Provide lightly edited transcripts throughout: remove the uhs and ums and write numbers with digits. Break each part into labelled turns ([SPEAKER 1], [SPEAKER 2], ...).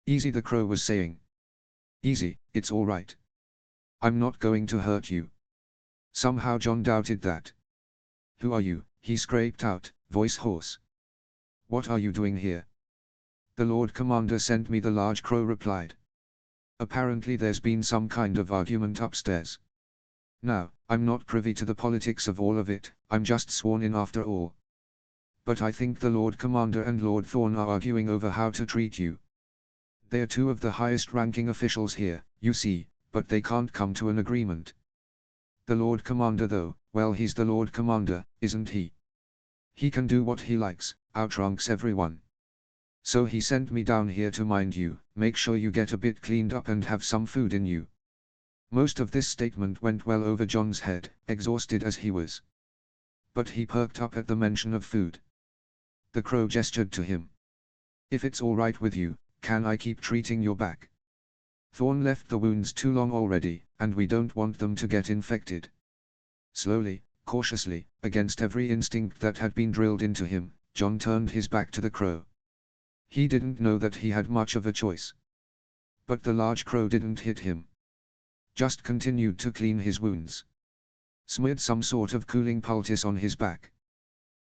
[SPEAKER 1] Easy, the crow was saying. Easy, it's all right. I'm not going to hurt you. Somehow John doubted that. Who are you? He scraped out, voice hoarse. What are you doing here? The Lord Commander sent me, the large crow replied. Apparently there's been some kind of argument upstairs. Now, I'm not privy to the politics of all of it, I'm just sworn in after all. But I think the Lord Commander and Lord Thorn are arguing over how to treat you. They're two of the highest ranking officials here, you see, but they can't come to an agreement. The Lord Commander though, well, he's the Lord Commander, isn't he? He can do what he likes, outranks everyone. So he sent me down here to mind you, make sure you get a bit cleaned up and have some food in you. Most of this statement went well over John's head, exhausted as he was. But he perked up at the mention of food. The crow gestured to him. If it's all right with you, can I keep treating your back? Thorn left the wounds too long already, and we don't want them to get infected. Slowly, cautiously, against every instinct that had been drilled into him, John turned his back to the crow. He didn't know that he had much of a choice. But the large crow didn't hit him. Just continued to clean his wounds. Smeared some sort of cooling poultice on his back.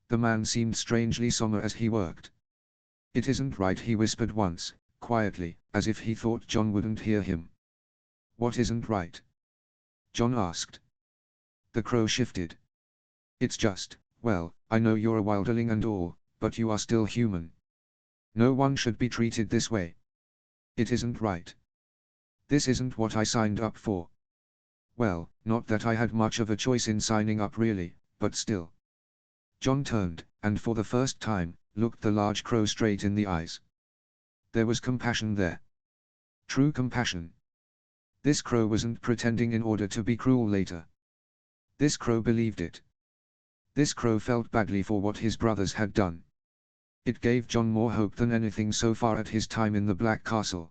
[SPEAKER 1] The man seemed strangely somber as he worked. It isn't right, he whispered once, quietly, as if he thought John wouldn't hear him. What isn't right? John asked. The crow shifted. It's just, well, I know you're a wildling and all, but you are still human. No one should be treated this way. It isn't right. This isn't what I signed up for. Well, not that I had much of a choice in signing up really, but still. John turned, and for the first time, looked the large crow straight in the eyes. There was compassion there. True compassion. This crow wasn't pretending in order to be cruel later. This crow believed it. This crow felt badly for what his brothers had done. It gave John more hope than anything so far at his time in the Black Castle.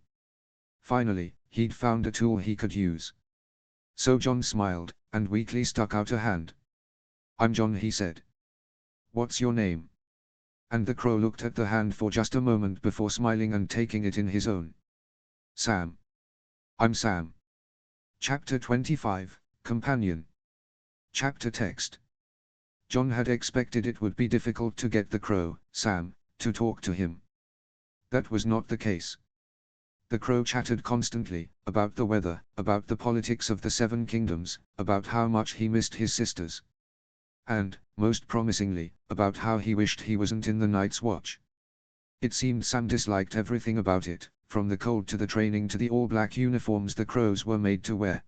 [SPEAKER 1] Finally, he'd found a tool he could use. So John smiled, and weakly stuck out a hand. I'm John, he said. What's your name? And the crow looked at the hand for just a moment before smiling and taking it in his own. Sam. I'm Sam. Chapter 25, Companion. Chapter text. John had expected it would be difficult to get the crow, Sam, to talk to him. That was not the case. The crow chattered constantly, about the weather, about the politics of the Seven Kingdoms, about how much he missed his sisters. And, most promisingly, about how he wished he wasn't in the Night's Watch. It seemed Sam disliked everything about it, from the cold to the training to the all-black uniforms the crows were made to wear.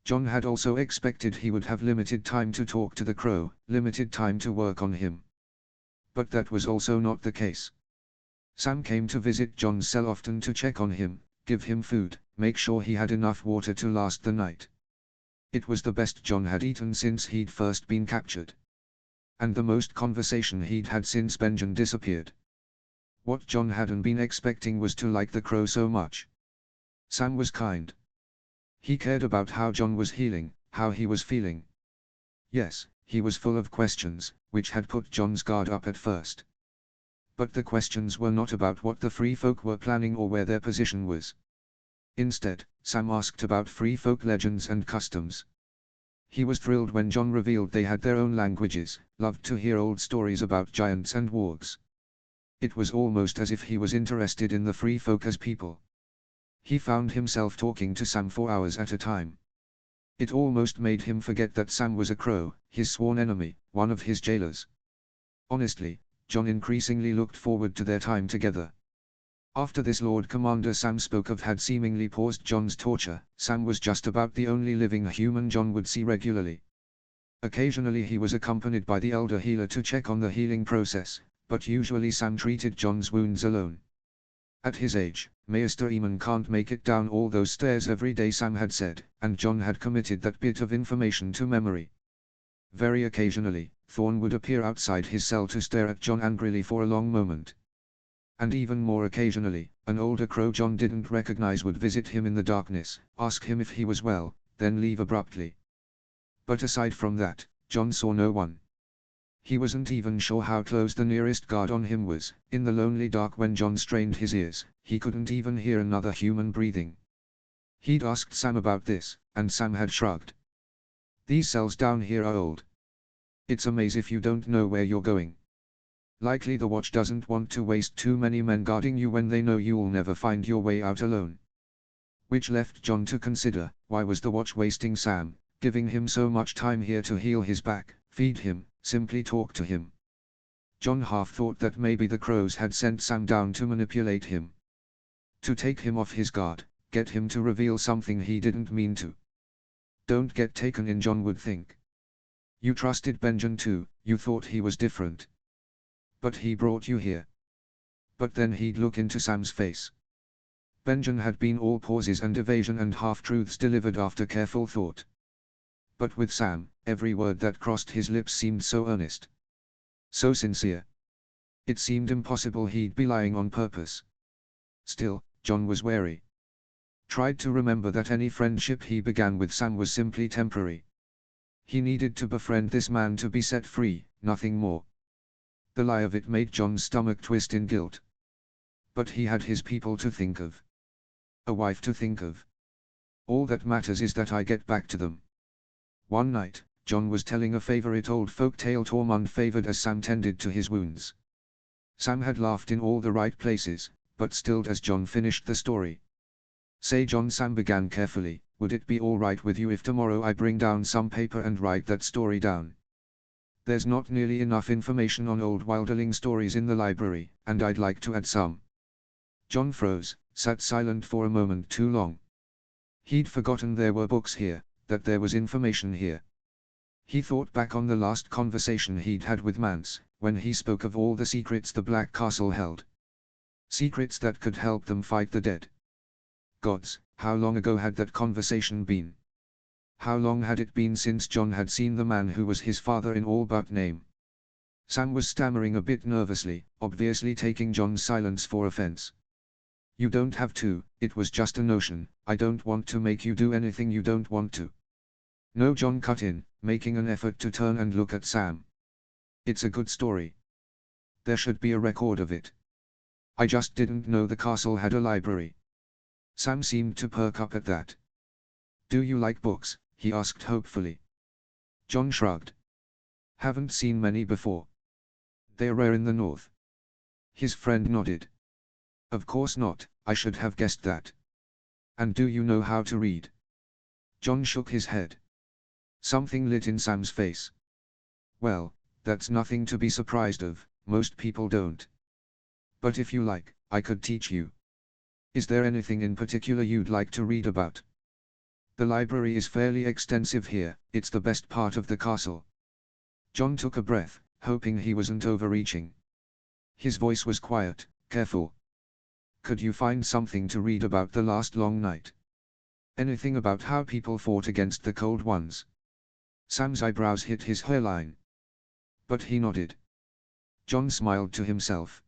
[SPEAKER 1] John had also expected he would have limited time to talk to the crow, limited time to work on him. But that was also not the case. Sam came to visit John's cell often to check on him, give him food, make sure he had enough water to last the night. It was the best John had eaten since he'd first been captured. And the most conversation he'd had since Benjen disappeared. What John hadn't been expecting was to like the crow so much. Sam was kind. He cared about how John was healing, how he was feeling. Yes, he was full of questions, which had put John's guard up at first. But the questions were not about what the Free Folk were planning or where their position was. Instead, Sam asked about Free Folk legends and customs. He was thrilled when John revealed they had their own languages, loved to hear old stories about giants and wargs. It was almost as if he was interested in the Free Folk as people. He found himself talking to Sam for hours at a time. It almost made him forget that Sam was a crow, his sworn enemy, one of his jailers. Honestly, John increasingly looked forward to their time together. After this, Lord Commander Sam spoke of had seemingly paused John's torture. Sam was just about the only living human John would see regularly. Occasionally he was accompanied by the elder healer to check on the healing process, but usually Sam treated John's wounds alone. At his age, Maester Eamon can't make it down all those stairs every day, Sam had said, and John had committed that bit of information to memory. Very occasionally, Thorn would appear outside his cell to stare at John angrily for a long moment. And even more occasionally, an older crow John didn't recognize would visit him in the darkness, ask him if he was well, then leave abruptly. But aside from that, John saw no one. He wasn't even sure how close the nearest guard on him was. In the lonely dark when John strained his ears, he couldn't even hear another human breathing. He'd asked Sam about this, and Sam had shrugged. These cells down here are old. It's a maze if you don't know where you're going. Likely the watch doesn't want to waste too many men guarding you when they know you'll never find your way out alone. Which left John to consider, why was the watch wasting Sam, giving him so much time here to heal his back, feed him, simply talk to him. John half thought that maybe the crows had sent Sam down to manipulate him. To take him off his guard, get him to reveal something he didn't mean to. Don't get taken in, John would think. You trusted Benjen too, you thought he was different. But he brought you here. But then he'd look into Sam's face. Benjen had been all pauses and evasion and half-truths delivered after careful thought. But with Sam, every word that crossed his lips seemed so earnest. So sincere. It seemed impossible he'd be lying on purpose. Still, John was wary. Tried to remember that any friendship he began with Sam was simply temporary. He needed to befriend this man to be set free, nothing more. The lie of it made John's stomach twist in guilt. But he had his people to think of. A wife to think of. All that matters is that I get back to them. One night, John was telling a favorite old folk tale Tormund favored as Sam tended to his wounds. Sam had laughed in all the right places, but stilled as John finished the story. Say John, Sam began carefully, would it be all right with you if tomorrow I bring down some paper and write that story down? There's not nearly enough information on old Wilderling stories in the library, and I'd like to add some. John froze, sat silent for a moment too long. He'd forgotten there were books here, that there was information here. He thought back on the last conversation he'd had with Mance, when he spoke of all the secrets the Black Castle held. Secrets that could help them fight the dead. Gods, how long ago had that conversation been? How long had it been since John had seen the man who was his father in all but name? Sam was stammering a bit nervously, obviously taking John's silence for offense. You don't have to, it was just a notion, I don't want to make you do anything you don't want to. No, John cut in, making an effort to turn and look at Sam. It's a good story. There should be a record of it. I just didn't know the castle had a library. Sam seemed to perk up at that. Do you like books? He asked hopefully. John shrugged. Haven't seen many before. They're rare in the north. His friend nodded. Of course not, I should have guessed that. And do you know how to read? John shook his head. Something lit in Sam's face. Well, that's nothing to be surprised of, most people don't. But if you like, I could teach you. Is there anything in particular you'd like to read about? The library is fairly extensive here, it's the best part of the castle. John took a breath, hoping he wasn't overreaching. His voice was quiet, careful. Could you find something to read about the last long night? Anything about how people fought against the Cold Ones? Sam's eyebrows hit his hairline. But he nodded. John smiled to himself.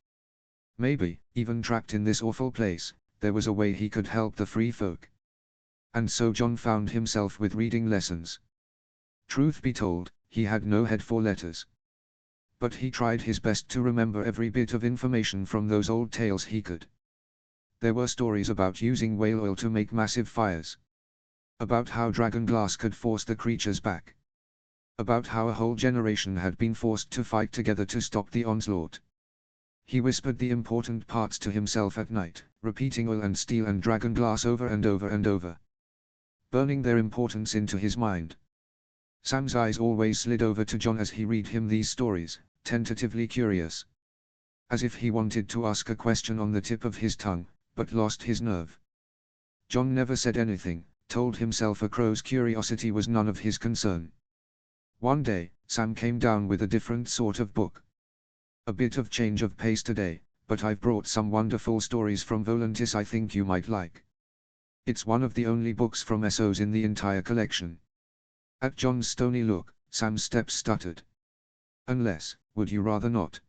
[SPEAKER 1] Maybe, even trapped in this awful place, there was a way he could help the free folk. And so John found himself with reading lessons. Truth be told, he had no head for letters. But he tried his best to remember every bit of information from those old tales he could. There were stories about using whale oil to make massive fires. About how dragonglass could force the creatures back. About how a whole generation had been forced to fight together to stop the onslaught. He whispered the important parts to himself at night, repeating oil and steel and dragonglass over and over and over. Burning their importance into his mind. Sam's eyes always slid over to John as he read him these stories, tentatively curious. As if he wanted to ask a question on the tip of his tongue, but lost his nerve. John never said anything, told himself a crow's curiosity was none of his concern. One day, Sam came down with a different sort of book. A bit of change of pace today, but I've brought some wonderful stories from Volantis I think you might like. It's one of the only books from Essos in the entire collection. At John's stony look, Sam's steps stuttered. Unless, would you rather not?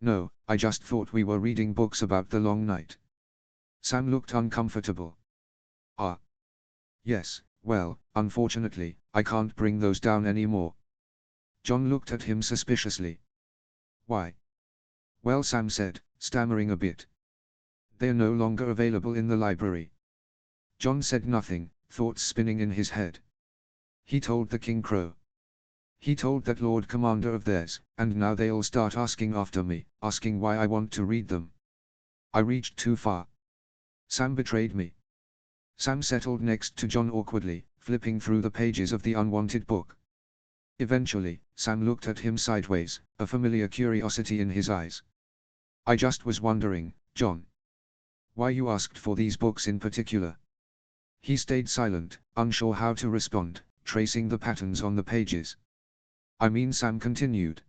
[SPEAKER 1] No, I just thought we were reading books about the long night. Sam looked uncomfortable. Ah. Yes, well, unfortunately, I can't bring those down anymore. John looked at him suspiciously. Why? Well, Sam said, stammering a bit. They are no longer available in the library. John said nothing, thoughts spinning in his head. He told the King Crow. He told that Lord Commander of theirs, and now they all start asking after me, asking why I want to read them. I reached too far. Sam betrayed me. Sam settled next to John awkwardly, flipping through the pages of the unwanted book. Eventually, Sam looked at him sideways, a familiar curiosity in his eyes. I just was wondering, John, why you asked for these books in particular. He stayed silent, unsure how to respond, tracing the patterns on the pages. I mean, Sam continued.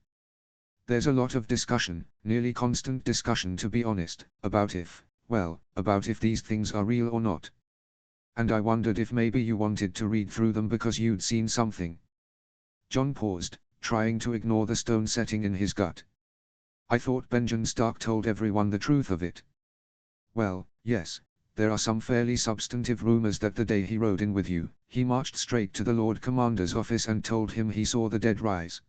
[SPEAKER 1] There's a lot of discussion, nearly constant discussion to be honest, about if these things are real or not. And I wondered if maybe you wanted to read through them because you'd seen something. John paused, trying to ignore the stone setting in his gut. I thought Benjen Stark told everyone the truth of it. Well, yes, there are some fairly substantive rumors that the day he rode in with you, he marched straight to the Lord Commander's office and told him he saw the dead rise.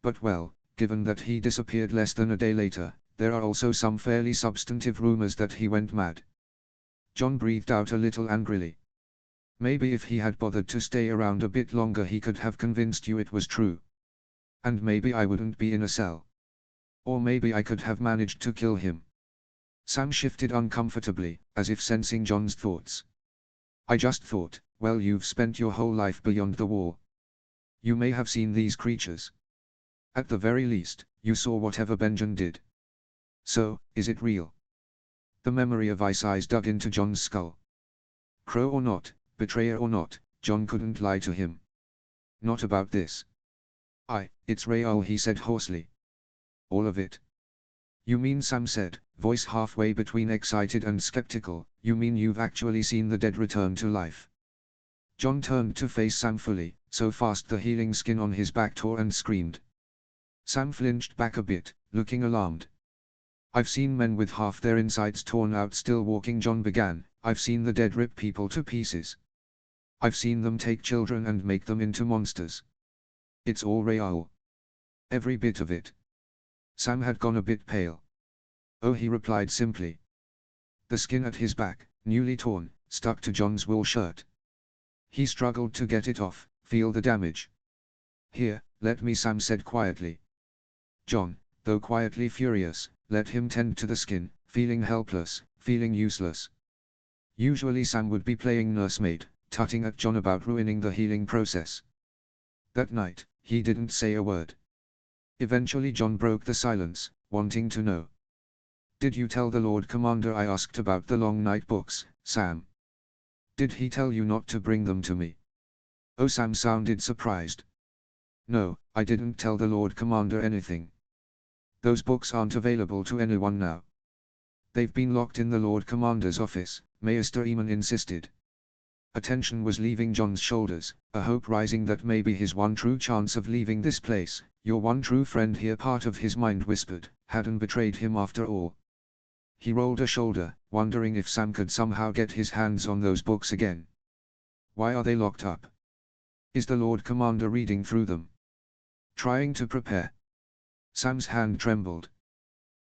[SPEAKER 1] But well, given that he disappeared less than a day later, there are also some fairly substantive rumors that he went mad. John breathed out a little angrily. Maybe if he had bothered to stay around a bit longer he could have convinced you it was true. And maybe I wouldn't be in a cell. Or maybe I could have managed to kill him. Sam shifted uncomfortably, as if sensing John's thoughts. I just thought, well, you've spent your whole life beyond the wall. You may have seen these creatures. At the very least, you saw whatever Benjen did. So, is it real? The memory of Ice Eyes dug into John's skull. Crow or not, betrayer or not, John couldn't lie to him. Not about this. It's Raoul, he said hoarsely. All of it. You mean, Sam said, voice halfway between excited and skeptical, you mean you've actually seen the dead return to life? John turned to face Sam fully, so fast the healing skin on his back tore and screamed. Sam flinched back a bit, looking alarmed. I've seen men with half their insides torn out still walking, John began. I've seen the dead rip people to pieces. I've seen them take children and make them into monsters. It's all Raoul. Every bit of it. Sam had gone a bit pale. Oh, he replied simply. The skin at his back, newly torn, stuck to John's wool shirt. He struggled to get it off, feel the damage. Here, let me, Sam said quietly. John, though quietly furious, let him tend to the skin, feeling helpless, feeling useless. Usually Sam would be playing nursemaid, tutting at John about ruining the healing process. That night, he didn't say a word. Eventually John broke the silence, wanting to know. Did you tell the Lord Commander I asked about the Long Night books, Sam? Did he tell you not to bring them to me? Oh, Sam sounded surprised. No, I didn't tell the Lord Commander anything. Those books aren't available to anyone now. They've been locked in the Lord Commander's office, Maester Eamon insisted. Attention was leaving John's shoulders, a hope rising that maybe his one true chance of leaving this place, your one true friend here, part of his mind whispered, hadn't betrayed him after all. He rolled a shoulder, wondering if Sam could somehow get his hands on those books again. Why are they locked up? Is the Lord Commander reading through them? Trying to prepare? Sam's hand trembled.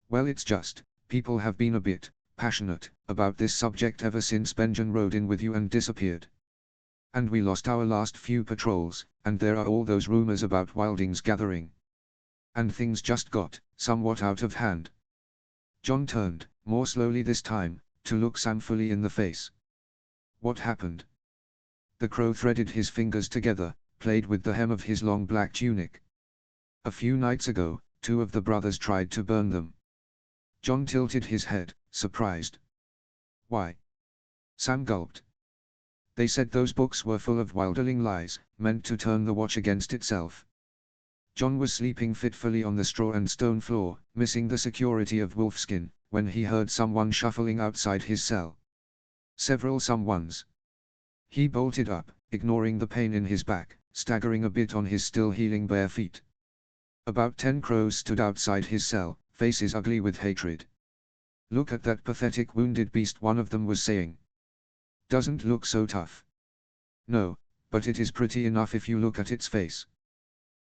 [SPEAKER 1] Well, it's just, people have been a bit passionate about this subject ever since Benjen rode in with you and disappeared. And we lost our last few patrols, and there are all those rumors about wildings gathering. And things just got somewhat out of hand. John turned, more slowly this time, to look Sam fully in the face. What happened? The Crow threaded his fingers together, played with the hem of his long black tunic. A few nights ago, 2 of the brothers tried to burn them. John tilted his head, surprised. Why? Sam gulped. They said those books were full of wilderling lies, meant to turn the watch against itself. John was sleeping fitfully on the straw and stone floor, missing the security of wolfskin, when he heard someone shuffling outside his cell. Several someones. He bolted up, ignoring the pain in his back, staggering a bit on his still healing bare feet. About 10 crows stood outside his cell, faces ugly with hatred. Look at that pathetic wounded beast, one of them was saying. Doesn't look so tough. No, but it is pretty enough if you look at its face.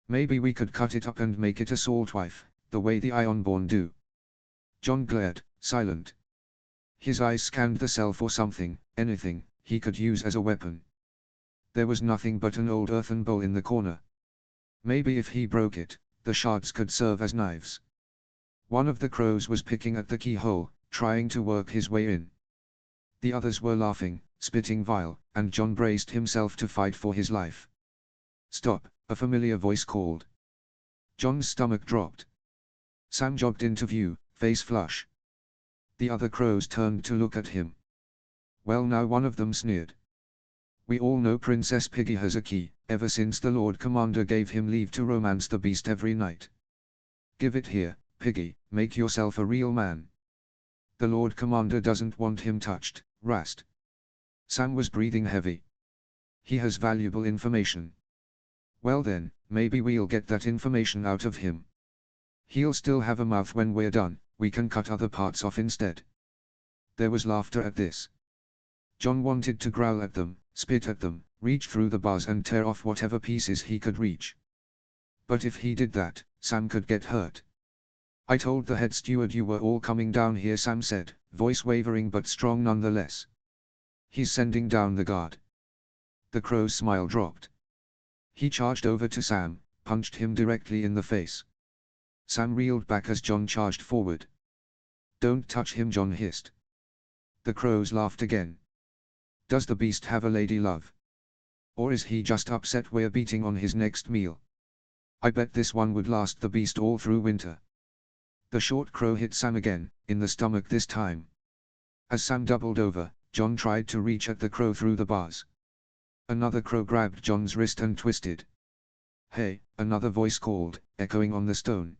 [SPEAKER 1] Maybe we could cut it up and make it a salt wife, the way the Ironborn do. John glared, silent. His eyes scanned the cell for something, anything, he could use as a weapon. There was nothing but an old earthen bowl in the corner. Maybe if he broke it, the shards could serve as knives. One of the crows was picking at the keyhole, trying to work his way in. The others were laughing, spitting vile, and John braced himself to fight for his life. "Stop," a familiar voice called. John's stomach dropped. Sam jogged into view, face flush. The other crows turned to look at him. "Well, now," one of them sneered. "We all know Princess Piggy has a key, ever since the Lord Commander gave him leave to romance the beast every night. Give it here, Piggy, make yourself a real man. The Lord Commander doesn't want him touched, Rast." Sam was breathing heavy. "He has valuable information." "Well then, maybe we'll get that information out of him. He'll still have a mouth when we're done, we can cut other parts off instead." There was laughter at this. John wanted to growl at them, spit at them, reach through the bars and tear off whatever pieces he could reach. But if he did that, Sam could get hurt. "I told the head steward you were all coming down here," Sam said, voice wavering but strong nonetheless. "He's sending down the guard." The crow's smile dropped. He charged over to Sam, punched him directly in the face. Sam reeled back as John charged forward. "Don't touch him," John hissed. The crows laughed again. "Does the beast have a lady love? Or is he just upset we're beating on his next meal? I bet this one would last the beast all through winter." The short crow hit Sam again, in the stomach this time. As Sam doubled over, John tried to reach at the crow through the bars. Another crow grabbed John's wrist and twisted. "Hey," another voice called, echoing on the stone.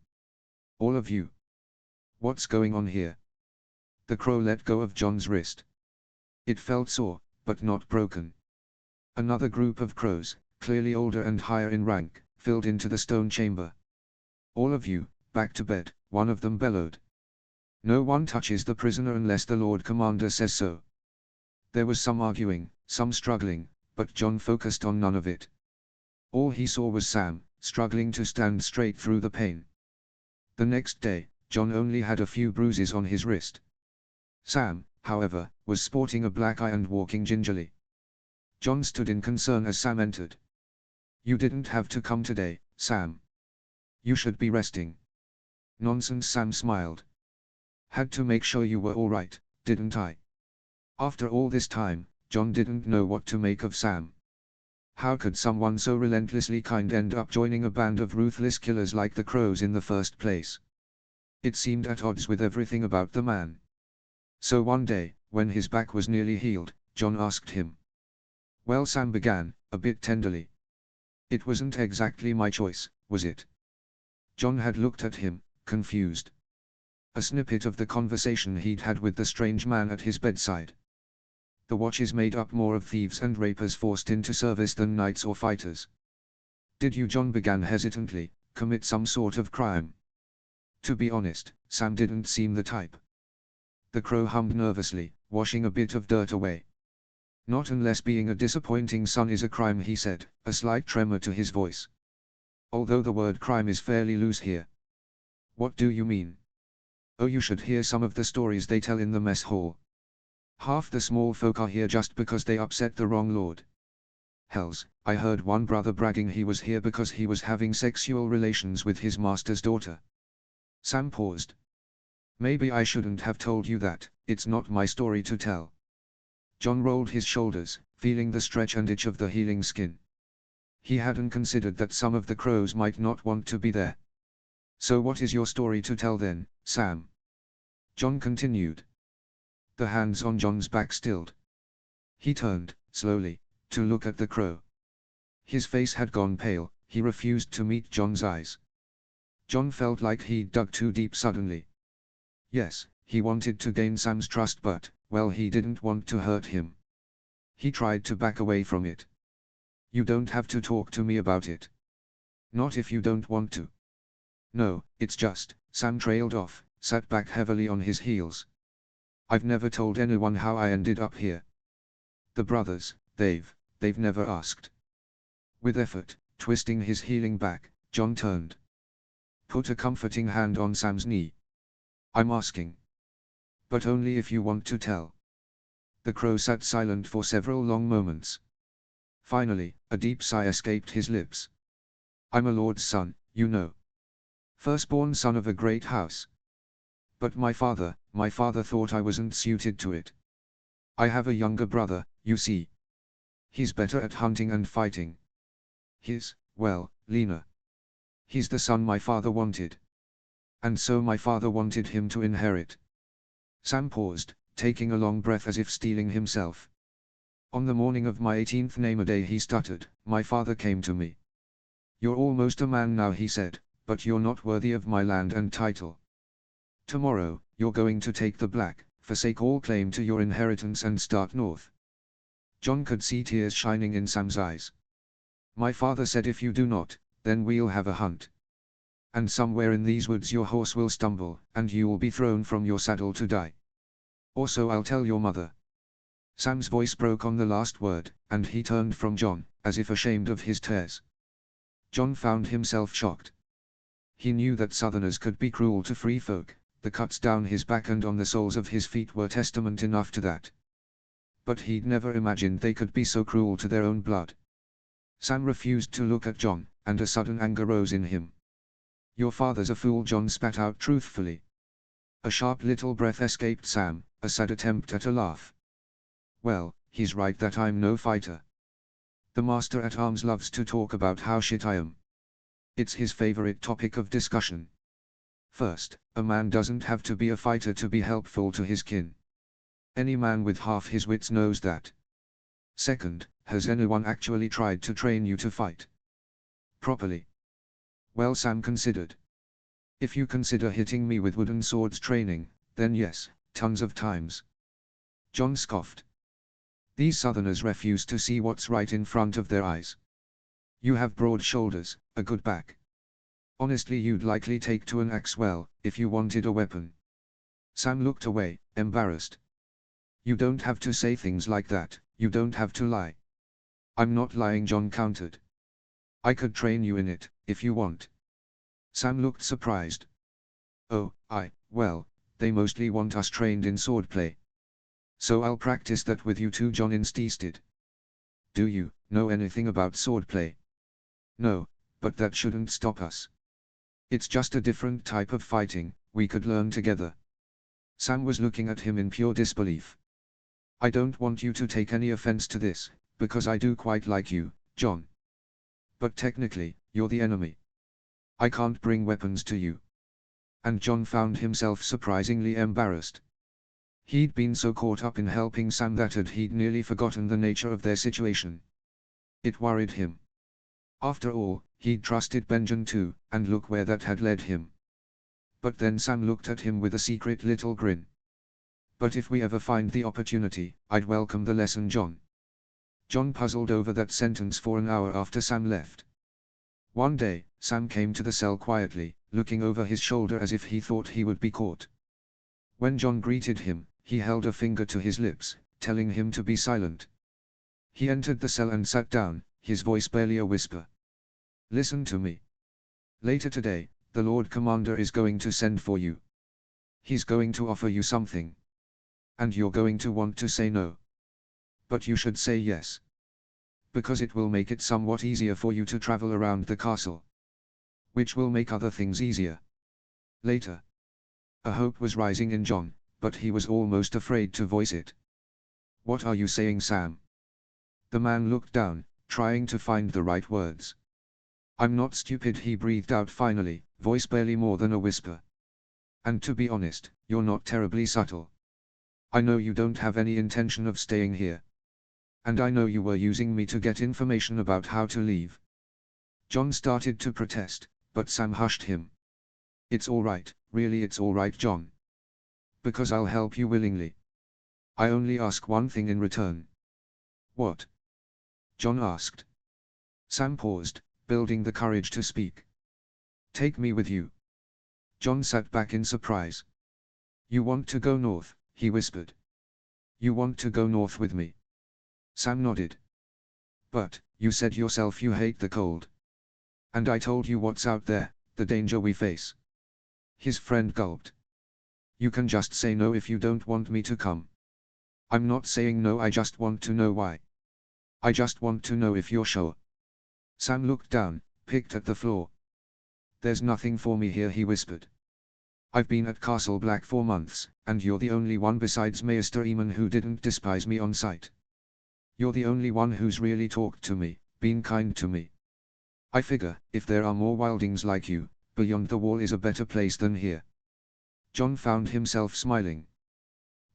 [SPEAKER 1] "All of you. What's going on here?" The crow let go of John's wrist. It felt sore, but not broken. Another group of crows, clearly older and higher in rank, filled into the stone chamber. "All of you, back to bed," one of them bellowed. "No one touches the prisoner unless the Lord Commander says so." There was some arguing, some struggling, but John focused on none of it. All he saw was Sam, struggling to stand straight through the pain. The next day, John only had a few bruises on his wrist. Sam, however, was sporting a black eye and walking gingerly. John stood in concern as Sam entered. "You didn't have to come today, Sam. You should be resting." "Nonsense," Sam smiled. "Had to make sure you were all right, didn't I?" After all this time, John didn't know what to make of Sam. How could someone so relentlessly kind end up joining a band of ruthless killers like the crows in the first place? It seemed at odds with everything about the man. So one day, when his back was nearly healed, John asked him. "Well," Sam began, a bit tenderly. "It wasn't exactly my choice, was it?" John had looked at him, confused. A snippet of the conversation he'd had with the strange man at his bedside. "The watch is made up more of thieves and rapers forced into service than knights or fighters." "Did you," John began hesitantly, "commit some sort of crime?" To be honest, Sam didn't seem the type. The crow hummed nervously, washing a bit of dirt away. "Not unless being a disappointing son is a crime," he said, a slight tremor to his voice. "Although the word crime is fairly loose here." "What do you mean?" "Oh, you should hear some of the stories they tell in the mess hall. Half the small folk are here just because they upset the wrong lord. Hells, I heard one brother bragging he was here because he was having sexual relations with his master's daughter." Sam paused. "Maybe I shouldn't have told you that, it's not my story to tell." John rolled his shoulders, feeling the stretch and itch of the healing skin. He hadn't considered that some of the crows might not want to be there. "So what is your story to tell then, Sam?" John continued. The hands on John's back stilled. He turned, slowly, to look at the crow. His face had gone pale, he refused to meet John's eyes. John felt like he'd dug too deep suddenly. Yes, he wanted to gain Sam's trust but, well, he didn't want to hurt him. He tried to back away from it. "You don't have to talk to me about it. Not if you don't want to." "No, it's just," Sam trailed off, sat back heavily on his heels. "I've never told anyone how I ended up here. The brothers, they've never asked." With effort, twisting his healing back, John turned. Put a comforting hand on Sam's knee. I'm asking. But only if you want to tell. The crow sat silent for several long moments. Finally, a deep sigh escaped his lips. I'm a lord's son, you know. Firstborn son of a great house. But my father thought I wasn't suited to it. I have a younger brother, you see. He's better at hunting and fighting. Well, Lena. He's the son my father wanted. And so my father wanted him to inherit. Sam paused, taking a long breath as if steeling himself. On the morning of my 18th name day he stuttered, my father came to me. You're almost a man now, he said, but you're not worthy of my land and title. Tomorrow, you're going to take the black, forsake all claim to your inheritance and start north. John could see tears shining in Sam's eyes. My father said if you do not, then we'll have a hunt. And somewhere in these woods your horse will stumble, and you will be thrown from your saddle to die. Or so I'll tell your mother. Sam's voice broke on the last word, and he turned from John, as if ashamed of his tears. John found himself shocked. He knew that Southerners could be cruel to free folk, the cuts down his back and on the soles of his feet were testament enough to that. But he'd never imagined they could be so cruel to their own blood. Sam refused to look at John, and a sudden anger rose in him. Your father's a fool, John spat out truthfully. A sharp little breath escaped Sam, a sad attempt at a laugh. Well, he's right that I'm no fighter. The master at arms loves to talk about how shit I am. It's his favorite topic of discussion. First, a man doesn't have to be a fighter to be helpful to his kin. Any man with half his wits knows that. Second, has anyone actually tried to train you to fight properly? Well, Sam considered. If you consider hitting me with wooden swords training, then yes, tons of times. John scoffed. These Southerners refuse to see what's right in front of their eyes. You have broad shoulders, a good back. Honestly, you'd likely take to an axe well, if you wanted a weapon. Sam looked away, embarrassed. You don't have to say things like that, you don't have to lie. I'm not lying, John countered. I could train you in it, if you want. Sam looked surprised. Oh, well, they mostly want us trained in swordplay. So I'll practice that with you too, John insisted. Do you know anything about swordplay? No, but that shouldn't stop us. It's just a different type of fighting, we could learn together. Sam was looking at him in pure disbelief. I don't want you to take any offense to this, because I do quite like you, John. But technically, you're the enemy. I can't bring weapons to you. And John found himself surprisingly embarrassed. He'd been so caught up in helping Sam that he'd nearly forgotten the nature of their situation. It worried him. After all, he'd trusted Benjamin too, and look where that had led him. But then Sam looked at him with a secret little grin. But if we ever find the opportunity, I'd welcome the lesson, John. John puzzled over that sentence for an hour after Sam left. One day, Sam came to the cell quietly, looking over his shoulder as if he thought he would be caught. When John greeted him, he held a finger to his lips, telling him to be silent. He entered the cell and sat down, his voice barely a whisper. Listen to me. Later today, the Lord Commander is going to send for you. He's going to offer you something. And you're going to want to say no. But you should say yes. Because it will make it somewhat easier for you to travel around the castle. Which will make other things easier. Later. A hope was rising in John, but he was almost afraid to voice it. What are you saying, Sam? The man looked down, trying to find the right words. I'm not stupid, he breathed out finally, voice barely more than a whisper. And to be honest, you're not terribly subtle. I know you don't have any intention of staying here. And I know you were using me to get information about how to leave. John started to protest, but Sam hushed him. It's all right, really it's all right, John. Because I'll help you willingly. I only ask one thing in return. What? John asked. Sam paused, building the courage to speak. Take me with you. John sat back in surprise. You want to go north, he whispered. You want to go north with me? Sam nodded. But, you said yourself you hate the cold. And I told you what's out there, the danger we face. His friend gulped. You can just say no if you don't want me to come. I'm not saying no, I just want to know why. I just want to know if you're sure. Sam looked down, picked at the floor. There's nothing for me here, he whispered. I've been at Castle Black for months, and you're the only one besides Maester Eamon who didn't despise me on sight. You're the only one who's really talked to me, been kind to me. I figure, if there are more wildlings like you, beyond the wall is a better place than here. Jon found himself smiling.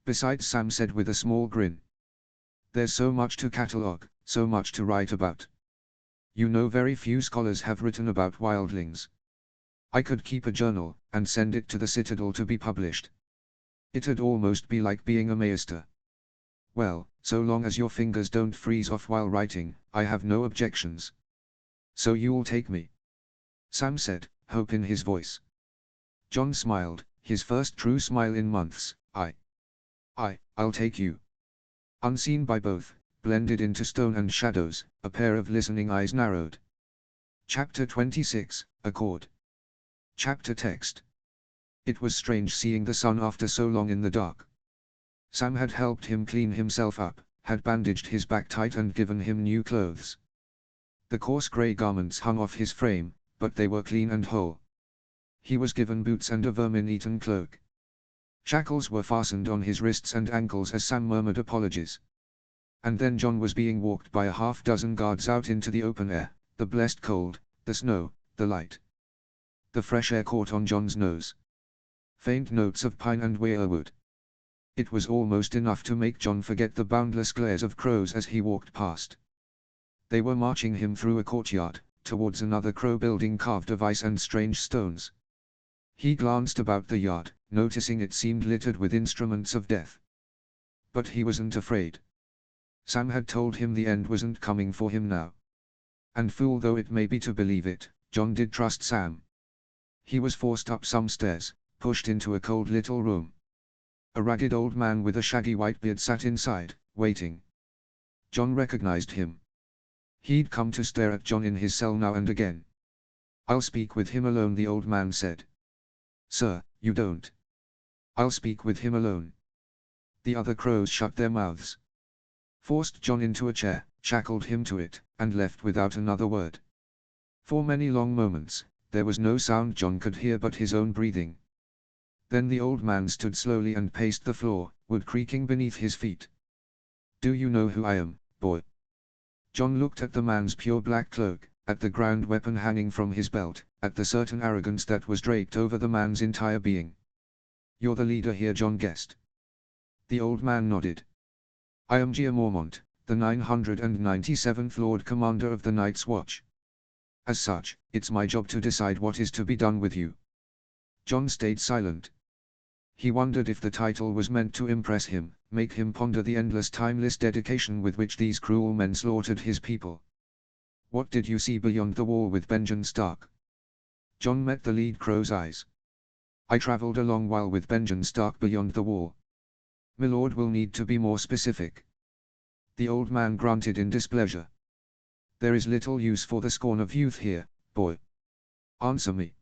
[SPEAKER 1] Besides, Sam said with a small grin. There's so much to catalogue, so much to write about. You know, very few scholars have written about wildlings. I could keep a journal, and send it to the Citadel to be published. It'd almost be like being a maester. Well, so long as your fingers don't freeze off while writing, I have no objections. So you'll take me? Sam said, hope in his voice. Jon smiled, his first true smile in months. I'll take you. Unseen by both, blended into stone and shadows, a pair of listening eyes narrowed. Chapter 26, Accord. Chapter text. It was strange seeing the sun after so long in the dark. Sam had helped him clean himself up, had bandaged his back tight and given him new clothes. The coarse grey garments hung off his frame, but they were clean and whole. He was given boots and a vermin-eaten cloak. Shackles were fastened on his wrists and ankles as Sam murmured apologies. And then Jon was being walked by a half-dozen guards out into the open air, the blessed cold, the snow, the light. The fresh air caught on Jon's nose. Faint notes of pine and weirwood. It was almost enough to make Jon forget the boundless glares of crows as he walked past. They were marching him through a courtyard, towards another crow building carved of ice and strange stones. He glanced about the yard, noticing it seemed littered with instruments of death. But he wasn't afraid. Sam had told him the end wasn't coming for him now. And fool though it may be to believe it, Jon did trust Sam. He was forced up some stairs, pushed into a cold little room. A ragged old man with a shaggy white beard sat inside, waiting. Jon recognized him. He'd come to stare at Jon in his cell now and again. I'll speak with him alone, the old man said. Sir, you don't. I'll speak with him alone. The other crows shut their mouths. Forced Jon into a chair, shackled him to it, and left without another word. For many long moments, there was no sound Jon could hear but his own breathing. Then the old man stood slowly and paced the floor, wood creaking beneath his feet. Do you know who I am, boy? Jon looked at the man's pure black cloak, at the ground weapon hanging from his belt, at the certain arrogance that was draped over the man's entire being. You're the leader here, Jon guessed. The old man nodded. I am Jeor Mormont, the 997th Lord Commander of the Night's Watch. As such, it's my job to decide what is to be done with you. Jon stayed silent. He wondered if the title was meant to impress him, make him ponder the endless timeless dedication with which these cruel men slaughtered his people. What did you see beyond the wall with Benjen Stark? Jon met the lead crow's eyes. I traveled a long while with Benjen Stark beyond the wall. My lord will need to be more specific. The old man grunted in displeasure. There is little use for the scorn of youth here, boy. Answer me.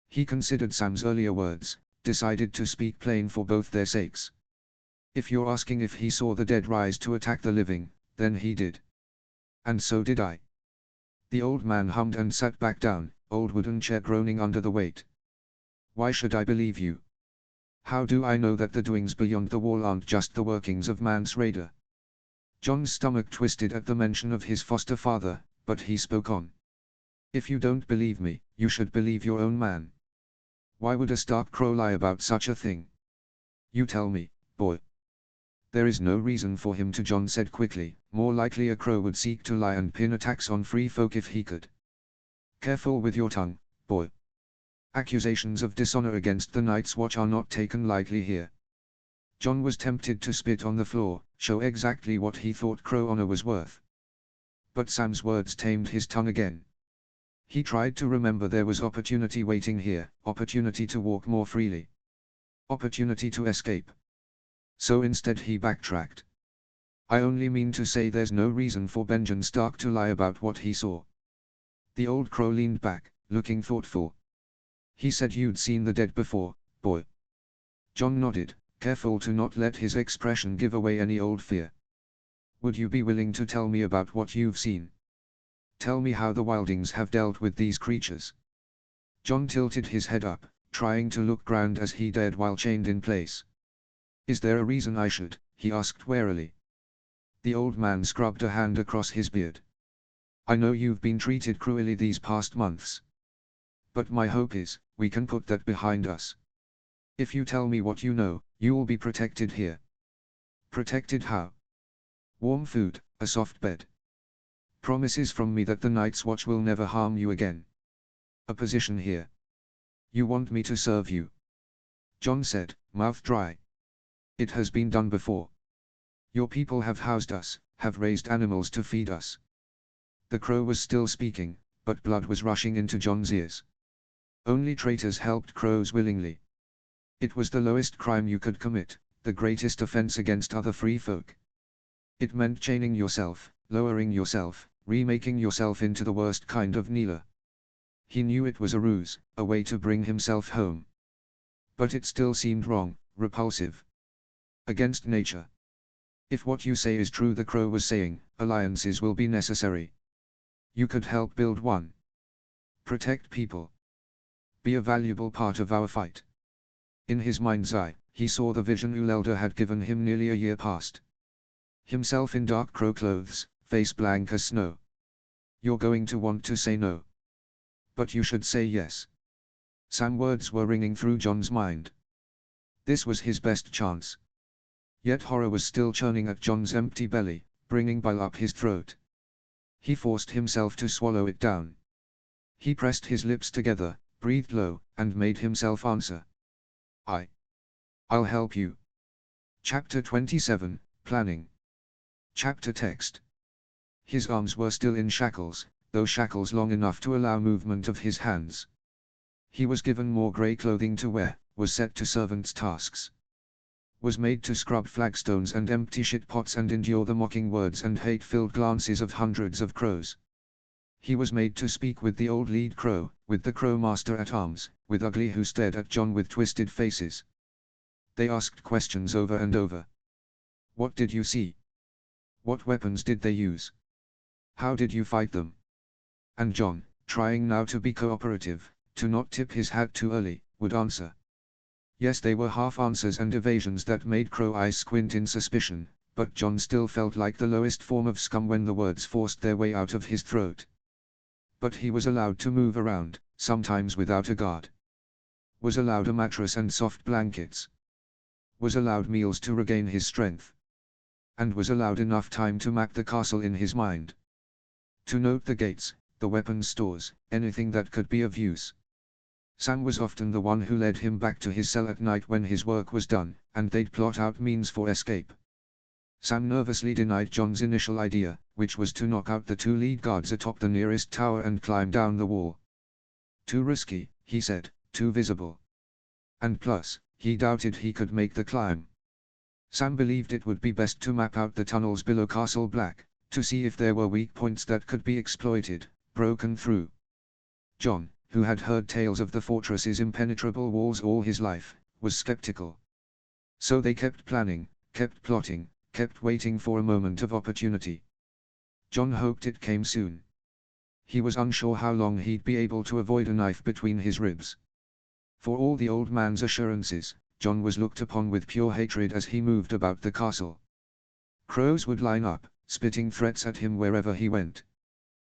[SPEAKER 1] He considered Sam's earlier words, decided to speak plain for both their sakes. If you're asking if he saw the dead rise to attack the living, then he did. And so did I. The old man hummed and sat back down, old wooden chair groaning under the weight. Why should I believe you? How do I know that the doings beyond the wall aren't just the workings of Mance Rayder? Jon's stomach twisted at the mention of his foster father, but he spoke on. If you don't believe me, you should believe your own man. Why would a Stark crow lie about such a thing? You tell me, boy. There is no reason for him to, Jon said quickly. More likely a crow would seek to lie and pin attacks on free folk if he could. Careful with your tongue, boy. Accusations of dishonor against the Night's Watch are not taken lightly here. Jon was tempted to spit on the floor, show exactly what he thought crow honor was worth. But Sam's words tamed his tongue again. He tried to remember there was opportunity waiting here, opportunity to walk more freely. Opportunity to escape. So instead he backtracked. I only mean to say there's no reason for Benjen Stark to lie about what he saw. The old crow leaned back, looking thoughtful. He said you'd seen the dead before, boy. John nodded, careful to not let his expression give away any old fear. Would you be willing to tell me about what you've seen? Tell me how the wildlings have dealt with these creatures. John tilted his head up, trying to look grand as he dared while chained in place. Is there a reason I should? He asked warily. The old man scrubbed a hand across his beard. I know you've been treated cruelly these past months. But my hope is, we can put that behind us. If you tell me what you know, you will be protected here. Protected how? Warm food, a soft bed. Promises from me that the Night's Watch will never harm you again. A position here. You want me to serve you? John said, mouth dry. It has been done before. Your people have housed us, have raised animals to feed us. The crow was still speaking, but blood was rushing into John's ears. Only traitors helped crows willingly. It was the lowest crime you could commit, the greatest offense against other free folk. It meant chaining yourself, lowering yourself, remaking yourself into the worst kind of kneeler. He knew it was a ruse, a way to bring himself home. But it still seemed wrong, repulsive. Against nature. If what you say is true, the crow was saying, alliances will be necessary. You could help build one. Protect people. Be a valuable part of our fight. In his mind's eye, he saw the vision Ulelda had given him nearly a year past. Himself in dark crow clothes, face blank as snow. You're going to want to say no. But you should say yes. Some words were ringing through John's mind. This was his best chance. Yet horror was still churning at John's empty belly, bringing bile up his throat. He forced himself to swallow it down. He pressed his lips together, breathed low, and made himself answer. I'll help you. Chapter 27, Planning. Chapter text. His arms were still in shackles, though shackles long enough to allow movement of his hands. He was given more grey clothing to wear, was set to servants' tasks. Was made to scrub flagstones and empty shit pots and endure the mocking words and hate-filled glances of hundreds of crows. He was made to speak with the old lead crow, with the crow master at arms, with Ugly who stared at John with twisted faces. They asked questions over and over. What did you see? What weapons did they use? How did you fight them? And John, trying now to be cooperative, to not tip his hat too early, would answer. Yes, they were half answers and evasions that made Crow eyes squint in suspicion, but John still felt like the lowest form of scum when the words forced their way out of his throat. But he was allowed to move around, sometimes without a guard. Was allowed a mattress and soft blankets. Was allowed meals to regain his strength. And was allowed enough time to map the castle in his mind. To note the gates, the weapons stores, anything that could be of use. Sam was often the one who led him back to his cell at night when his work was done, and they'd plot out means for escape. Sam nervously denied John's initial idea, which was to knock out the two lead guards atop the nearest tower and climb down the wall. Too risky, he said, too visible. And plus, he doubted he could make the climb. Sam believed it would be best to map out the tunnels below Castle Black, to see if there were weak points that could be exploited, broken through. John, who had heard tales of the fortress's impenetrable walls all his life, was skeptical. So they kept planning, kept plotting, kept waiting for a moment of opportunity. John hoped it came soon. He was unsure how long he'd be able to avoid a knife between his ribs. For all the old man's assurances, John was looked upon with pure hatred as he moved about the castle. Crows would line up, spitting threats at him wherever he went.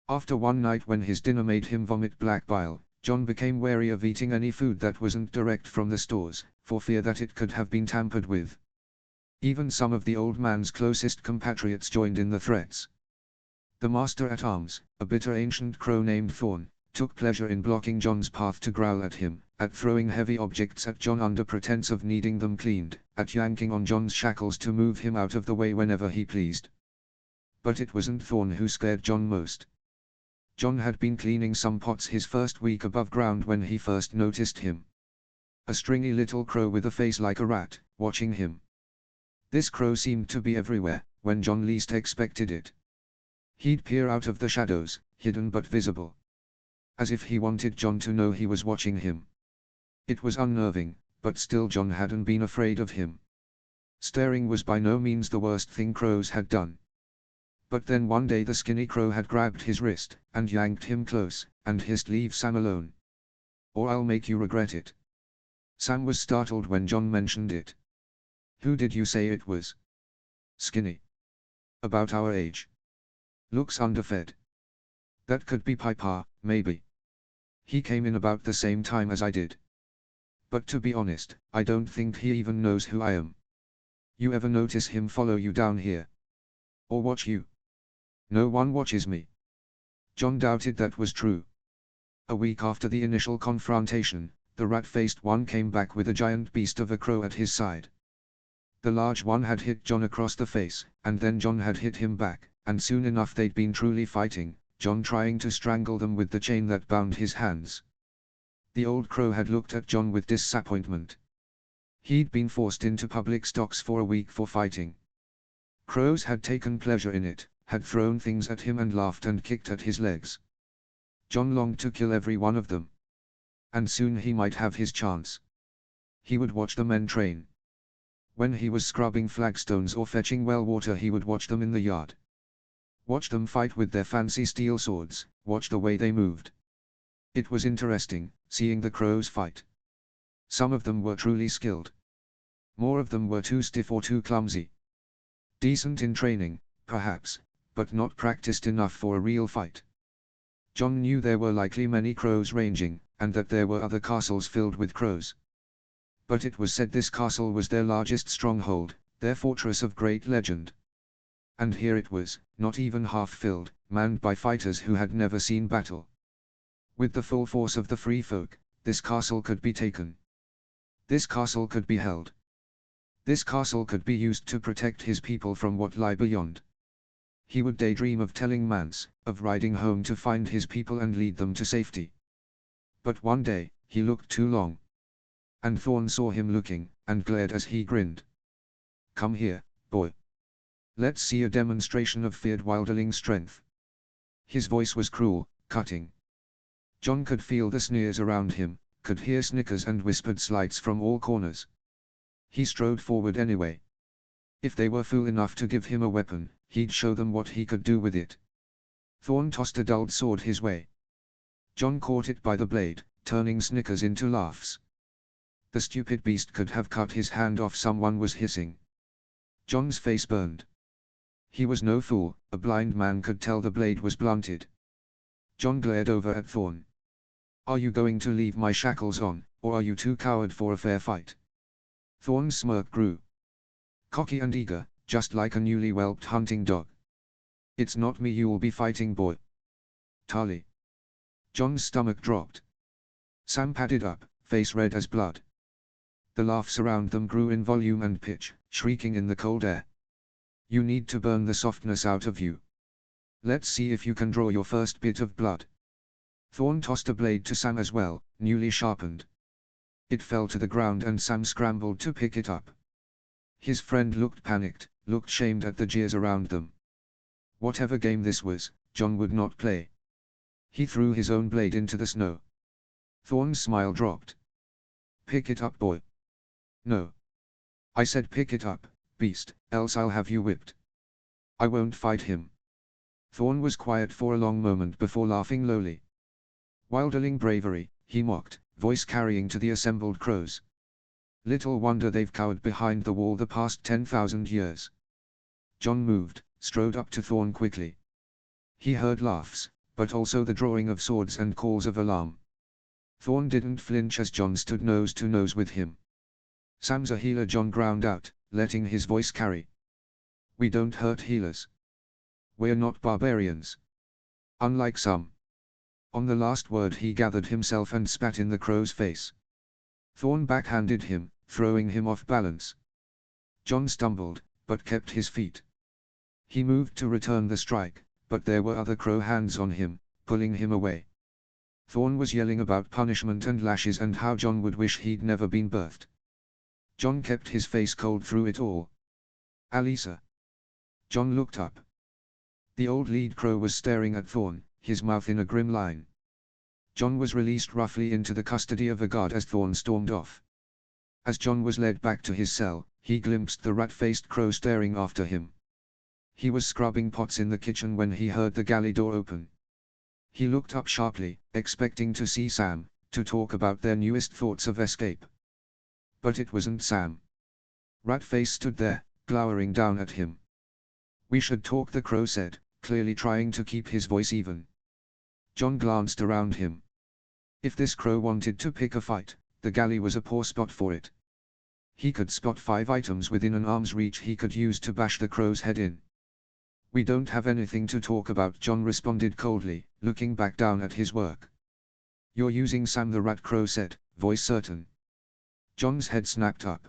[SPEAKER 1] After one night when his dinner made him vomit black bile, John became wary of eating any food that wasn't direct from the stores, for fear that it could have been tampered with. Even some of the old man's closest compatriots joined in the threats. The master-at-arms, a bitter ancient crow named Thorn, took pleasure in blocking John's path to growl at him, at throwing heavy objects at John under pretense of needing them cleaned, at yanking on John's shackles to move him out of the way whenever he pleased. But it wasn't Thorn who scared John most. John had been cleaning some pots his first week above ground when he first noticed him. A stringy little crow with a face like a rat, watching him. This crow seemed to be everywhere, when John least expected it. He'd peer out of the shadows, hidden but visible. as if he wanted John to know he was watching him. It was unnerving, but still John hadn't been afraid of him. Staring was by no means the worst thing crows had done. But then one day the skinny crow had grabbed his wrist, and yanked him close, and hissed, "Leave Sam alone, or I'll make you regret it." Sam was startled when John mentioned it. "Who did you say it was?" "Skinny. About our age. Looks underfed." "That could be Piper, maybe. He came in about the same time as I did. But to be honest, I don't think he even knows who I am." "You ever notice him follow you down here? Or watch you?" "No one watches me." John doubted that was true. A week after the initial confrontation, the rat-faced one came back with a giant beast of a crow at his side. The large one had hit John across the face, and then John had hit him back, and soon enough they'd been truly fighting, John trying to strangle them with the chain that bound his hands. The old crow had looked at John with disappointment. He'd been forced into public stocks for a week for fighting. Crows had taken pleasure in it, had thrown things at him and laughed and kicked at his legs. John longed to kill every one of them. And soon he might have his chance. He would watch the men train. When he was scrubbing flagstones or fetching well water, he would watch them in the yard. Watch them fight with their fancy steel swords, watch the way they moved. It was interesting, seeing the crows fight. Some of them were truly skilled. More of them were too stiff or too clumsy. Decent in training, perhaps, but not practiced enough for a real fight. John knew there were likely many crows ranging, and that there were other castles filled with crows. But it was said this castle was their largest stronghold, their fortress of great legend. And here it was, not even half filled, manned by fighters who had never seen battle. With the full force of the free folk, this castle could be taken. This castle could be held. This castle could be used to protect his people from what lay beyond. He would daydream of telling Mance, of riding home to find his people and lead them to safety. But one day, he looked too long. And Thorn saw him looking, and glared as he grinned. "Come here, boy. Let's see a demonstration of feared wildling strength." His voice was cruel, cutting. John could feel the sneers around him, could hear snickers and whispered slights from all corners. He strode forward anyway. If they were fool enough to give him a weapon, he'd show them what he could do with it. Thorn tossed a dulled sword his way. John caught it by the blade, turning snickers into laughs. "The stupid beast could have cut his hand off," someone was hissing. John's face burned. He was no fool, a blind man could tell the blade was blunted. John glared over at Thorn. "Are you going to leave my shackles on, or are you too coward for a fair fight?" Thorn's smirk grew. Cocky and eager, just like a newly whelped hunting dog. "It's not me you'll be fighting, boy. Tali." John's stomach dropped. Sam padded up, face red as blood. The laughs around them grew in volume and pitch, shrieking in the cold air. "You need to burn the softness out of you. Let's see if you can draw your first bit of blood." Thorn tossed a blade to Sam as well, newly sharpened. It fell to the ground and Sam scrambled to pick it up. His friend looked panicked, looked shamed at the jeers around them. Whatever game this was, John would not play. He threw his own blade into the snow. Thorn's smile dropped. "Pick it up, boy." "No. I said pick it up, beast, else I'll have you whipped." "I won't fight him." Thorn was quiet for a long moment before laughing lowly. "Wildling bravery," he mocked, voice carrying to the assembled crows. "Little wonder they've cowered behind the wall the past 10,000 years." John moved, strode up to Thorn quickly. He heard laughs, but also the drawing of swords and calls of alarm. Thorn didn't flinch as John stood nose to nose with him. "Sam's a healer," John ground out, letting his voice carry. "We don't hurt healers. We're not barbarians. Unlike some." On the last word he gathered himself and spat in the crow's face. Thorn backhanded him, throwing him off balance. John stumbled, but kept his feet. He moved to return the strike, but there were other crow hands on him, pulling him away. Thorn was yelling about punishment and lashes and how John would wish he'd never been birthed. John kept his face cold through it all. "Alisa." John looked up. The old lead crow was staring at Thorn, his mouth in a grim line. John was released roughly into the custody of a guard as Thorn stormed off. As John was led back to his cell, he glimpsed the rat-faced crow staring after him. He was scrubbing pots in the kitchen when he heard the galley door open. He looked up sharply, expecting to see Sam, to talk about their newest thoughts of escape. But it wasn't Sam. Ratface stood there, glowering down at him. "We should talk," the crow said, clearly trying to keep his voice even. John glanced around him. If this crow wanted to pick a fight, the galley was a poor spot for it. He could spot 5 items within an arm's reach he could use to bash the crow's head in. "We don't have anything to talk about," John responded coldly, looking back down at his work. "You're using Sam," the rat crow said, voice certain. John's head snapped up.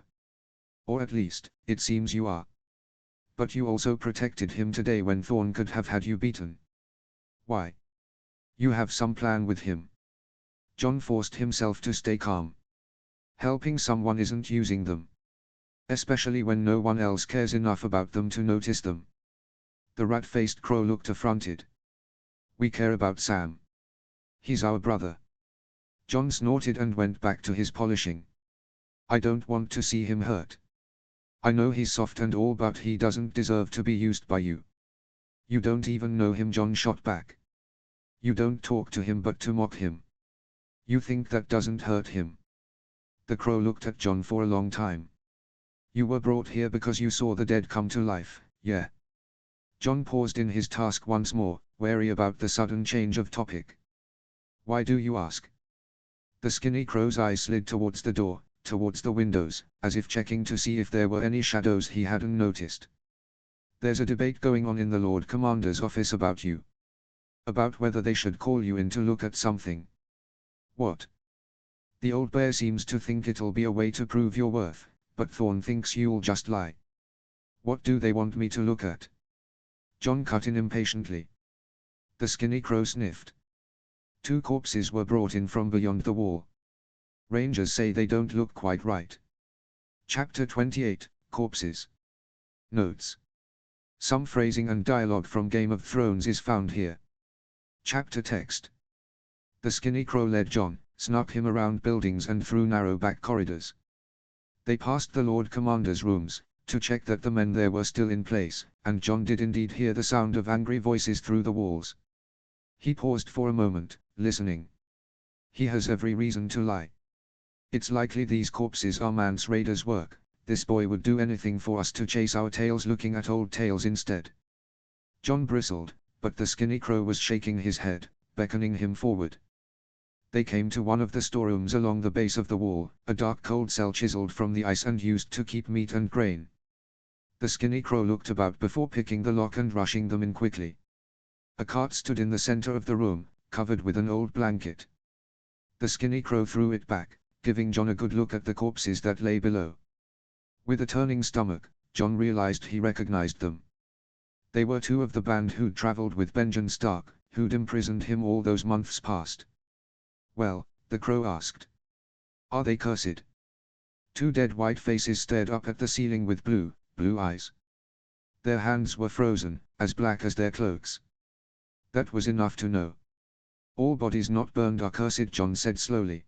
[SPEAKER 1] "Or at least, it seems you are. But you also protected him today when Thorn could have had you beaten. Why? You have some plan with him." John forced himself to stay calm. Helping someone isn't using them. Especially when no one else cares enough about them to notice them. The rat-faced crow looked affronted. "We care about Sam. He's our brother." John snorted and went back to his polishing. "I don't want to see him hurt. I know he's soft and all, but he doesn't deserve to be used by you." "You don't even know him," John shot back. "You don't talk to him but to mock him. You think that doesn't hurt him?" The crow looked at John for a long time. "You were brought here because you saw the dead come to life, yeah?" John paused in his task once more, wary about the sudden change of topic. "Why do you ask?" The skinny crow's eyes slid towards the door, towards the windows, as if checking to see if there were any shadows he hadn't noticed. "There's a debate going on in the Lord Commander's office about you. About whether they should call you in to look at something." "What?" "The old bear seems to think it'll be a way to prove your worth, but Thorn thinks you'll just lie." "What do they want me to look at?" John cut in impatiently. The skinny crow sniffed. 2 corpses were brought in from beyond the wall. Rangers say they don't look quite right. Chapter 28, Corpses. Notes. Some phrasing and dialogue from Game of Thrones is found here. Chapter text. The skinny crow led John, snuck him around buildings and through narrow back corridors. They passed the Lord Commander's rooms, to check that the men there were still in place, and John did indeed hear the sound of angry voices through the walls. He paused for a moment, listening. He has every reason to lie. It's likely these corpses are Mance Rayder's work. This boy would do anything for us to chase our tails, looking at old tales instead. John bristled, but the skinny crow was shaking his head, beckoning him forward. They came to one of the storerooms along the base of the wall, a dark cold cell chiseled from the ice and used to keep meat and grain. The skinny crow looked about before picking the lock and rushing them in quickly. A cart stood in the center of the room, covered with an old blanket. The skinny crow threw it back, giving John a good look at the corpses that lay below. With a turning stomach, John realized he recognized them. They were 2 of the band who'd traveled with Benjen Stark, who'd imprisoned him all those months past. "Well?" the crow asked. "Are they cursed?" 2 dead white faces stared up at the ceiling with blue eyes. Their hands were frozen, as black as their cloaks. That was enough to know. "All bodies not burned are cursed," John said slowly.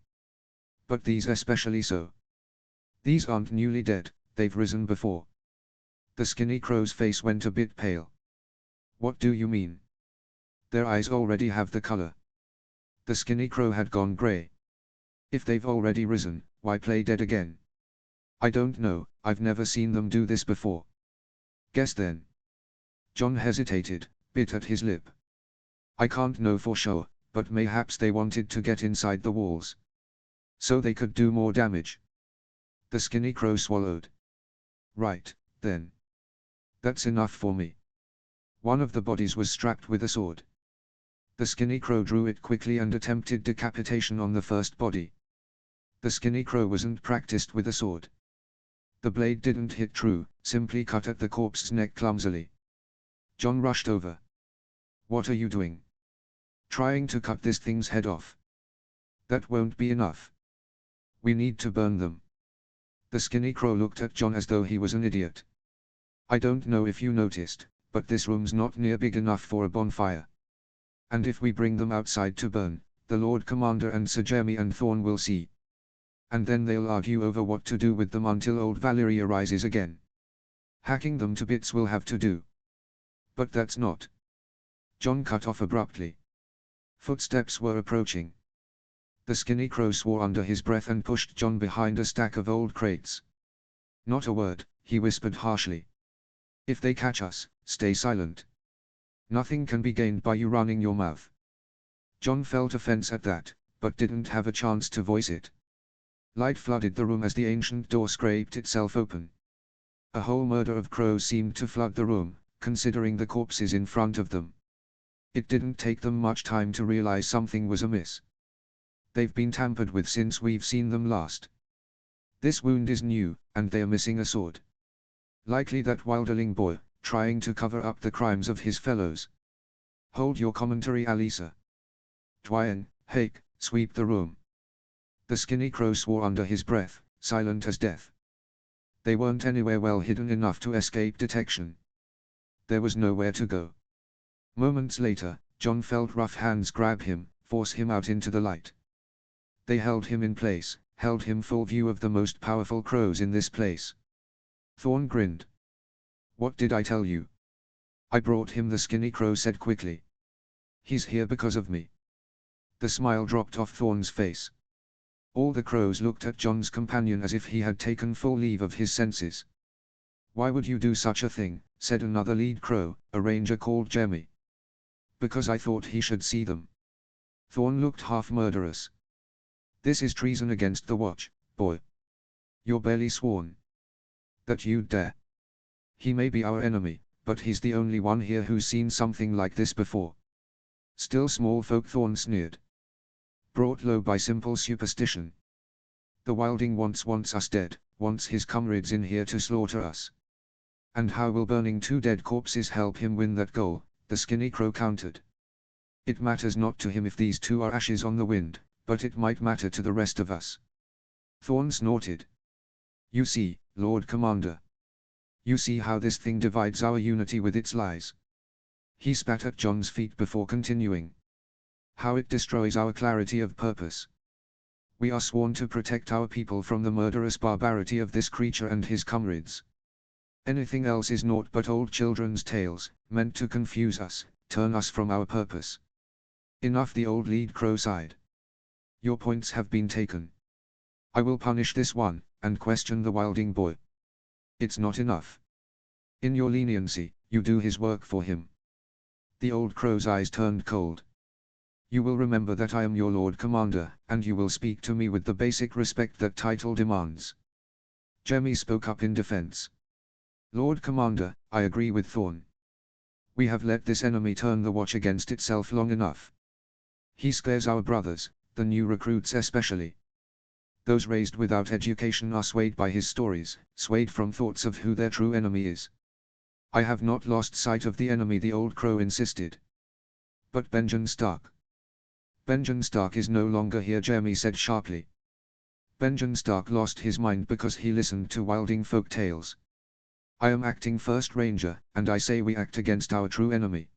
[SPEAKER 1] "But these especially so. These aren't newly dead, they've risen before." The skinny crow's face went a bit pale. "What do you mean?" "Their eyes already have the color." The skinny crow had gone gray. "If they've already risen, why play dead again?" "I don't know, I've never seen them do this before." "Guess then." John hesitated, bit at his lip. "I can't know for sure, but mayhaps they wanted to get inside the walls. So they could do more damage." The skinny crow swallowed. "Right, then. That's enough for me." One of the bodies was strapped with a sword. The skinny crow drew it quickly and attempted decapitation on the first body. The skinny crow wasn't practiced with a sword. The blade didn't hit true, simply cut at the corpse's neck clumsily. John rushed over. "What are you doing?" "Trying to cut this thing's head off." "That won't be enough. We need to burn them." The skinny crow looked at John as though he was an idiot. "I don't know if you noticed, but this room's not near big enough for a bonfire. And if we bring them outside to burn, The Lord Commander and Sir Jeremy and Thorn will see. And then they'll argue over what to do with them until old Valerie arises again. Hacking them to bits will have to do. But that's not. Jon cut off abruptly. Footsteps were approaching. The skinny crow swore under his breath and pushed Jon behind a stack of old crates. Not a word, he whispered harshly. If they catch us, stay silent. Nothing can be gained by you running your mouth. Jon felt offense at that, but didn't have a chance to voice it. Light flooded the room as the ancient door scraped itself open. A whole murder of crows seemed to flood the room, considering the corpses in front of them. It didn't take them much time to realize something was amiss. They've been tampered with since we've seen them last. This wound is new, and they're missing a sword. Likely that wilderling boy, trying to cover up the crimes of his fellows. Hold your commentary, Alisa. Dwayne, Hake, sweep the room. The skinny crow swore under his breath, silent as death. They weren't anywhere well hidden enough to escape detection. There was nowhere to go. Moments later, Jon felt rough hands grab him, force him out into the light. They held him in place, held him full view of the most powerful crows in this place. Thorn grinned. What did I tell you? I brought him, the skinny crow said quickly. He's here because of me. The smile dropped off Thorn's face. All the crows looked at Jon's companion as if he had taken full leave of his senses. Why would you do such a thing, said another lead crow, a ranger called Jeremy. Because I thought he should see them. Thorn looked half murderous. This is treason against the watch, boy. You're barely sworn. That you'd dare. He may be our enemy, but he's the only one here who's seen something like this before. Still small folk, Thorn sneered. Brought low by simple superstition. The wilding wants us dead, wants his comrades in here to slaughter us. And how will burning 2 dead corpses help him win that goal? The skinny crow countered. It matters not to him if these 2 are ashes on the wind, but it might matter to the rest of us. Thorn snorted. You see, Lord Commander. You see how this thing divides our unity with its lies. He spat at Jon's feet before continuing. How it destroys our clarity of purpose. We are sworn to protect our people from the murderous barbarity of this creature and his comrades. Anything else is naught but old children's tales, meant to confuse us, turn us from our purpose. Enough, the old lead crow sighed. Your points have been taken. I will punish this one, and question the wilding boy. It's not enough. In your leniency, you do his work for him. The old crow's eyes turned cold. You will remember that I am your Lord Commander, and you will speak to me with the basic respect that title demands. Jeremy spoke up in defense. Lord Commander, I agree with Thorn. We have let this enemy turn the watch against itself long enough. He scares our brothers, the new recruits especially. Those raised without education are swayed by his stories, swayed from thoughts of who their true enemy is. I have not lost sight of the enemy, the old crow insisted. But Benjen Stark. Benjen Stark is no longer here, Jeremy said sharply. Benjen Stark lost his mind because he listened to wilding folk tales. I am acting first ranger, and I say we act against our true enemy.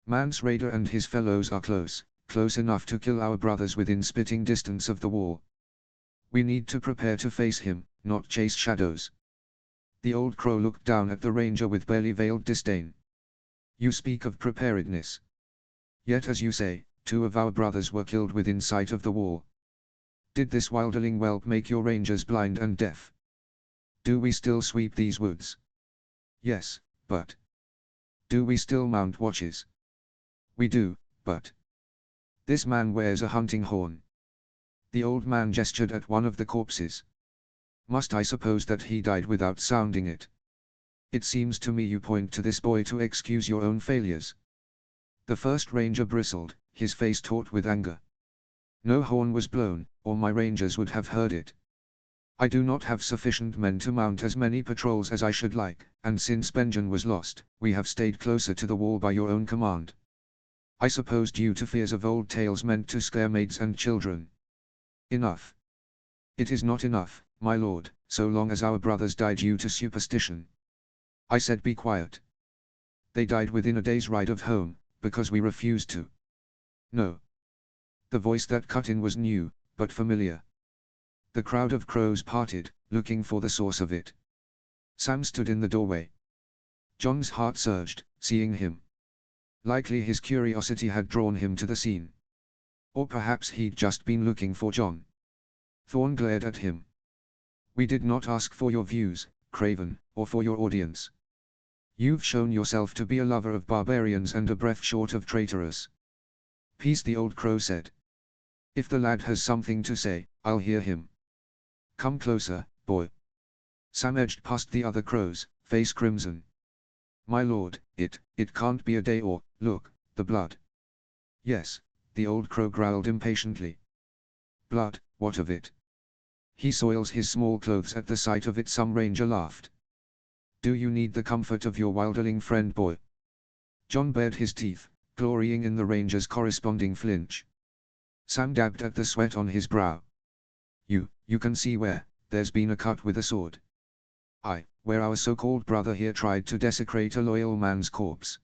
[SPEAKER 1] Mance Rayder and his fellows are close, close enough to kill our brothers within spitting distance of the wall. We need to prepare to face him, not chase shadows. The old crow looked down at the ranger with barely veiled disdain. You speak of preparedness. Yet as you say, 2 of our brothers were killed within sight of the wall. Did this wilderling whelp make your rangers blind and deaf? Do we still sweep these woods? Yes, but do we still mount watches? We do, but this man wears a hunting horn. The old man gestured at one of the corpses. Must I suppose that he died without sounding it? It seems to me you point to this boy to excuse your own failures. The first ranger bristled, his face taut with anger. No horn was blown, or my rangers would have heard it. I do not have sufficient men to mount as many patrols as I should like, and since Benjen was lost, we have stayed closer to the wall by your own command. I suppose due to fears of old tales meant to scare maids and children. Enough. It is not enough, my lord, so long as our brothers died due to superstition. I said be quiet. They died within a day's ride of home, because we refused to. No. The voice that cut in was new, but familiar. The crowd of crows parted, looking for the source of it. Sam stood in the doorway. John's heart surged, seeing him. Likely his curiosity had drawn him to the scene. Or perhaps he'd just been looking for John. Thorn glared at him. We did not ask for your views, Craven, or for your audience. You've shown yourself to be a lover of barbarians and a breath short of traitorous. Peace, the old crow said. If the lad has something to say, I'll hear him. Come closer, boy. Sam edged past the other crows, face crimson. My lord, it can't be a day or, look, the blood. Yes, the old crow growled impatiently. Blood, what of it? He soils his small clothes at the sight of it. Some ranger laughed. Do you need the comfort of your wilderling friend, boy? John bared his teeth, glorying in the ranger's corresponding flinch. Sam dabbed at the sweat on his brow. You can see where, there's been a cut with a sword. Aye, where our so-called brother here tried to desecrate a loyal man's corpse.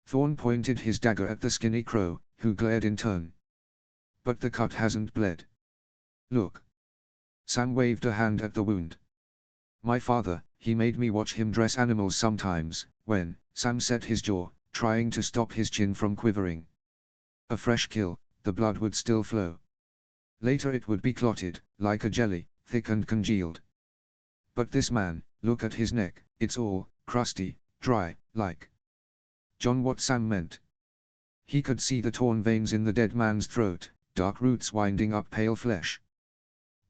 [SPEAKER 1] Thorn pointed his dagger at the skinny crow, who glared in turn. But the cut hasn't bled. Look. Sam waved a hand at the wound. My father, he made me watch him dress animals sometimes, when, Sam set his jaw, trying to stop his chin from quivering. A fresh kill, the blood would still flow. Later it would be clotted, like a jelly, thick and congealed. But this man, look at his neck, it's all, crusty, dry, like. John, what Sam meant. He could see the torn veins in the dead man's throat, dark roots winding up pale flesh.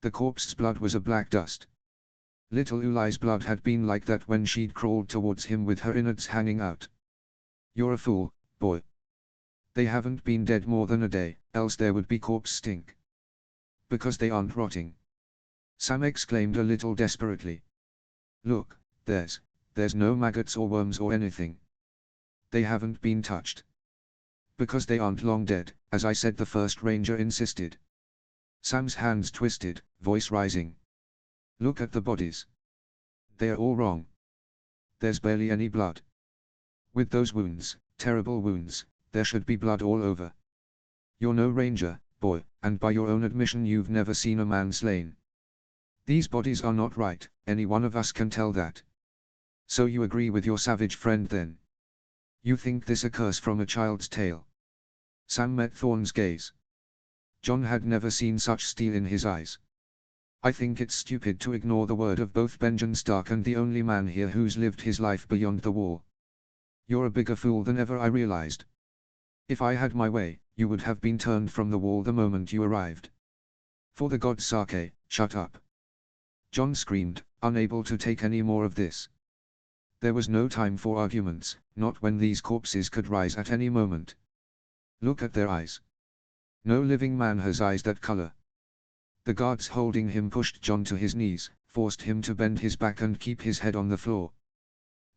[SPEAKER 1] The corpse's blood was a black dust. Little Uli's blood had been like that when she'd crawled towards him with her innards hanging out. You're a fool, boy. They haven't been dead more than a day, else there would be corpse stink. Because they aren't rotting. Sam exclaimed a little desperately. Look, there's no maggots or worms or anything. They haven't been touched. Because they aren't long dead, as I said, the first ranger insisted. Sam's hands twisted, voice rising. Look at the bodies. They're all wrong. There's barely any blood. With those wounds, terrible wounds, there should be blood all over. You're no ranger, boy, and by your own admission you've never seen a man slain. These bodies are not right, any one of us can tell that. So you agree with your savage friend then? You think this a curse from a child's tale? Sam met Thorn's gaze. John had never seen such steel in his eyes. I think it's stupid to ignore the word of both Benjen Stark and the only man here who's lived his life beyond the wall. You're a bigger fool than ever I realized. If I had my way, you would have been turned from the wall the moment you arrived. For the gods' sake, shut up. John screamed, unable to take any more of this. There was no time for arguments, not when these corpses could rise at any moment. Look at their eyes. No living man has eyes that color. The guards holding him pushed John to his knees, forced him to bend his back and keep his head on the floor.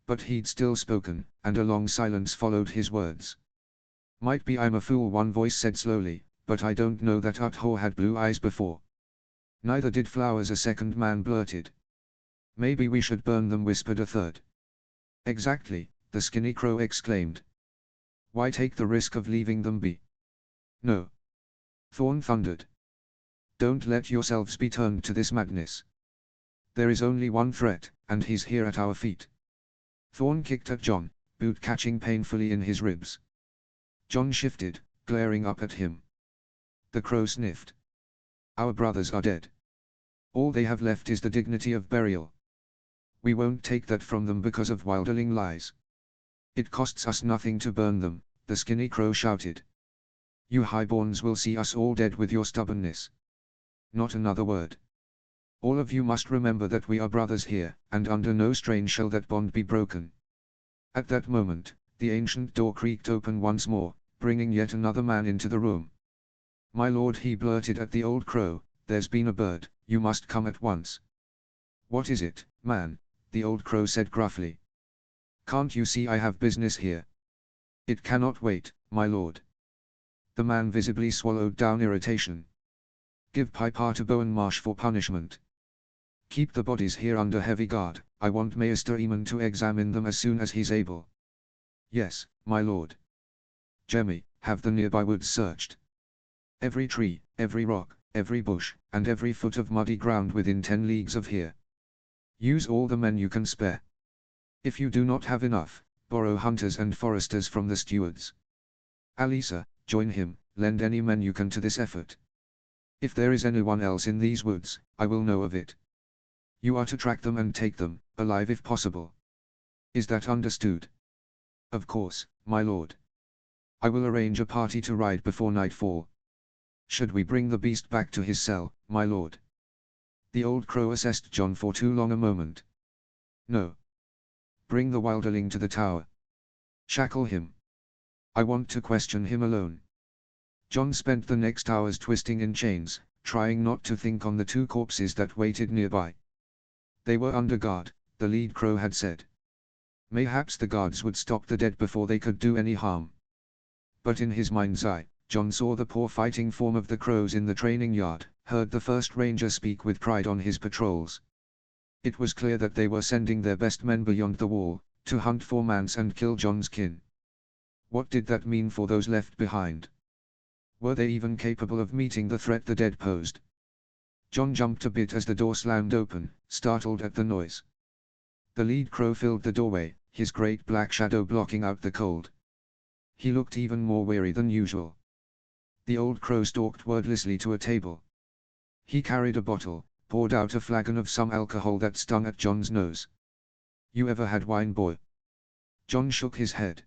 [SPEAKER 1] But he'd still spoken, and a long silence followed his words. Might be I'm a fool, one voice said slowly, but I don't know that Uthor had blue eyes before. Neither did Flowers, a second man blurted. Maybe we should burn them, whispered a third. Exactly, the skinny crow exclaimed. Why take the risk of leaving them be? No. Thorn thundered. Don't let yourselves be turned to this madness. There is only one threat, and he's here at our feet. Thorn kicked at John, boot catching painfully in his ribs. John shifted, glaring up at him. The crow sniffed. Our brothers are dead. All they have left is the dignity of burial. We won't take that from them because of wilderling lies. It costs us nothing to burn them, the skinny crow shouted. You highborns will see us all dead with your stubbornness. Not another word. All of you must remember that we are brothers here, and under no strain shall that bond be broken. At that moment, the ancient door creaked open once more, bringing yet another man into the room. My lord, he blurted at the old crow, there's been a bird, you must come at once. What is it, man? The old crow said gruffly. Can't you see I have business here? It cannot wait, my lord. The man visibly swallowed down irritation. Give Piper to Bowen Marsh for punishment. Keep the bodies here under heavy guard, I want Maester Eamon to examine them as soon as he's able. Yes, my lord. Jemmy, have the nearby woods searched. Every tree, every rock, every bush, and every foot of muddy ground within 10 leagues of here. Use all the men you can spare. If you do not have enough, borrow hunters and foresters from the stewards. Alisa, join him, lend any men you can to this effort. If there is anyone else in these woods, I will know of it. You are to track them and take them, alive if possible. Is that understood? Of course, my lord. I will arrange a party to ride before nightfall. Should we bring the beast back to his cell, my lord? The old crow assessed John for too long a moment. No. Bring the wilderling to the tower. Shackle him. I want to question him alone. John spent the next hours twisting in chains, trying not to think on the 2 corpses that waited nearby. They were under guard, the lead crow had said. Mayhaps the guards would stop the dead before they could do any harm. But in his mind's eye, John saw the poor fighting form of the crows in the training yard, heard the first ranger speak with pride on his patrols. It was clear that they were sending their best men beyond the wall, to hunt for Mance and kill John's kin. What did that mean for those left behind? Were they even capable of meeting the threat the dead posed? John jumped a bit as the door slammed open, startled at the noise. The lead crow filled the doorway, his great black shadow blocking out the cold. He looked even more weary than usual. The old crow stalked wordlessly to a table. He carried a bottle, poured out a flagon of some alcohol that stung at John's nose. You ever had wine, boy? John shook his head.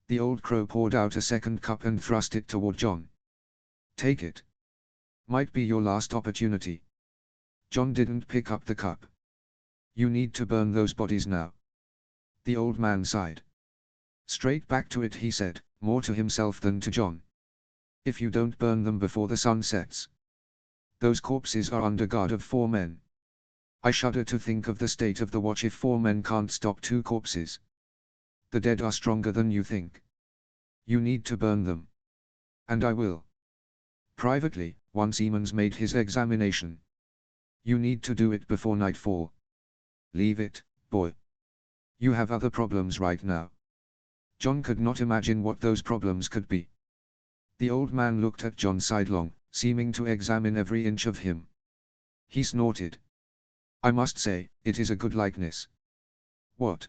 [SPEAKER 1] The old crow poured out a second cup and thrust it toward John. Take it. Might be your last opportunity. John didn't pick up the cup. You need to burn those bodies now. The old man sighed. Straight back to it, he said, more to himself than to John. If you don't burn them before the sun sets. Those corpses are under guard of 4 men. I shudder to think of the state of the watch if 4 men can't stop 2 corpses. The dead are stronger than you think. You need to burn them. And I will. Privately, once Emmons made his examination. You need to do it before nightfall. Leave it, boy. You have other problems right now. John could not imagine what those problems could be. The old man looked at John sidelong, seeming to examine every inch of him. He snorted. I must say, it is a good likeness. What?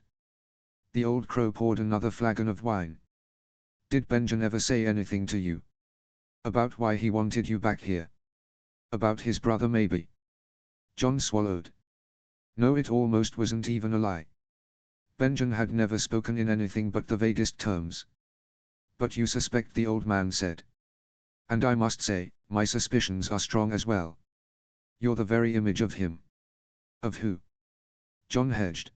[SPEAKER 1] The old crow poured another flagon of wine. Did Benjen ever say anything to you? About why he wanted you back here? About his brother maybe? John swallowed. No, it almost wasn't even a lie. Benjen had never spoken in anything but the vaguest terms. But you suspect, the old man said. And I must say, my suspicions are strong as well. You're the very image of him. Of who? John hedged.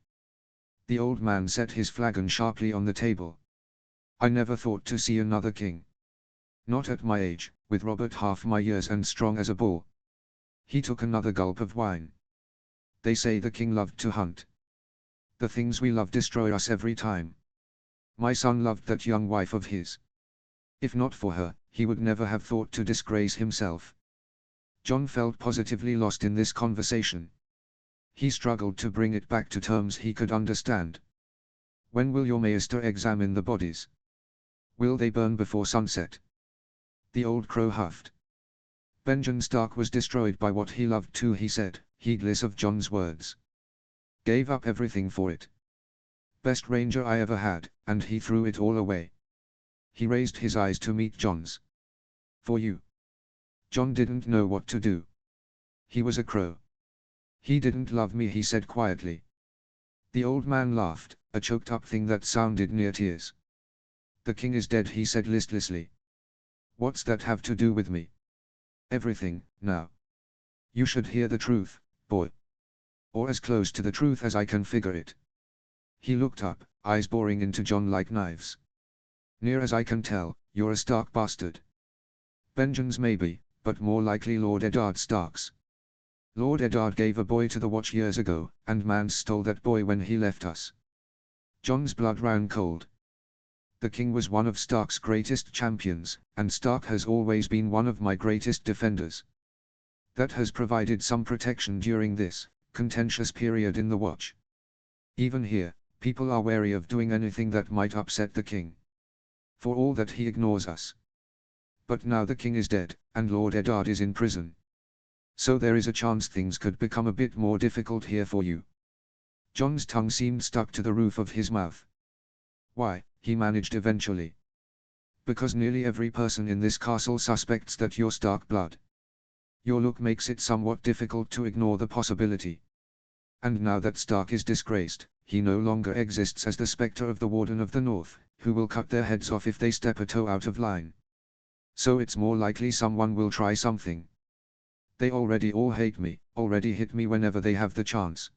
[SPEAKER 1] The old man set his flagon sharply on the table. I never thought to see another king. Not at my age, with Robert half my years and strong as a bull. He took another gulp of wine. They say the king loved to hunt. The things we love destroy us every time. My son loved that young wife of his. If not for her, he would never have thought to disgrace himself. John felt positively lost in this conversation. He struggled to bring it back to terms he could understand. When will your maester examine the bodies? Will they burn before sunset? The old crow huffed. Benjen Stark was destroyed by what he loved too, he said, heedless of John's words. Gave up everything for it. Best ranger I ever had, and he threw it all away. He raised his eyes to meet John's. For you. John didn't know what to do. He was a crow. He didn't love me, he said quietly. The old man laughed, a choked-up thing that sounded near tears. The king is dead, he said listlessly. What's that have to do with me? Everything, now. You should hear the truth, boy. Or as close to the truth as I can figure it. He looked up, eyes boring into John like knives. Near as I can tell, you're a Stark bastard. Benjen's maybe, but more likely Lord Eddard Stark's. Lord Eddard gave a boy to the Watch years ago, and Mance stole that boy when he left us. John's blood ran cold. The king was one of Stark's greatest champions, and Stark has always been one of my greatest defenders. That has provided some protection during this contentious period in the Watch. Even here, people are wary of doing anything that might upset the king. For all that he ignores us. But now the king is dead, and Lord Eddard is in prison. So there is a chance things could become a bit more difficult here for you. Jon's tongue seemed stuck to the roof of his mouth. Why, he managed eventually. Because nearly every person in this castle suspects that you're Stark blood. Your look makes it somewhat difficult to ignore the possibility. And now that Stark is disgraced, he no longer exists as the spectre of the Warden of the North, who will cut their heads off if they step a toe out of line. So it's more likely someone will try something. They already all hate me, already hit me whenever they have the chance.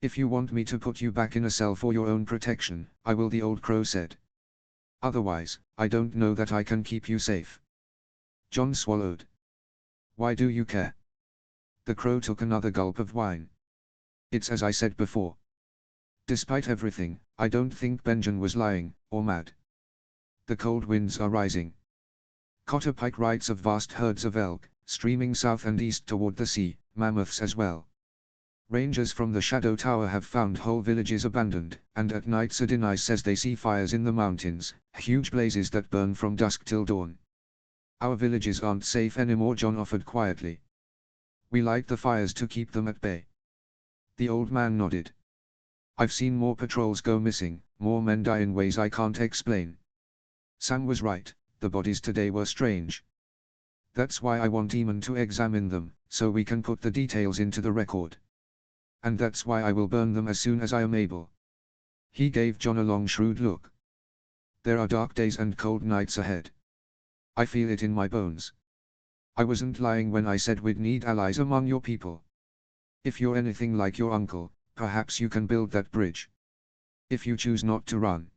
[SPEAKER 1] If you want me to put you back in a cell for your own protection, I will, the old crow said. Otherwise, I don't know that I can keep you safe. Jon swallowed. Why do you care? The crow took another gulp of wine. It's as I said before. Despite everything, I don't think Benjen was lying, or mad. The cold winds are rising. Cotter Pike writes of vast herds of elk, streaming south and east toward the sea, mammoths as well. Rangers from the Shadow Tower have found whole villages abandoned, and at night Sir Denys says they see fires in the mountains, huge blazes that burn from dusk till dawn. Our villages aren't safe anymore, Jon offered quietly. We light the fires to keep them at bay. The old man nodded. I've seen more patrols go missing, more men die in ways I can't explain. Sam was right, the bodies today were strange. That's why I want Eamon to examine them, so we can put the details into the record. And that's why I will burn them as soon as I am able. He gave Jon a long shrewd look. There are dark days and cold nights ahead. I feel it in my bones. I wasn't lying when I said we'd need allies among your people. If you're anything like your uncle, perhaps you can build that bridge. If you choose not to run.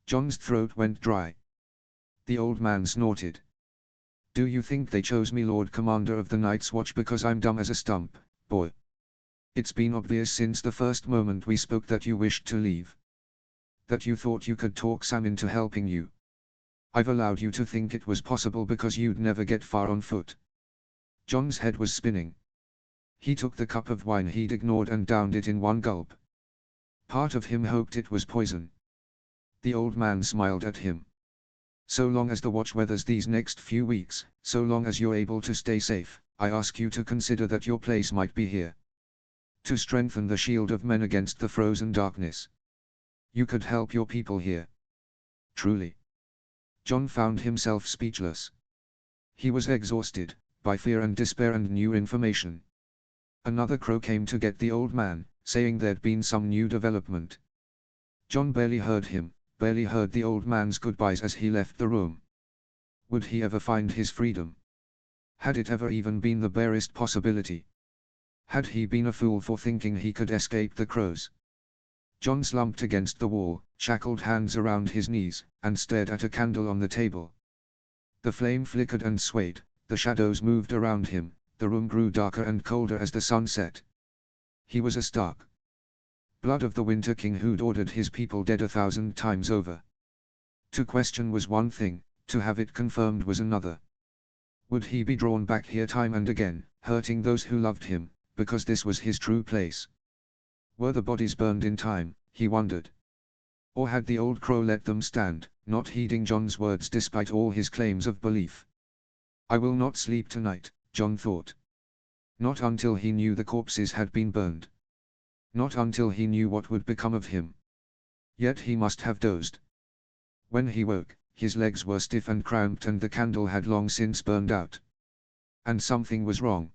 [SPEAKER 1] Jon's throat went dry. The old man snorted. Do you think they chose me Lord Commander of the Night's Watch because I'm dumb as a stump, boy? It's been obvious since the first moment we spoke that you wished to leave. That you thought you could talk Sam into helping you. I've allowed you to think it was possible because you'd never get far on foot. Jon's head was spinning. He took the cup of wine he'd ignored and downed it in one gulp. Part of him hoped it was poison. The old man smiled at him. So long as the watch weathers these next few weeks, so long as you're able to stay safe, I ask you to consider that your place might be here. To strengthen the shield of men against the frozen darkness. You could help your people here. Truly. Jon found himself speechless. He was exhausted, by fear and despair and new information. Another crow came to get the old man, saying there'd been some new development. Jon barely heard him, barely heard the old man's goodbyes as he left the room. Would he ever find his freedom? Had it ever even been the barest possibility? Had he been a fool for thinking he could escape the crows? Jon slumped against the wall, shackled hands around his knees, and stared at a candle on the table. The flame flickered and swayed, the shadows moved around him, the room grew darker and colder as the sun set. He was a Stark. Blood of the Winter King who'd ordered his people dead 1,000 times over. To question was one thing, to have it confirmed was another. Would he be drawn back here time and again, hurting those who loved him, because this was his true place? Were the bodies burned in time, he wondered. Or had the old crow let them stand, not heeding Jon's words despite all his claims of belief? I will not sleep tonight, Jon thought. Not until he knew the corpses had been burned. Not until he knew what would become of him. Yet he must have dozed. When he woke, his legs were stiff and cramped and the candle had long since burned out. And something was wrong.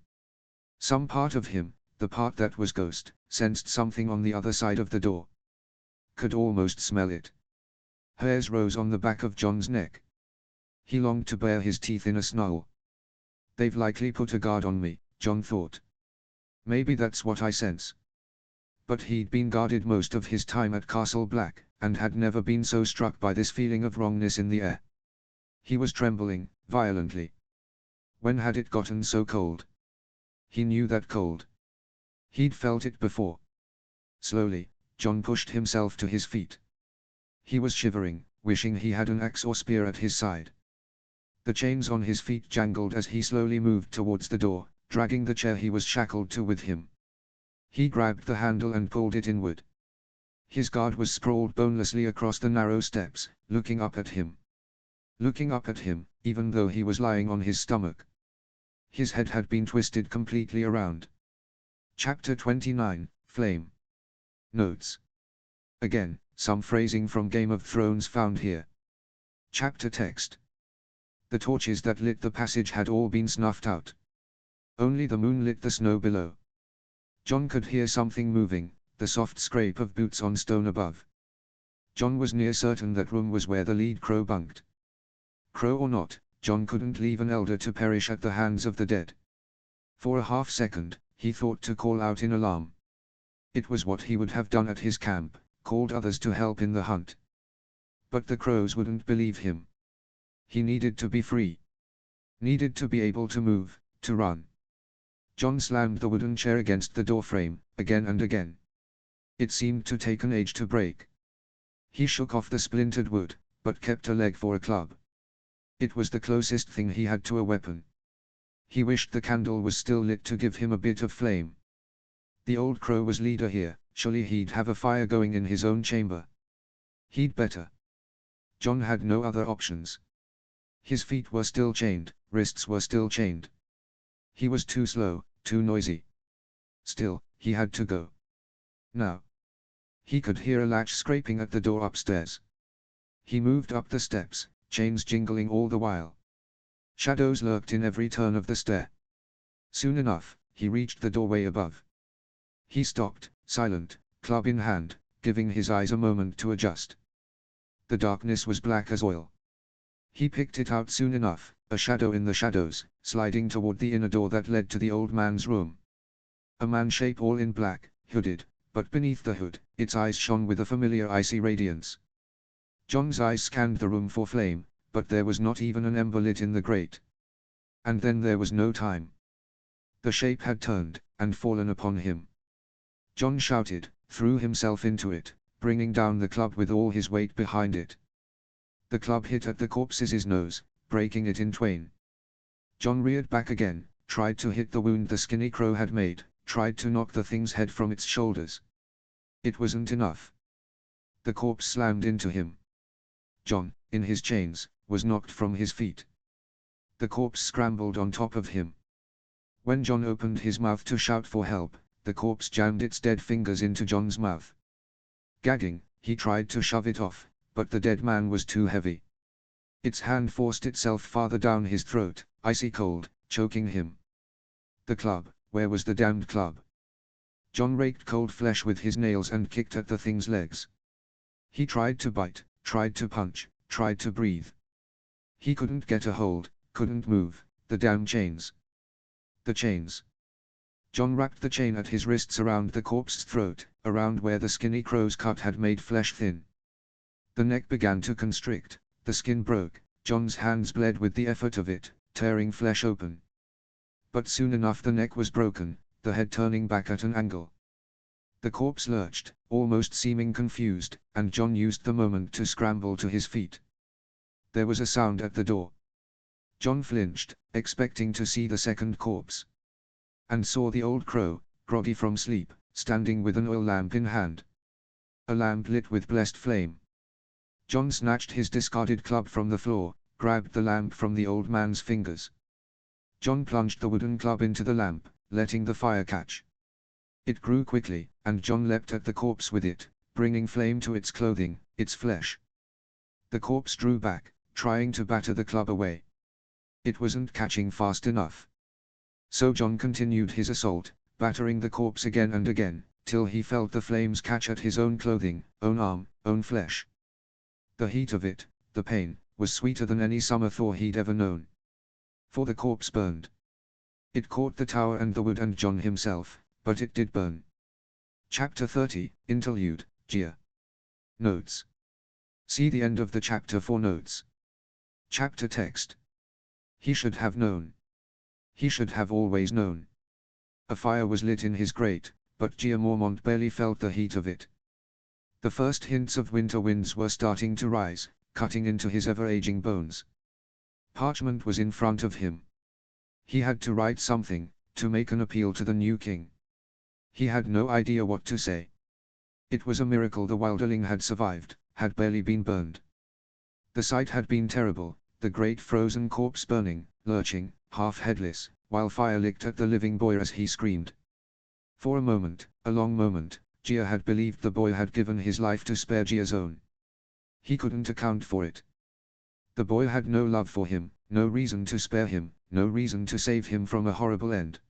[SPEAKER 1] Some part of him, the part that was ghost, sensed something on the other side of the door. Could almost smell it. Hairs rose on the back of Jon's neck. He longed to bare his teeth in a snarl. They've likely put a guard on me, Jon thought. Maybe that's what I sense. But he'd been guarded most of his time at Castle Black, and had never been so struck by this feeling of wrongness in the air. He was trembling, violently. When had it gotten so cold? He knew that cold. He'd felt it before. Slowly, Jon pushed himself to his feet. He was shivering, wishing he had an axe or spear at his side. The chains on his feet jangled as he slowly moved towards the door, dragging the chair he was shackled to with him. He grabbed the handle and pulled it inward. His guard was sprawled bonelessly across the narrow steps, looking up at him. looking up at him, even though he was lying on his stomach. His head had been twisted completely around. Chapter 29, Flame. Notes. Again, some phrasing from Game of Thrones found here. Chapter text. The torches that lit the passage had all been snuffed out. Only the moon lit the snow below. Jon could hear something moving, the soft scrape of boots on stone above. Jon was near certain that room was where the lead crow bunked. Crow or not, Jon couldn't leave an elder to perish at the hands of the dead. For a half second, he thought to call out in alarm. It was what he would have done at his camp, called others to help in the hunt. But the crows wouldn't believe him. He needed to be free. Needed to be able to move, to run. Jon slammed the wooden chair against the doorframe, again and again. It seemed to take an age to break. He shook off the splintered wood, but kept a leg for a club. It was the closest thing he had to a weapon. He wished the candle was still lit to give him a bit of flame. The old crow was leader here, surely he'd have a fire going in his own chamber. He'd better. Jon had no other options. His feet were still chained, wrists were still chained. He was too slow, too noisy. Still, he had to go. Now. He could hear a latch scraping at the door upstairs. He moved up the steps, chains jingling all the while. Shadows lurked in every turn of the stair. Soon enough, he reached the doorway above. He stopped, silent, club in hand, giving his eyes a moment to adjust. The darkness was black as oil. He picked it out soon enough, a shadow in the shadows, sliding toward the inner door that led to the old man's room. A man shape all in black, hooded, but beneath the hood, its eyes shone with a familiar icy radiance. Jon's eyes scanned the room for flame, but there was not even an ember lit in the grate. And then there was no time. The shape had turned, and fallen upon him. Jon shouted, threw himself into it, bringing down the club with all his weight behind it. The club hit at the corpse's nose, breaking it in twain. Jon reared back again, tried to hit the wound the skinny crow had made, tried to knock the thing's head from its shoulders. It wasn't enough. The corpse slammed into him. Jon, in his chains, was knocked from his feet. The corpse scrambled on top of him. When Jon opened his mouth to shout for help, the corpse jammed its dead fingers into Jon's mouth. Gagging, he tried to shove it off, but the dead man was too heavy. Its hand forced itself farther down his throat, icy cold, choking him. The club, where was the damned club? Jon raked cold flesh with his nails and kicked at the thing's legs. He tried to bite, tried to punch, tried to breathe. He couldn't get a hold, couldn't move, the damn chains. The chains. Jon wrapped the chain at his wrists around the corpse's throat, around where the skinny crow's cut had made flesh thin. The neck began to constrict, the skin broke, Jon's hands bled with the effort of it, tearing flesh open. But soon enough the neck was broken, the head turning back at an angle. The corpse lurched, almost seeming confused, and Jon used the moment to scramble to his feet. There was a sound at the door. Jon flinched, expecting to see the second corpse. And saw the old crow, groggy from sleep, standing with an oil lamp in hand. A lamp lit with blessed flame. Jon snatched his discarded club from the floor, grabbed the lamp from the old man's fingers. Jon plunged the wooden club into the lamp, letting the fire catch. It grew quickly, and Jon leapt at the corpse with it, bringing flame to its clothing, its flesh. The corpse drew back, trying to batter the club away. It wasn't catching fast enough. So Jon continued his assault, battering the corpse again and again, till he felt the flames catch at his own clothing, own arm, own flesh. The heat of it, the pain, was sweeter than any summer thaw he'd ever known. For the corpse burned. It caught the tower and the wood and Jon himself, but it did burn. Chapter 30, Interlude, Gia. Notes. See the end of the chapter for notes. Chapter text. He should have known. He should have always known. A fire was lit in his grate, but Gia Mormont barely felt the heat of it. The first hints of winter winds were starting to rise, cutting into his ever-aging bones. Parchment was in front of him. He had to write something, to make an appeal to the new king. He had no idea what to say. It was a miracle the wilderling had survived, had barely been burned. The sight had been terrible, the great frozen corpse burning, lurching, half headless, while fire licked at the living boy as he screamed. For a moment, a long moment, Jia had believed the boy had given his life to spare Jia's own. He couldn't account for it. The boy had no love for him, no reason to spare him, no reason to save him from a horrible end.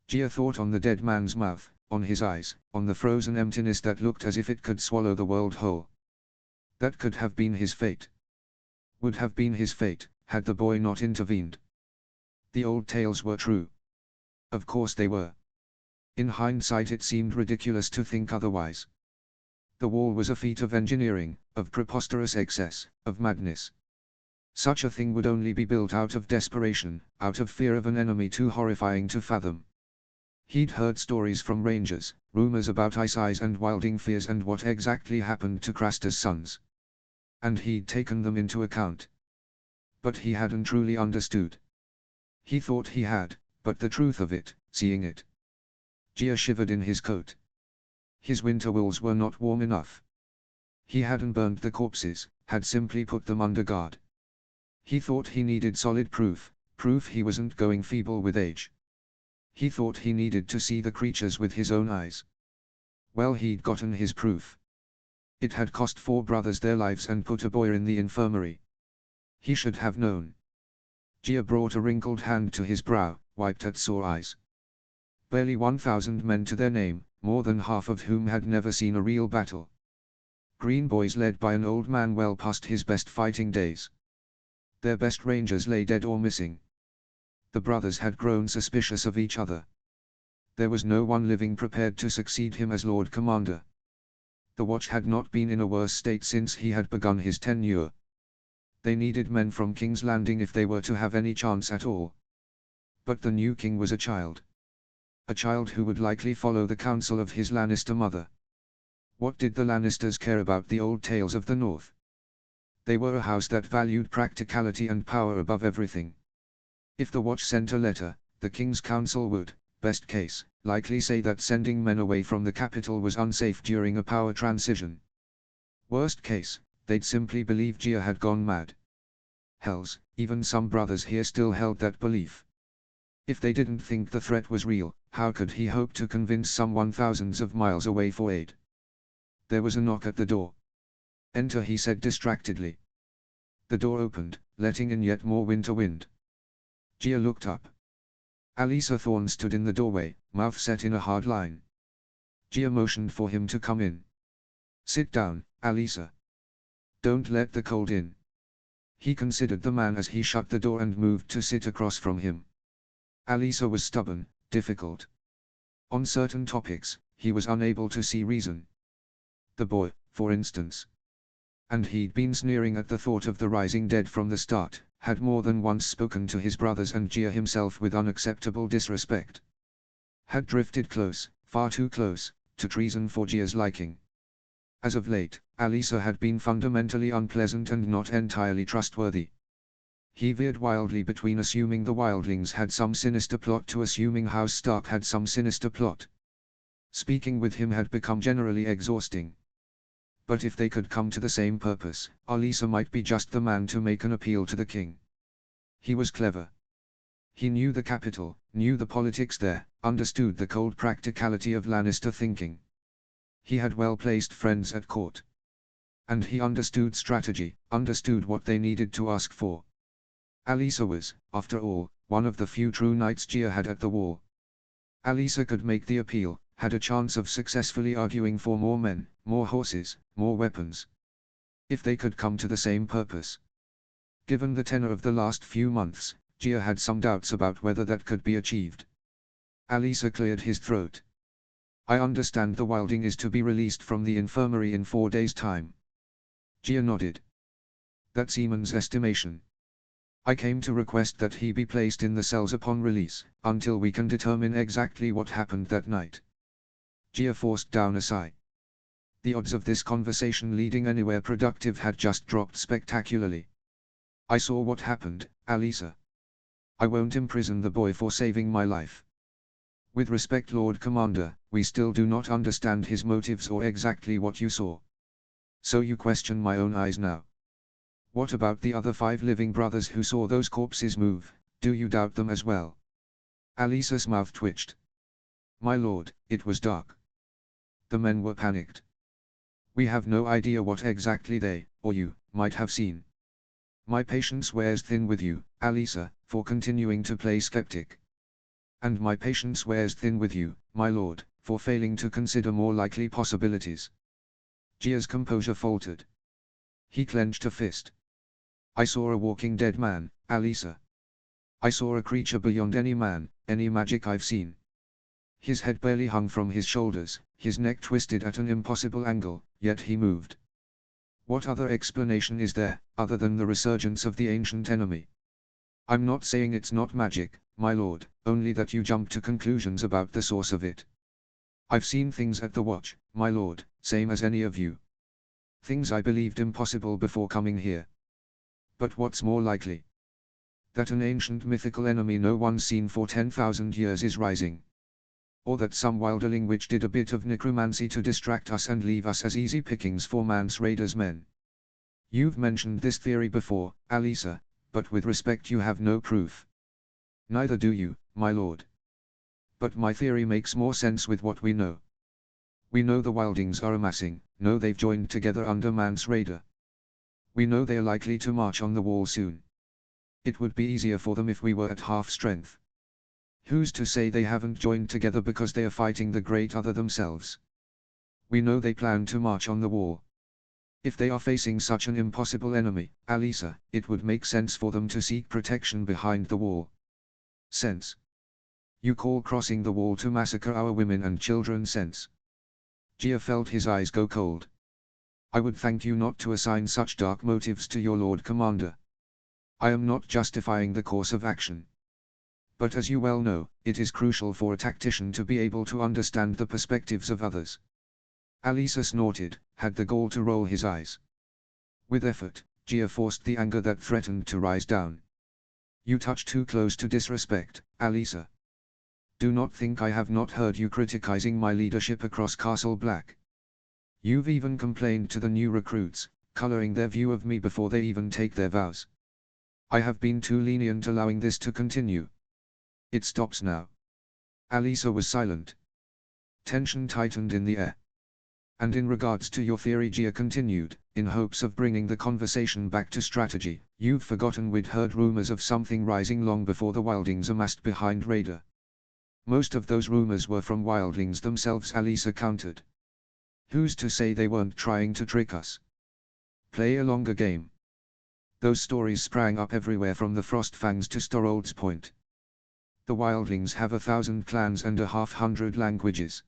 [SPEAKER 1] Jia thought on the dead man's mouth, on his eyes, on the frozen emptiness that looked as if it could swallow the world whole. That could have been his fate. Would have been his fate, had the boy not intervened. The old tales were true. Of course they were. In hindsight it seemed ridiculous to think otherwise. The wall was a feat of engineering, of preposterous excess, of madness. Such a thing would only be built out of desperation, out of fear of an enemy too horrifying to fathom. He'd heard stories from rangers, rumors about Ice Eyes and Wilding fears and what exactly happened to Craster's sons. And he'd taken them into account. But he hadn't truly understood. He thought he had, but the truth of it, seeing it. Jia shivered in his coat. His winter wools were not warm enough. He hadn't burned the corpses, had simply put them under guard. He thought he needed solid proof, proof he wasn't going feeble with age. He thought he needed to see the creatures with his own eyes. Well, he'd gotten his proof. It had cost 4 brothers their lives and put a boy in the infirmary. He should have known. Jia brought a wrinkled hand to his brow, wiped at sore eyes. Barely 1,000 men to their name, more than half of whom had never seen a real battle. Green boys led by an old man well past his best fighting days. Their best rangers lay dead or missing. The brothers had grown suspicious of each other. There was no one living prepared to succeed him as Lord Commander. The Watch had not been in a worse state since he had begun his tenure. They needed men from King's Landing if they were to have any chance at all. But the new king was a child. A child who would likely follow the counsel of his Lannister mother. What did the Lannisters care about the old tales of the North? They were a house that valued practicality and power above everything. If the Watch sent a letter, the King's Council would, best case, likely say that sending men away from the capital was unsafe during a power transition. Worst case, they'd simply believe Jia had gone mad. Hells, even some brothers here still held that belief. If they didn't think the threat was real, how could he hope to convince someone thousands of miles away for aid? There was a knock at the door. Enter, he said distractedly. The door opened, letting in yet more winter wind. Jia looked up. Alisa Thorne stood in the doorway, mouth set in a hard line. Jia motioned for him to come in. Sit down, Alisa. Don't let the cold in. He considered the man as he shut the door and moved to sit across from him. Alisa was stubborn, difficult. On certain topics, he was unable to see reason. The boy, for instance. And he'd been sneering at the thought of the rising dead from the start, had more than once spoken to his brothers and Jia himself with unacceptable disrespect. Had drifted close, far too close, to treason for Jia's liking. As of late, Alisa had been fundamentally unpleasant and not entirely trustworthy. He veered wildly between assuming the wildlings had some sinister plot to assuming House Stark had some sinister plot. Speaking with him had become generally exhausting. But if they could come to the same purpose, Alisa might be just the man to make an appeal to the king. He was clever. He knew the capital, knew the politics there, understood the cold practicality of Lannister thinking. He had well-placed friends at court. And he understood strategy, understood what they needed to ask for. Alisa was, after all, one of the few true knights Jia had at the wall. Alisa could make the appeal, had a chance of successfully arguing for more men, more horses, more weapons. If they could come to the same purpose. Given the tenor of the last few months, Jia had some doubts about whether that could be achieved. Alisa cleared his throat. I understand the Wilding is to be released from the infirmary in 4 days' time. Jia nodded. That's Eamon's estimation. I came to request that he be placed in the cells upon release, until we can determine exactly what happened that night. Jia forced down a sigh. The odds of this conversation leading anywhere productive had just dropped spectacularly. I saw what happened, Alisa. I won't imprison the boy for saving my life. With respect, Lord Commander, we still do not understand his motives or exactly what you saw. So you question my own eyes now. What about the other 5 living brothers who saw those corpses move? Do you doubt them as well? Alisa's mouth twitched. My lord, it was dark. The men were panicked. We have no idea what exactly they, or you, might have seen. My patience wears thin with you, Alisa, for continuing to play skeptic. And my patience wears thin with you, my lord, for failing to consider more likely possibilities. Gia's composure faltered. He clenched a fist. I saw a walking dead man, Alisa. I saw a creature beyond any man, any magic I've seen. His head barely hung from his shoulders, his neck twisted at an impossible angle, yet he moved. What other explanation is there, other than the resurgence of the ancient enemy? I'm not saying it's not magic, my lord, only that you jump to conclusions about the source of it. I've seen things at the watch, my lord, same as any of you. Things I believed impossible before coming here. But what's more likely? That an ancient mythical enemy no one's seen for 10,000 years is rising. Or that some wilderling witch did a bit of necromancy to distract us and leave us as easy pickings for Mance Rayder's men. You've mentioned this theory before, Alisa, but with respect you have no proof. Neither do you, my lord. But my theory makes more sense with what we know. We know the wildlings are amassing, know they've joined together under Mance Rayder. We know they're likely to march on the wall soon. It would be easier for them if we were at half strength. Who's to say they haven't joined together because they are fighting the Great Other themselves? We know they plan to march on the wall. If they are facing such an impossible enemy, Alisa, it would make sense for them to seek protection behind the wall. Sense? You call crossing the wall to massacre our women and children sense? Gia felt his eyes go cold. I would thank you not to assign such dark motives to your Lord Commander. I am not justifying the course of action. But as you well know, it is crucial for a tactician to be able to understand the perspectives of others. Alisa snorted, had the gall to roll his eyes. With effort, Gia forced the anger that threatened to rise down. You touch too close to disrespect, Alisa. Do not think I have not heard you criticizing my leadership across Castle Black. You've even complained to the new recruits, coloring their view of me before they even take their vows. I have been too lenient allowing this to continue. It stops now. Alisa was silent. Tension tightened in the air. And in regards to your theory, Gia continued, in hopes of bringing the conversation back to strategy, you've forgotten we'd heard rumors of something rising long before the wildlings amassed behind Rayder. Most of those rumors were from wildlings themselves, Alisa countered. Who's to say they weren't trying to trick us? Play a longer game. Those stories sprang up everywhere from the Frostfangs to Storolds Point. The wildlings have 1,000 clans and 100 languages.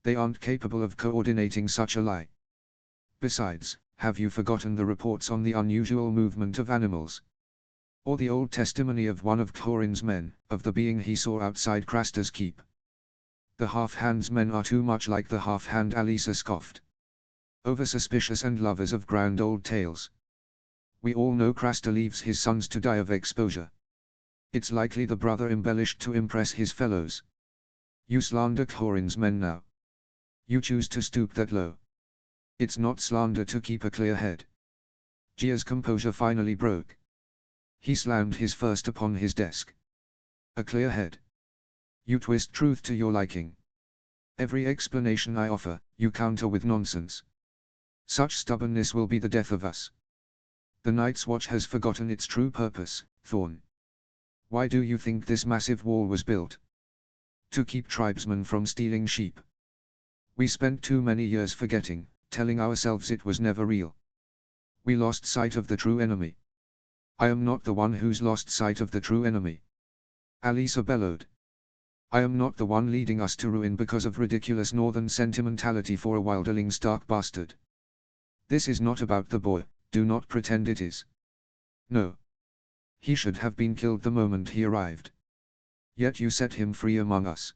[SPEAKER 1] They aren't capable of coordinating such a lie. Besides, have you forgotten the reports on the unusual movement of animals? Or the old testimony of one of Thorin's men, of the being he saw outside Craster's keep? The half-hands men are too much like the half-hand, Alisa scoffed. Over-suspicious and lovers of grand old tales. We all know Craster leaves his sons to die of exposure. It's likely the brother embellished to impress his fellows. You slander Thorin's men now. You choose to stoop that low. It's not slander to keep a clear head. Gia's composure finally broke. He slammed his fist upon his desk. A clear head. You twist truth to your liking. Every explanation I offer, you counter with nonsense. Such stubbornness will be the death of us. The Night's Watch has forgotten its true purpose, Thorn. Why do you think this massive wall was built? To keep tribesmen from stealing sheep. We spent too many years forgetting, telling ourselves it was never real. We lost sight of the true enemy. I am not the one who's lost sight of the true enemy. Alisa bellowed. I am not the one leading us to ruin because of ridiculous northern sentimentality for a wilderling stark bastard. This is not about the boy, do not pretend it is. No. He should have been killed the moment he arrived. Yet you set him free among us.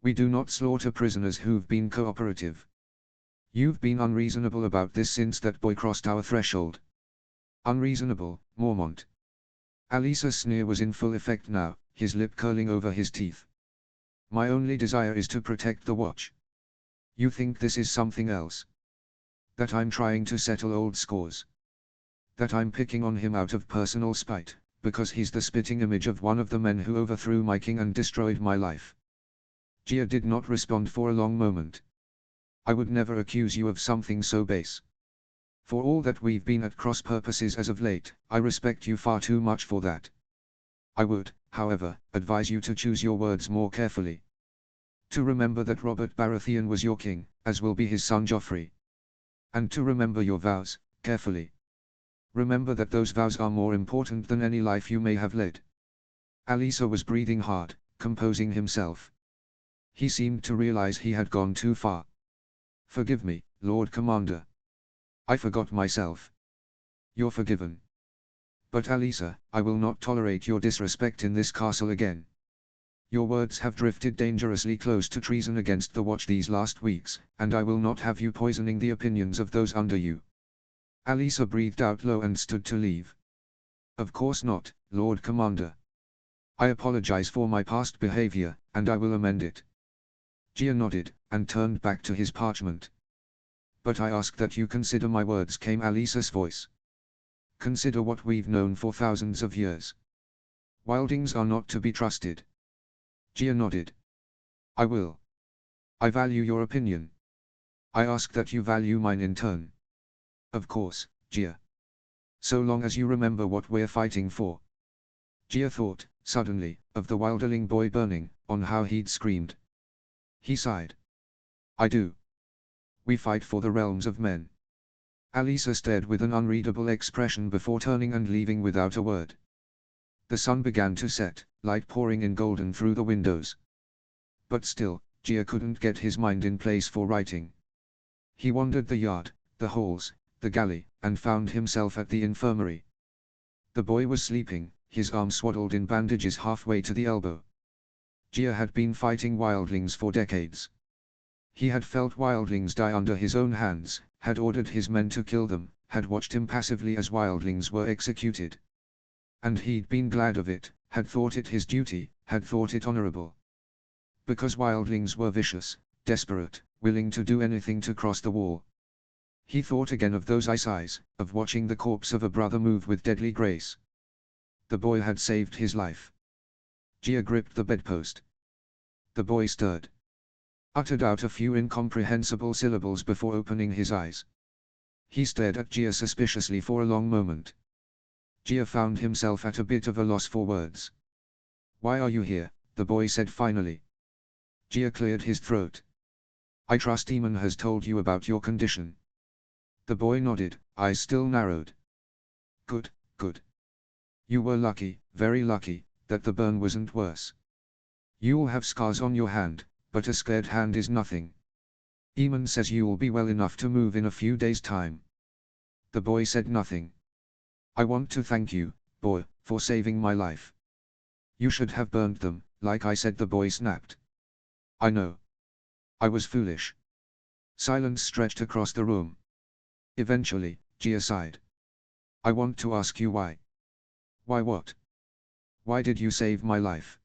[SPEAKER 1] We do not slaughter prisoners who've been cooperative. You've been unreasonable about this since that boy crossed our threshold. Unreasonable, Mormont. Alisa's sneer was in full effect now, his lip curling over his teeth. My only desire is to protect the watch. You think this is something else? That I'm trying to settle old scores? That I'm picking on him out of personal spite, because he's the spitting image of one of the men who overthrew my king and destroyed my life. Gia did not respond for a long moment. I would never accuse you of something so base. For all that we've been at cross purposes as of late, I respect you far too much for that. I would, however, advise you to choose your words more carefully. To remember that Robert Baratheon was your king, as will be his son Joffrey. And to remember your vows, carefully. Remember that those vows are more important than any life you may have led. Alisa was breathing hard, composing himself. He seemed to realize he had gone too far. Forgive me, Lord Commander. I forgot myself. You're forgiven. But Alisa, I will not tolerate your disrespect in this castle again. Your words have drifted dangerously close to treason against the Watch these last weeks, and I will not have you poisoning the opinions of those under you. Alisa breathed out low and stood to leave. Of course not, Lord Commander. I apologize for my past behavior, and I will amend it. Gia nodded, and turned back to his parchment. But I ask that you consider my words, came Alisa's voice. Consider what we've known for thousands of years. Wildings are not to be trusted. Gia nodded. I will. I value your opinion. I ask that you value mine in turn. Of course, Gia. So long as you remember what we're fighting for. Gia thought, suddenly, of the wilderling boy burning, on how he'd screamed. He sighed. I do. We fight for the realms of men. Alisa stared with an unreadable expression before turning and leaving without a word. The sun began to set, light pouring in golden through the windows. But still, Gia couldn't get his mind in place for writing. He wandered the yard, the halls, the galley, and found himself at the infirmary. The boy was sleeping, his arm swaddled in bandages halfway to the elbow. Gia had been fighting wildlings for decades. He had felt wildlings die under his own hands, had ordered his men to kill them, had watched impassively as wildlings were executed. And he'd been glad of it, had thought it his duty, had thought it honorable. Because wildlings were vicious, desperate, willing to do anything to cross the wall. He thought again of those ice eyes, of watching the corpse of a brother move with deadly grace. The boy had saved his life. Gia gripped the bedpost. The boy stirred. Uttered out a few incomprehensible syllables before opening his eyes. He stared at Gia suspiciously for a long moment. Gia found himself at a bit of a loss for words. Why are you here? The boy said finally. Gia cleared his throat. I trust Aemon has told you about your condition. The boy nodded, eyes still narrowed. Good, good. You were lucky, very lucky, that the burn wasn't worse. You'll have scars on your hand, but a scared hand is nothing. Aemon says you'll be well enough to move in a few days' time. The boy said nothing. I want to thank you, boy, for saving my life. You should have burned them, like I said, the boy snapped. I know. I was foolish. Silence stretched across the room. Eventually, Gia sighed. I want to ask you why. Why what? Why did you save my life?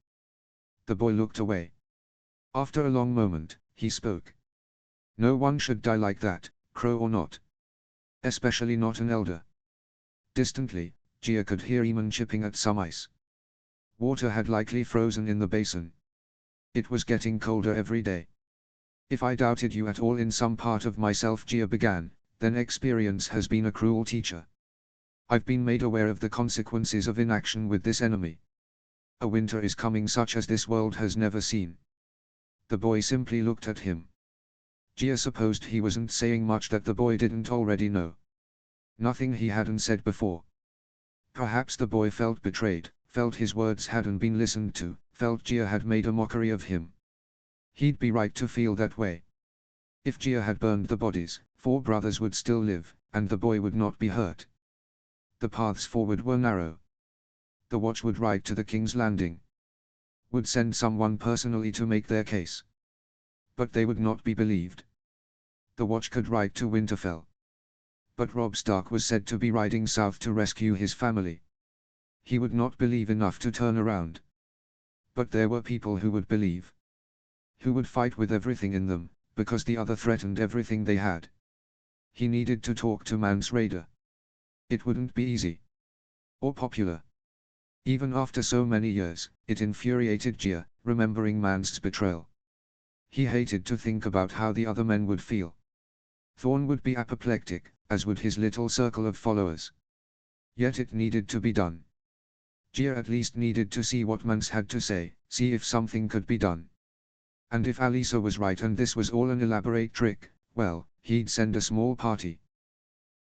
[SPEAKER 1] The boy looked away. After a long moment, he spoke. No one should die like that, crow or not. Especially not an elder. Distantly, Gia could hear Aemon chipping at some ice. Water had likely frozen in the basin. It was getting colder every day. If I doubted you at all in some part of myself, Gia began, then experience has been a cruel teacher. I've been made aware of the consequences of inaction with this enemy. A winter is coming such as this world has never seen. The boy simply looked at him. Gia supposed he wasn't saying much that the boy didn't already know. Nothing he hadn't said before. Perhaps the boy felt betrayed, felt his words hadn't been listened to, felt Gia had made a mockery of him. He'd be right to feel that way. If Gia had burned the bodies, 4 brothers would still live, and the boy would not be hurt. The paths forward were narrow. The Watch would ride to the King's Landing. Would send someone personally to make their case. But they would not be believed. The Watch could ride to Winterfell. But Robb Stark was said to be riding south to rescue his family. He would not believe enough to turn around. But there were people who would believe. Who would fight with everything in them, because the other threatened everything they had. He needed to talk to Mance Rayder. It wouldn't be easy. Or popular. Even after so many years, it infuriated Jia, remembering Man's betrayal. He hated to think about how the other men would feel. Thorn would be apoplectic, as would his little circle of followers. Yet it needed to be done. Jia at least needed to see what Mans had to say, see if something could be done. And if Alisa was right and this was all an elaborate trick, well, he'd send a small party.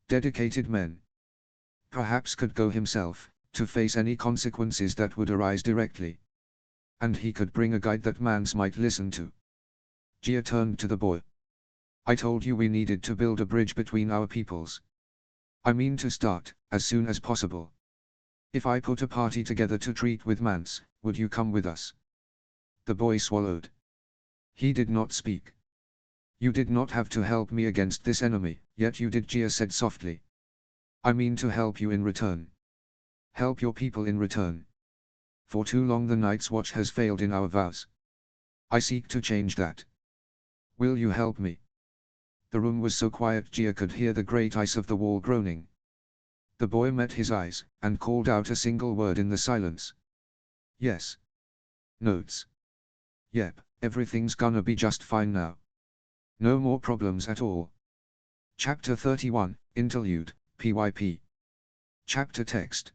[SPEAKER 1] Dedicated men. Perhaps could go himself, to face any consequences that would arise directly. And he could bring a guide that Mans might listen to. Jia turned to the boy. I told you we needed to build a bridge between our peoples. I mean to start, as soon as possible. If I put a party together to treat with Mans, would you come with us? The boy swallowed. He did not speak. You did not have to help me against this enemy, yet you did, Jia said softly. I mean to help you in return. Help your people in return. For too long the Night's Watch has failed in our vows. I seek to change that. Will you help me? The room was so quiet Jia could hear the great ice of the wall groaning. The boy met his eyes, and called out a single word in the silence. Yes. Notes. Yep, everything's gonna be just fine now. No more problems at all. Chapter 31, Interlude, PYP. Chapter text.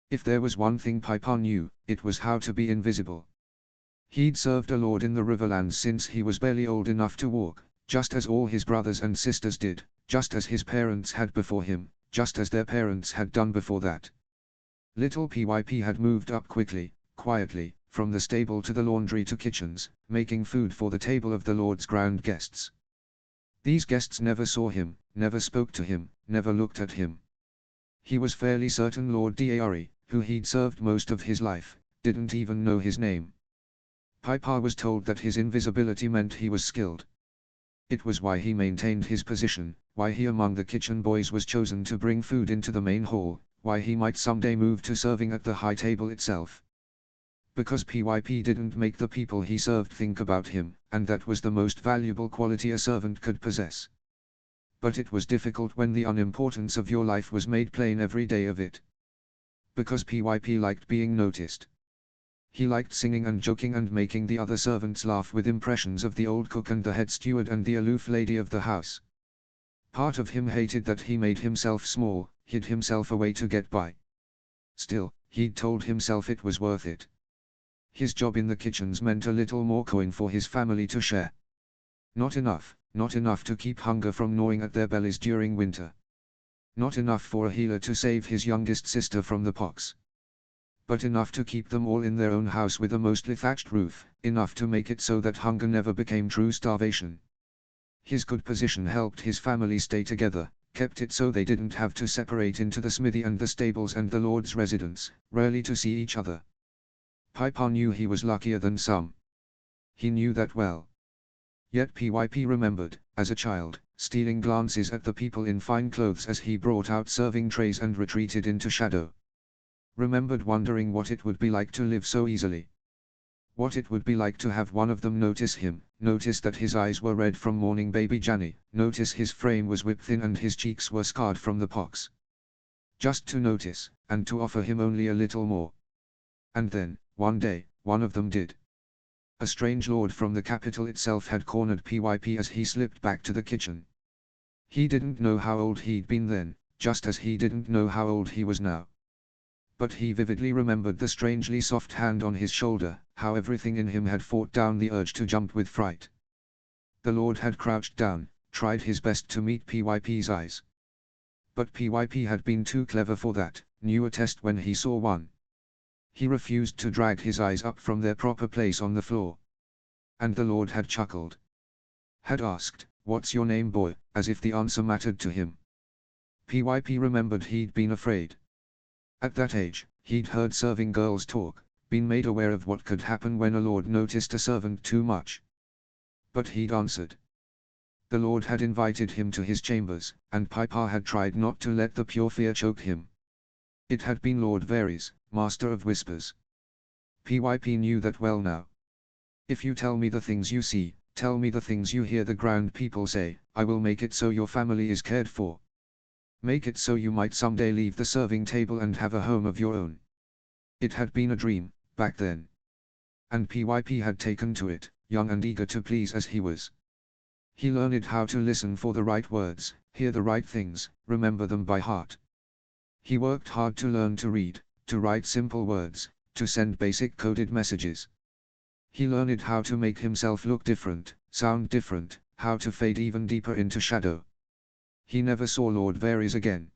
[SPEAKER 1] If there was one thing Piper knew, it was how to be invisible. He'd served a lord in the Riverlands since he was barely old enough to walk, just as all his brothers and sisters did, just as his parents had before him, just as their parents had done before that. Little PYP had moved up quickly, quietly, from the stable to the laundry to kitchens, making food for the table of the Lord's grand guests. These guests never saw him, never spoke to him, never looked at him. He was fairly certain Lord Diari, who he'd served most of his life, didn't even know his name. Piper was told that his invisibility meant he was skilled. It was why he maintained his position, why he among the kitchen boys was chosen to bring food into the main hall, why he might someday move to serving at the high table itself. Because PYP didn't make the people he served think about him, and that was the most valuable quality a servant could possess. But it was difficult when the unimportance of your life was made plain every day of it. Because PYP liked being noticed. He liked singing and joking and making the other servants laugh with impressions of the old cook and the head steward and the aloof lady of the house. Part of him hated that he made himself small, hid himself away to get by. Still, he'd told himself it was worth it. His job in the kitchens meant a little more coin for his family to share. Not enough to keep hunger from gnawing at their bellies during winter. Not enough for a healer to save his youngest sister from the pox. But enough to keep them all in their own house with a mostly thatched roof, enough to make it so that hunger never became true starvation. His good position helped his family stay together, kept it so they didn't have to separate into the smithy and the stables and the Lord's residence, rarely to see each other. Piper knew he was luckier than some. He knew that well. Yet PYP remembered, as a child, stealing glances at the people in fine clothes as he brought out serving trays and retreated into shadow. Remembered wondering what it would be like to live so easily. What it would be like to have one of them notice him, notice that his eyes were red from mourning baby Janny, notice his frame was whip thin and his cheeks were scarred from the pox. Just to notice, and to offer him only a little more. And then, one day, one of them did. A strange lord from the capital itself had cornered PYP as he slipped back to the kitchen. He didn't know how old he'd been then, just as he didn't know how old he was now. But he vividly remembered the strangely soft hand on his shoulder, how everything in him had fought down the urge to jump with fright. The Lord had crouched down, tried his best to meet PYP's eyes. But PYP had been too clever for that, knew a test when he saw one. He refused to drag his eyes up from their proper place on the floor. And the Lord had chuckled. Had asked, "What's your name, boy?" as if the answer mattered to him. PYP remembered he'd been afraid. At that age, he'd heard serving girls talk, been made aware of what could happen when a lord noticed a servant too much. But he'd answered. The Lord had invited him to his chambers, and Piper had tried not to let the pure fear choke him. It had been Lord Varys, Master of Whispers. PYP knew that well now. If you tell me the things you see, tell me the things you hear the ground people say, I will make it so your family is cared for. Make it so you might someday leave the serving table and have a home of your own. It had been a dream, back then. And PYP had taken to it, young and eager to please as he was. He learned how to listen for the right words, hear the right things, remember them by heart. He worked hard to learn to read, to write simple words, to send basic coded messages. He learned how to make himself look different, sound different, how to fade even deeper into shadow. He never saw Lord Varys again.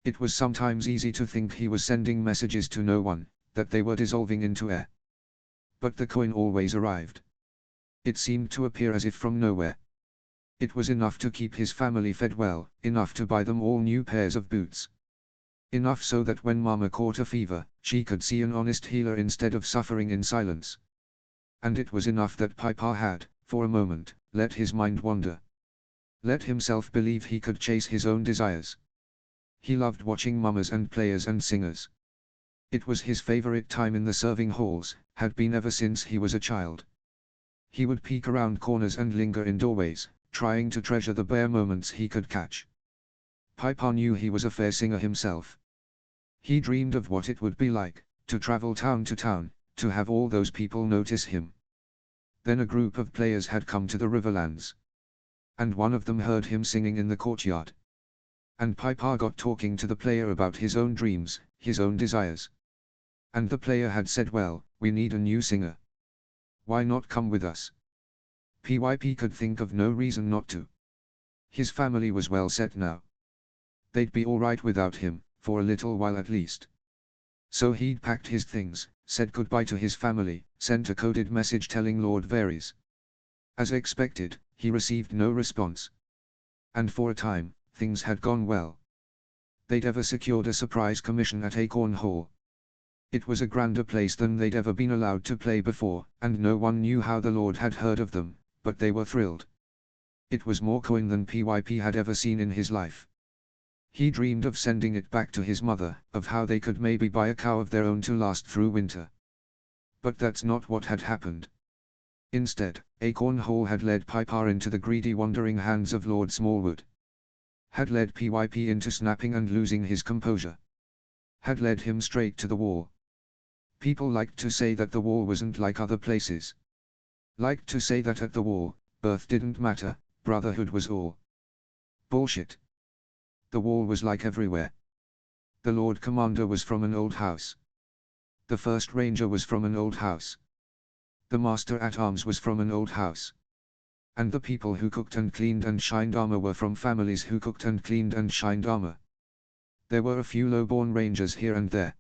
[SPEAKER 1] It was sometimes easy to think he was sending messages to no one, that they were dissolving into air. But the coin always arrived. It seemed to appear as if from nowhere. It was enough to keep his family fed well, enough to buy them all new pairs of boots. Enough so that when Mama caught a fever, she could see an honest healer instead of suffering in silence. And it was enough that Papa had, for a moment, let his mind wander. Let himself believe he could chase his own desires. He loved watching mummers and players and singers. It was his favorite time in the serving halls, had been ever since he was a child. He would peek around corners and linger in doorways, trying to treasure the bare moments he could catch. Papa knew he was a fair singer himself. He dreamed of what it would be like, to travel town to town, to have all those people notice him. Then a group of players had come to the Riverlands. And one of them heard him singing in the courtyard. And Papa got talking to the player about his own dreams, his own desires. And the player had said, well, we need a new singer. Why not come with us? PYP could think of no reason not to. His family was well set now. They'd be alright without him, for a little while at least. So he'd packed his things, said goodbye to his family, sent a coded message telling Lord Varys. As expected, he received no response. And for a time, things had gone well. They'd ever secured a surprise commission at Acorn Hall. It was a grander place than they'd ever been allowed to play before, and no one knew how the Lord had heard of them, but they were thrilled. It was more coin than PYP had ever seen in his life. He dreamed of sending it back to his mother, of how they could maybe buy a cow of their own to last through winter. But that's not what had happened. Instead, Acorn Hall had led Papa into the greedy wandering hands of Lord Smallwood. Had led PYP into snapping and losing his composure. Had led him straight to the wall. People liked to say that the wall wasn't like other places. Liked to say that at the wall, birth didn't matter, brotherhood was all. Bullshit. The wall was like everywhere. The Lord Commander was from an old house. The First Ranger was from an old house. The Master-at-Arms was from an old house. And the people who cooked and cleaned and shined armor were from families who cooked and cleaned and shined armor. There were a few low-born rangers here and there.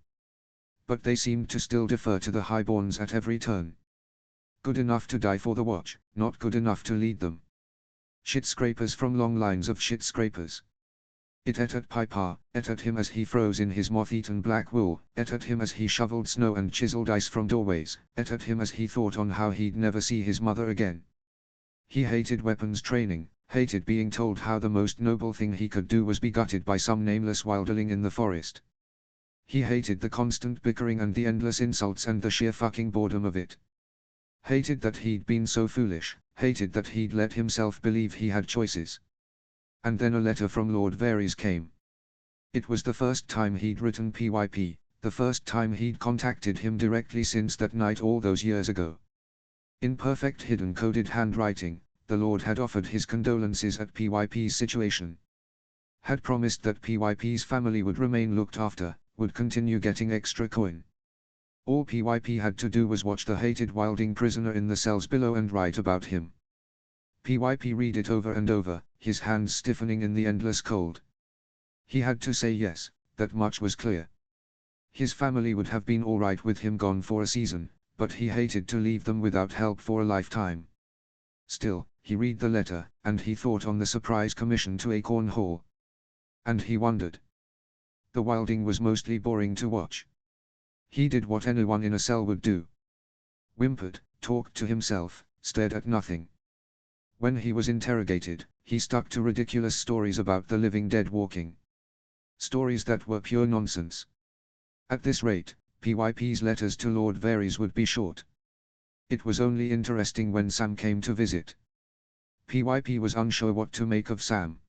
[SPEAKER 1] But they seemed to still defer to the highborns at every turn. Good enough to die for the watch, not good enough to lead them. Shit scrapers from long lines of shit scrapers. It ate at Papa, ate at him as he froze in his moth-eaten black wool, ate at him as he shoveled snow and chiseled ice from doorways, ate at him as he thought on how he'd never see his mother again. He hated weapons training, hated being told how the most noble thing he could do was be gutted by some nameless wilderling in the forest. He hated the constant bickering and the endless insults and the sheer fucking boredom of it. Hated that he'd been so foolish, hated that he'd let himself believe he had choices. And then a letter from Lord Varys came. It was the first time he'd written PYP, the first time he'd contacted him directly since that night all those years ago. In perfect hidden coded handwriting, the Lord had offered his condolences at PYP's situation. Had promised that PYP's family would remain looked after, would continue getting extra coin. All PYP had to do was watch the hated wilding prisoner in the cells below and write about him. PYP read it over and over, his hands stiffening in the endless cold. He had to say yes, that much was clear. His family would have been alright with him gone for a season, but he hated to leave them without help for a lifetime. Still, he read the letter, and he thought on the surprise commission to Acorn Hall. And he wondered. The wilding was mostly boring to watch. He did what anyone in a cell would do. Whimpered, talked to himself, stared at nothing. When he was interrogated, he stuck to ridiculous stories about the living dead walking. Stories that were pure nonsense. At this rate, PYP's letters to Lord Varys would be short. It was only interesting when Sam came to visit. PYP was unsure what to make of Sam.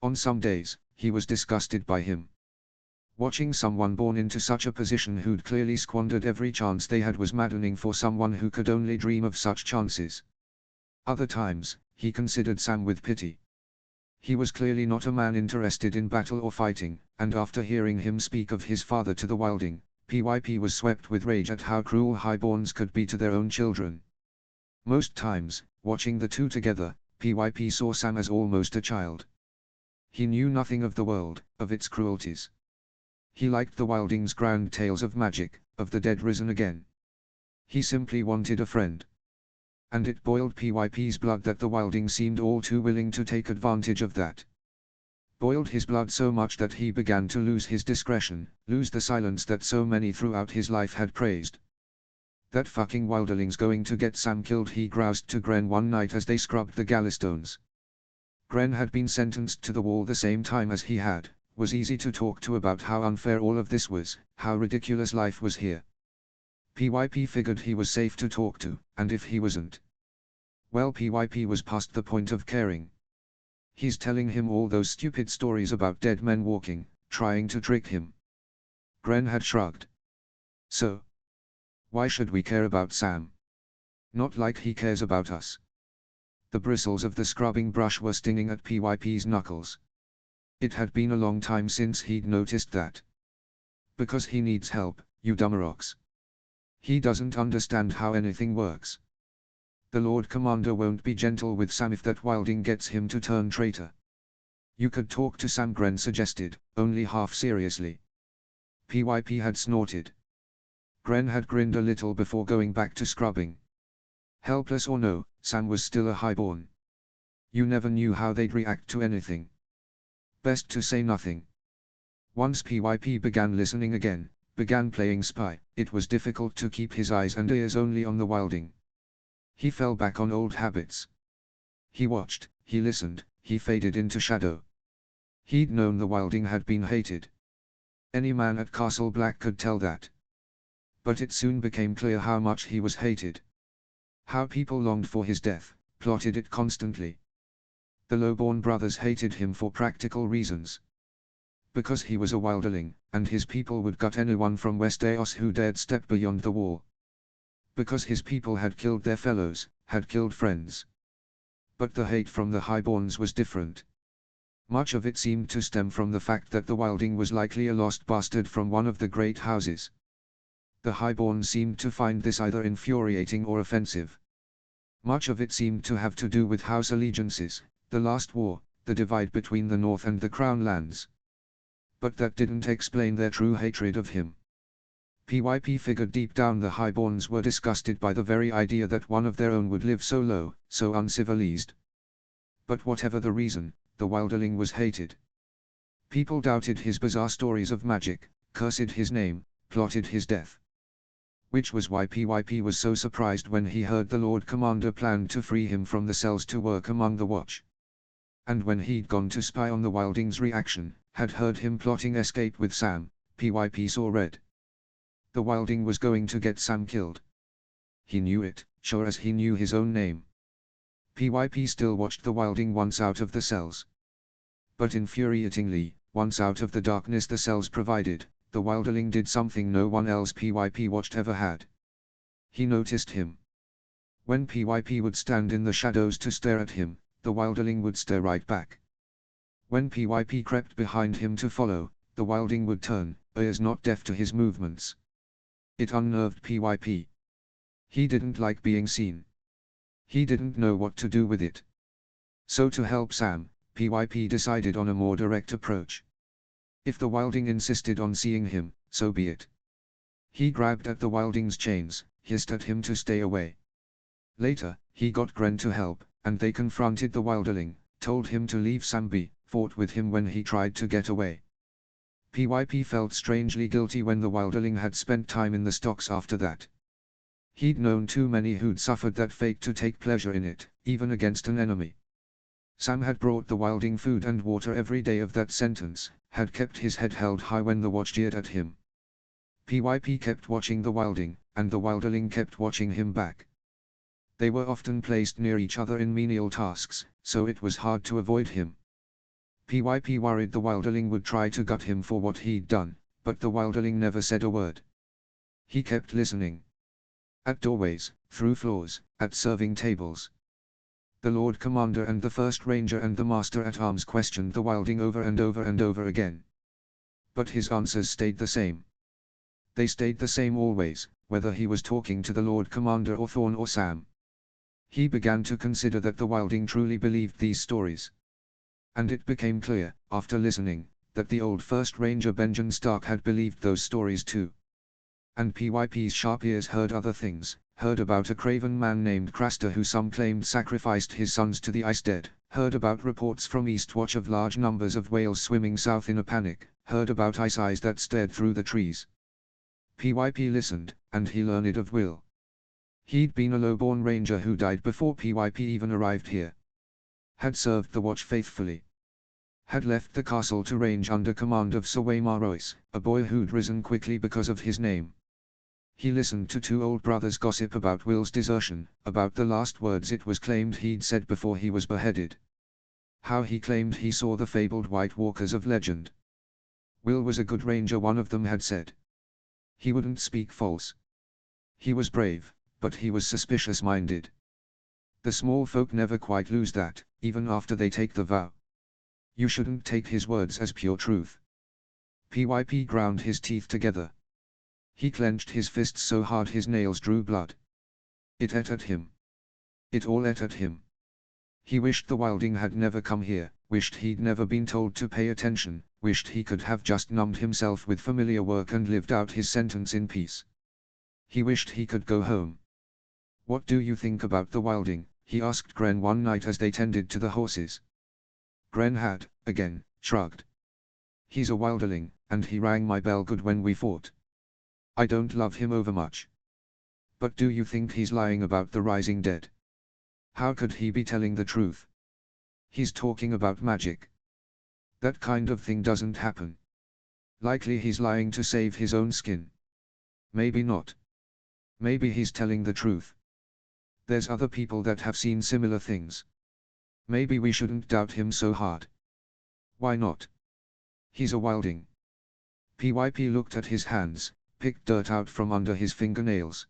[SPEAKER 1] On some days, he was disgusted by him. Watching someone born into such a position who'd clearly squandered every chance they had was maddening for someone who could only dream of such chances. Other times, he considered Sam with pity. He was clearly not a man interested in battle or fighting, and after hearing him speak of his father to the wilding, PYP was swept with rage at how cruel highborns could be to their own children. Most times, watching the two together, PYP saw Sam as almost a child. He knew nothing of the world, of its cruelties. He liked the wilding's grand tales of magic, of the dead risen again. He simply wanted a friend. And it boiled PYP's blood that the wilding seemed all too willing to take advantage of that. Boiled his blood so much that he began to lose his discretion, lose the silence that so many throughout his life had praised. "That fucking wilderling's going to get Sam killed," he groused to Gren one night as they scrubbed the galleystones. Gren had been sentenced to the wall the same time as he had, was easy to talk to about how unfair all of this was, how ridiculous life was here. PYP figured he was safe to talk to, and if he wasn't, well, PYP was past the point of caring. He's telling him all those stupid stories about dead men walking, trying to trick him. Gren had shrugged. So? Why should we care about Sam? Not like he cares about us. The bristles of the scrubbing brush were stinging at PYP's knuckles. It had been a long time since he'd noticed that. Because he needs help, you dummerox. He doesn't understand how anything works. The Lord Commander won't be gentle with Sam if that wilding gets him to turn traitor. You could talk to Sam, Gren suggested, only half seriously. PYP had snorted. Gren had grinned a little before going back to scrubbing. Helpless or no, Sam was still a highborn. You never knew how they'd react to anything. Best to say nothing. Once PYP began listening again, began playing spy, it was difficult to keep his eyes and ears only on the wilding. He fell back on old habits. He watched, he listened, he faded into shadow. He'd known the wilding had been hated. Any man at Castle Black could tell that. But it soon became clear how much he was hated. How people longed for his death, plotted it constantly. The lowborn brothers hated him for practical reasons. Because he was a wilderling, and his people would gut anyone from Westeros who dared step beyond the wall. Because his people had killed their fellows, had killed friends. But the hate from the highborns was different. Much of it seemed to stem from the fact that the wilding was likely a lost bastard from one of the great houses. The highborn seemed to find this either infuriating or offensive. Much of it seemed to have to do with house allegiances, the last war, the divide between the North and the Crown lands. But that didn't explain their true hatred of him. PYP figured deep down the highborns were disgusted by the very idea that one of their own would live so low, so uncivilized. But whatever the reason, the wilderling was hated. People doubted his bizarre stories of magic, cursed his name, plotted his death. Which was why PYP was so surprised when he heard the Lord Commander planned to free him from the cells to work among the Watch. And when he'd gone to spy on the wilding's reaction, had heard him plotting escape with Sam, PYP saw red. The wilding was going to get Sam killed. He knew it, sure as he knew his own name. PYP still watched the wilding once out of the cells. But infuriatingly, once out of the darkness the cells provided, the wilderling did something no one else PYP watched ever had. He noticed him. When PYP would stand in the shadows to stare at him, the wilderling would stare right back. When PYP crept behind him to follow, the wilding would turn, ears not deaf to his movements. It unnerved PYP. He didn't like being seen. He didn't know what to do with it. So to help Sam, PYP decided on a more direct approach. If the wilding insisted on seeing him, so be it. He grabbed at the wilding's chains, hissed at him to stay away. Later, he got Gren to help, and they confronted the wilderling, told him to leave Sam be, fought with him when he tried to get away. PYP felt strangely guilty when the wilderling had spent time in the stocks after that. He'd known too many who'd suffered that fate to take pleasure in it, even against an enemy. Sam had brought the wilding food and water every day of that sentence, had kept his head held high when the Watch jeered at him. PYP kept watching the wilding, and the wilderling kept watching him back. They were often placed near each other in menial tasks, so it was hard to avoid him. PYP worried the wilderling would try to gut him for what he'd done, but the wilderling never said a word. He kept listening. At doorways, through floors, at serving tables. The Lord Commander and the First Ranger and the Master-at-Arms questioned the wilding over and over and over again. But his answers stayed the same. They stayed the same always, whether he was talking to the Lord Commander or Thorn or Sam. He began to consider that the wilding truly believed these stories. And it became clear, after listening, that the old First Ranger Benjen Stark had believed those stories too. And PYP's sharp ears heard other things, heard about a craven man named Craster who some claimed sacrificed his sons to the ice dead, heard about reports from Eastwatch of large numbers of whales swimming south in a panic, heard about ice eyes that stared through the trees. PYP listened, and he learned of Will. He'd been a lowborn ranger who died before PYP even arrived here. Had served the watch faithfully. Had left the castle to range under command of Sir Waymar Royce, a boy who'd risen quickly because of his name. He listened to two old brothers gossip about Will's desertion, about the last words it was claimed he'd said before he was beheaded. How he claimed he saw the fabled White Walkers of legend. Will was a good ranger, one of them had said. He wouldn't speak false. He was brave, but he was suspicious-minded. The small folk never quite lose that, even after they take the vow. You shouldn't take his words as pure truth. PYP ground his teeth together. He clenched his fists so hard his nails drew blood. It ate at him. It all ate at him. He wished the wilding had never come here, wished he'd never been told to pay attention, wished he could have just numbed himself with familiar work and lived out his sentence in peace. He wished he could go home. "What do you think about the wilding?" he asked Gren one night as they tended to the horses. Gren had, again, shrugged. "He's a wilderling, and he rang my bell good when we fought. I don't love him overmuch. But do you think he's lying about the rising dead? How could he be telling the truth? He's talking about magic. That kind of thing doesn't happen. Likely he's lying to save his own skin. Maybe not. Maybe he's telling the truth. There's other people that have seen similar things. Maybe we shouldn't doubt him so hard." "Why not? He's a wilding." PYP looked at his hands, picked dirt out from under his fingernails.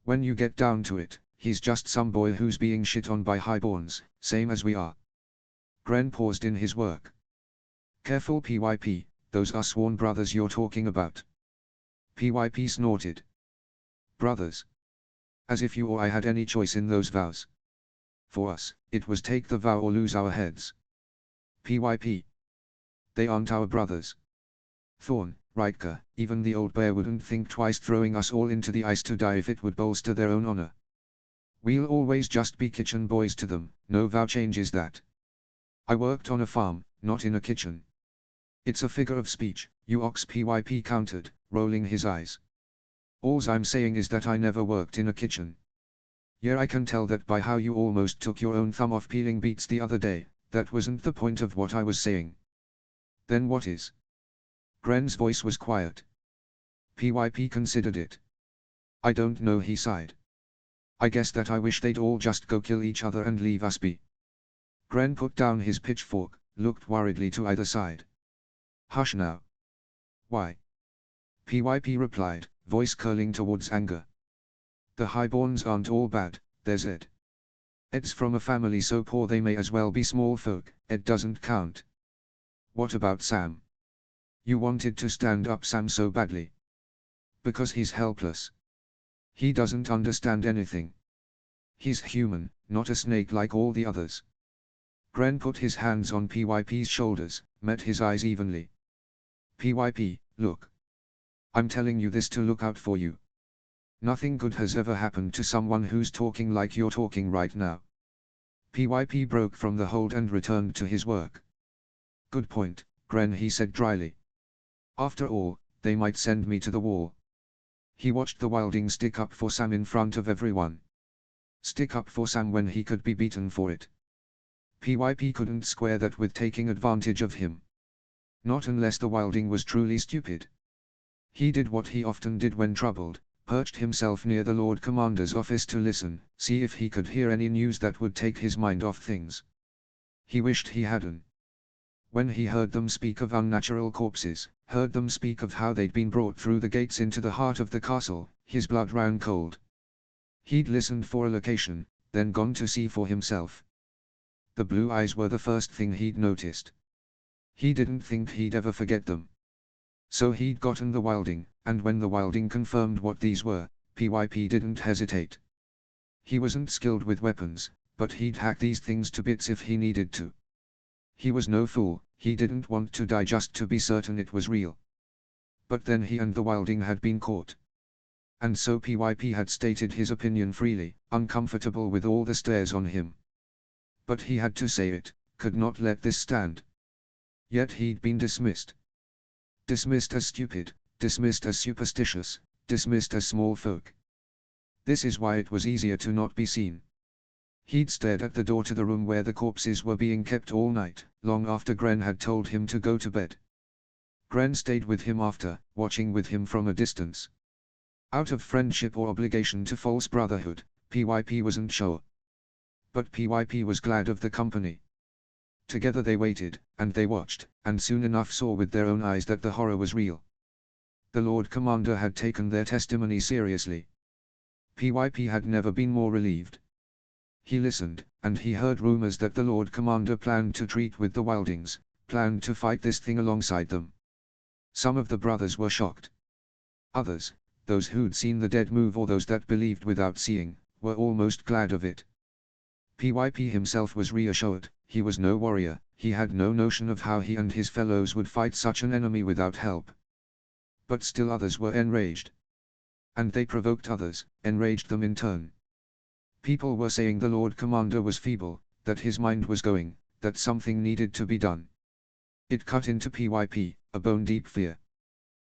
[SPEAKER 1] "When you get down to it, he's just some boy who's being shit on by highborns, same as we are." Gren paused in his work. "Careful PYP, those are sworn brothers you're talking about." PYP snorted. "Brothers? As if you or I had any choice in those vows. For us, it was take the vow or lose our heads." PYP. "They aren't our brothers. Thorn, Riker, even the old bear wouldn't think twice throwing us all into the ice to die if it would bolster their own honor. We'll always just be kitchen boys to them, no vow changes that. I worked on a farm, not in a kitchen." "It's a figure of speech, you ox," PYP countered, rolling his eyes. "Alls I'm saying is that I never worked in a kitchen." "Yeah, I can tell that by how you almost took your own thumb off peeling beets the other day. That wasn't the point of what I was saying." "Then what is?" Gren's voice was quiet. PYP considered it. "I don't know," he sighed. "I guess that I wish they'd all just go kill each other and leave us be." Gren put down his pitchfork, looked worriedly to either side. "Hush now." "Why?" PYP replied, voice curling towards anger. "The highborns aren't all bad, there's Ed. Ed's from a family so poor they may as well be small folk. Ed doesn't count." "What about Sam? You wanted to stand up Sam so badly." "Because he's helpless. He doesn't understand anything. He's human, not a snake like all the others." Gren put his hands on PYP's shoulders, met his eyes evenly. "PYP, look. I'm telling you this to look out for you. Nothing good has ever happened to someone who's talking like you're talking right now." PYP broke from the hold and returned to his work. "Good point, Gren," he said dryly. "After all, they might send me to the wall." He watched the wilding stick up for Sam in front of everyone. Stick up for Sam when he could be beaten for it. PYP couldn't square that with taking advantage of him. Not unless the wilding was truly stupid. He did what he often did when troubled, perched himself near the Lord Commander's office to listen, see if he could hear any news that would take his mind off things. He wished he hadn't. When he heard them speak of unnatural corpses, heard them speak of how they'd been brought through the gates into the heart of the castle, his blood ran cold. He'd listened for a location, then gone to see for himself. The blue eyes were the first thing he'd noticed. He didn't think he'd ever forget them. So he'd gotten the wilding, and when the wilding confirmed what these were, PYP didn't hesitate. He wasn't skilled with weapons, but he'd hack these things to bits if he needed to. He was no fool, he didn't want to die just to be certain it was real. But then he and the wilding had been caught. And so PYP had stated his opinion freely, uncomfortable with all the stares on him. But he had to say it, could not let this stand. Yet he'd been dismissed. Dismissed as stupid, dismissed as superstitious, dismissed as small folk. This is why it was easier to not be seen. He'd stared at the door to the room where the corpses were being kept all night, long after Gren had told him to go to bed. Gren stayed with him after, watching with him from a distance. Out of friendship or obligation to false brotherhood, PYP wasn't sure. But PYP was glad of the company. Together they waited, and they watched, and soon enough saw with their own eyes that the horror was real. The Lord Commander had taken their testimony seriously. PYP had never been more relieved. He listened, and he heard rumors that the Lord Commander planned to treat with the wildings, planned to fight this thing alongside them. Some of the brothers were shocked. Others, those who'd seen the dead move or those that believed without seeing, were almost glad of it. PYP himself was reassured. He was no warrior, he had no notion of how he and his fellows would fight such an enemy without help. But still others were enraged. And they provoked others, enraged them in turn. People were saying the Lord Commander was feeble, that his mind was going, that something needed to be done. It cut into PYP, a bone-deep fear.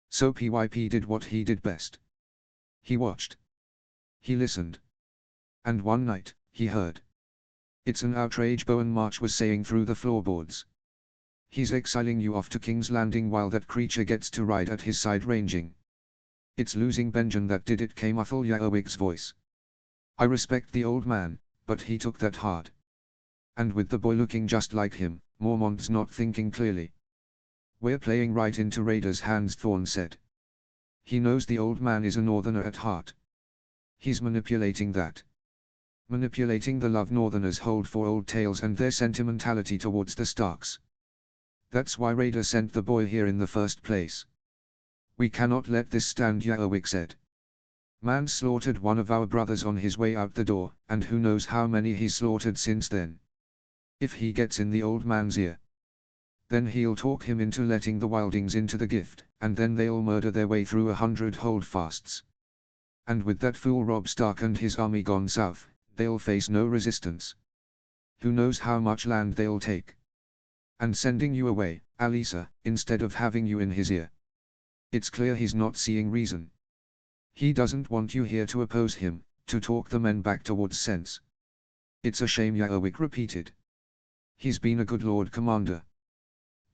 [SPEAKER 1] So PYP did what he did best. He watched. He listened. And one night, he heard. It's an outrage, Bowen March was saying through the floorboards. He's exiling you off to King's Landing while that creature gets to ride at his side ranging. It's losing Benjen that did it, came Athel Yarwick's voice. I respect the old man, but he took that hard. And with the boy looking just like him, Mormont's not thinking clearly. We're playing right into Raiders' hands, Thorne said. He knows the old man is a northerner at heart. He's manipulating that. Manipulating the love northerners hold for old tales and their sentimentality towards the Starks. That's why Raider sent the boy here in the first place. We cannot let this stand, Yarwick said. Man slaughtered one of our brothers on his way out the door, and who knows how many he's slaughtered since then. If he gets in the old man's ear, then he'll talk him into letting the wildings into the gift, and then they'll murder their way through 100 holdfasts. And with that fool Robb Stark and his army gone south, they'll face no resistance. Who knows how much land they'll take. And sending you away, Alisa, instead of having you in his ear. It's clear he's not seeing reason. He doesn't want you here to oppose him, to talk the men back towards sense. It's a shame, Yarwick repeated. He's been a good Lord Commander.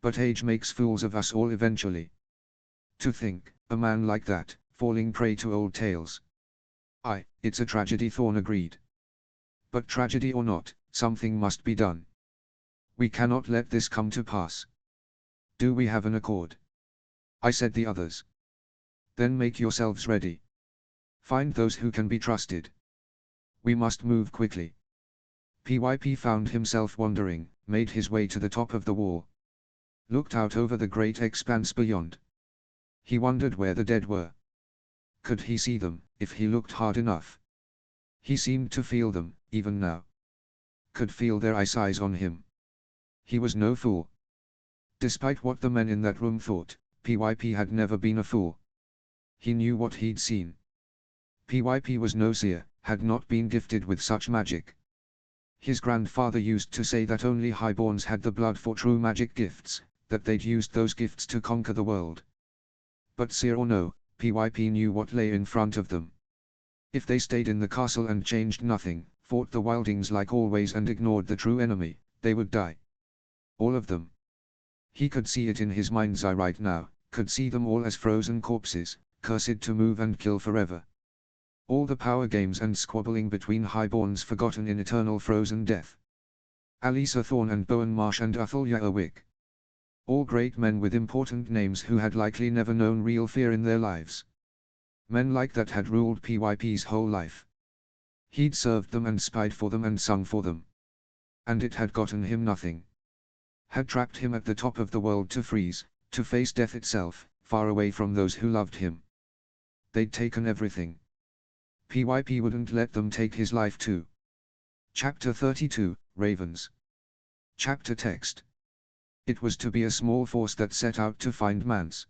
[SPEAKER 1] But age makes fools of us all eventually. To think, a man like that, falling prey to old tales. Aye, it's a tragedy, Thorne agreed. But tragedy or not, something must be done. We cannot let this come to pass. Do we have an accord? I said the others. Then make yourselves ready. Find those who can be trusted. We must move quickly. PYP found himself wandering, made his way to the top of the wall. Looked out over the great expanse beyond. He wondered where the dead were. Could he see them, if he looked hard enough? He seemed to feel them, even now. Could feel their eyes on him. He was no fool. Despite what the men in that room thought, PYP had never been a fool. He knew what he'd seen. PYP was no seer, had not been gifted with such magic. His grandfather used to say that only highborns had the blood for true magic gifts, that they'd used those gifts to conquer the world. But seer or no, PYP knew what lay in front of them. If they stayed in the castle and changed nothing, fought the wildings like always and ignored the true enemy, they would die. All of them. He could see it in his mind's eye right now, could see them all as frozen corpses, cursed to move and kill forever. All the power games and squabbling between highborns forgotten in eternal frozen death. Alisa Thorne and Bowen Marsh and Athel Yarwick. All great men with important names who had likely never known real fear in their lives. Men like that had ruled PYP's whole life. He'd served them and spied for them and sung for them. And it had gotten him nothing. Had trapped him at the top of the world to freeze, to face death itself, far away from those who loved him. They'd taken everything. PYP wouldn't let them take his life too. Chapter 32, Ravens. Chapter text. It was to be a small force that set out to find Mance.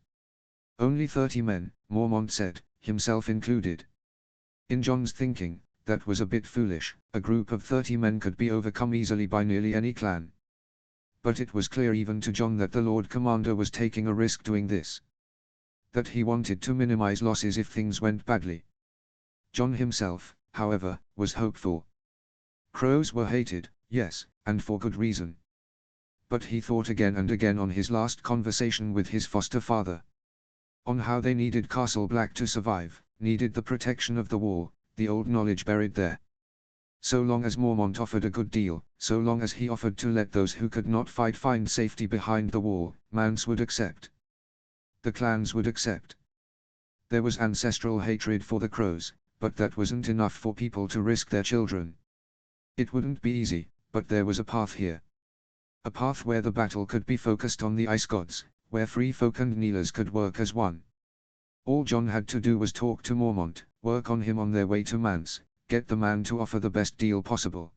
[SPEAKER 1] Only 30 men, Mormont said, himself included. In John's thinking, that was a bit foolish. A group of 30 men could be overcome easily by nearly any clan. But it was clear even to John that the Lord Commander was taking a risk doing this. That he wanted to minimize losses if things went badly. John himself, however, was hopeful. Crows were hated, yes, and for good reason. But he thought again and again on his last conversation with his foster father. On how they needed Castle Black to survive, needed the protection of the wall, the old knowledge buried there. So long as Mormont offered a good deal, so long as he offered to let those who could not fight find safety behind the wall, Mance would accept. The clans would accept. There was ancestral hatred for the Crows, but that wasn't enough for people to risk their children. It wouldn't be easy, but there was a path here. A path where the battle could be focused on the ice gods, where free folk and kneelers could work as one. All John had to do was talk to Mormont, work on him on their way to Mance, get the man to offer the best deal possible.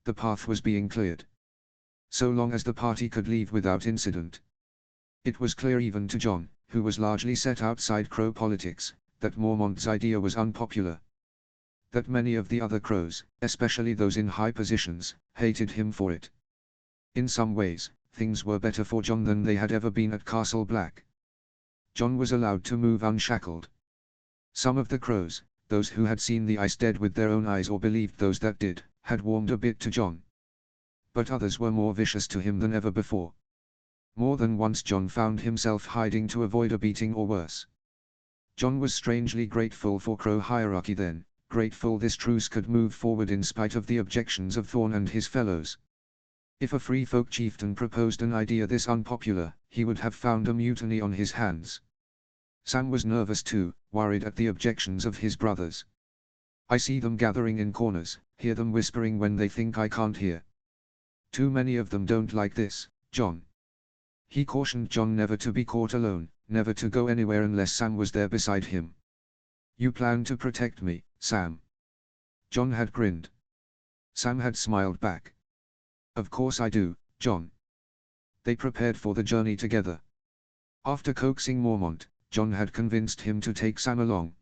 [SPEAKER 1] The path was being cleared. So long as the party could leave without incident. It was clear even to John, who was largely set outside Crow politics, that Mormont's idea was unpopular. That many of the other Crows, especially those in high positions, hated him for it. In some ways, things were better for John than they had ever been at Castle Black. John was allowed to move unshackled. Some of the Crows, those who had seen the ice dead with their own eyes or believed those that did, had warmed a bit to John. But others were more vicious to him than ever before. More than once John found himself hiding to avoid a beating or worse. John was strangely grateful for Crow hierarchy then, grateful this truce could move forward in spite of the objections of Thorn and his fellows. If a free folk chieftain proposed an idea this unpopular, he would have found a mutiny on his hands. Sam was nervous too, worried at the objections of his brothers. I see them gathering in corners, hear them whispering when they think I can't hear. Too many of them don't like this, John. He cautioned John never to be caught alone, never to go anywhere unless Sam was there beside him. You plan to protect me, Sam? John had grinned. Sam had smiled back. Of course I do, John. They prepared for the journey together. After coaxing Mormont, John had convinced him to take Sam along.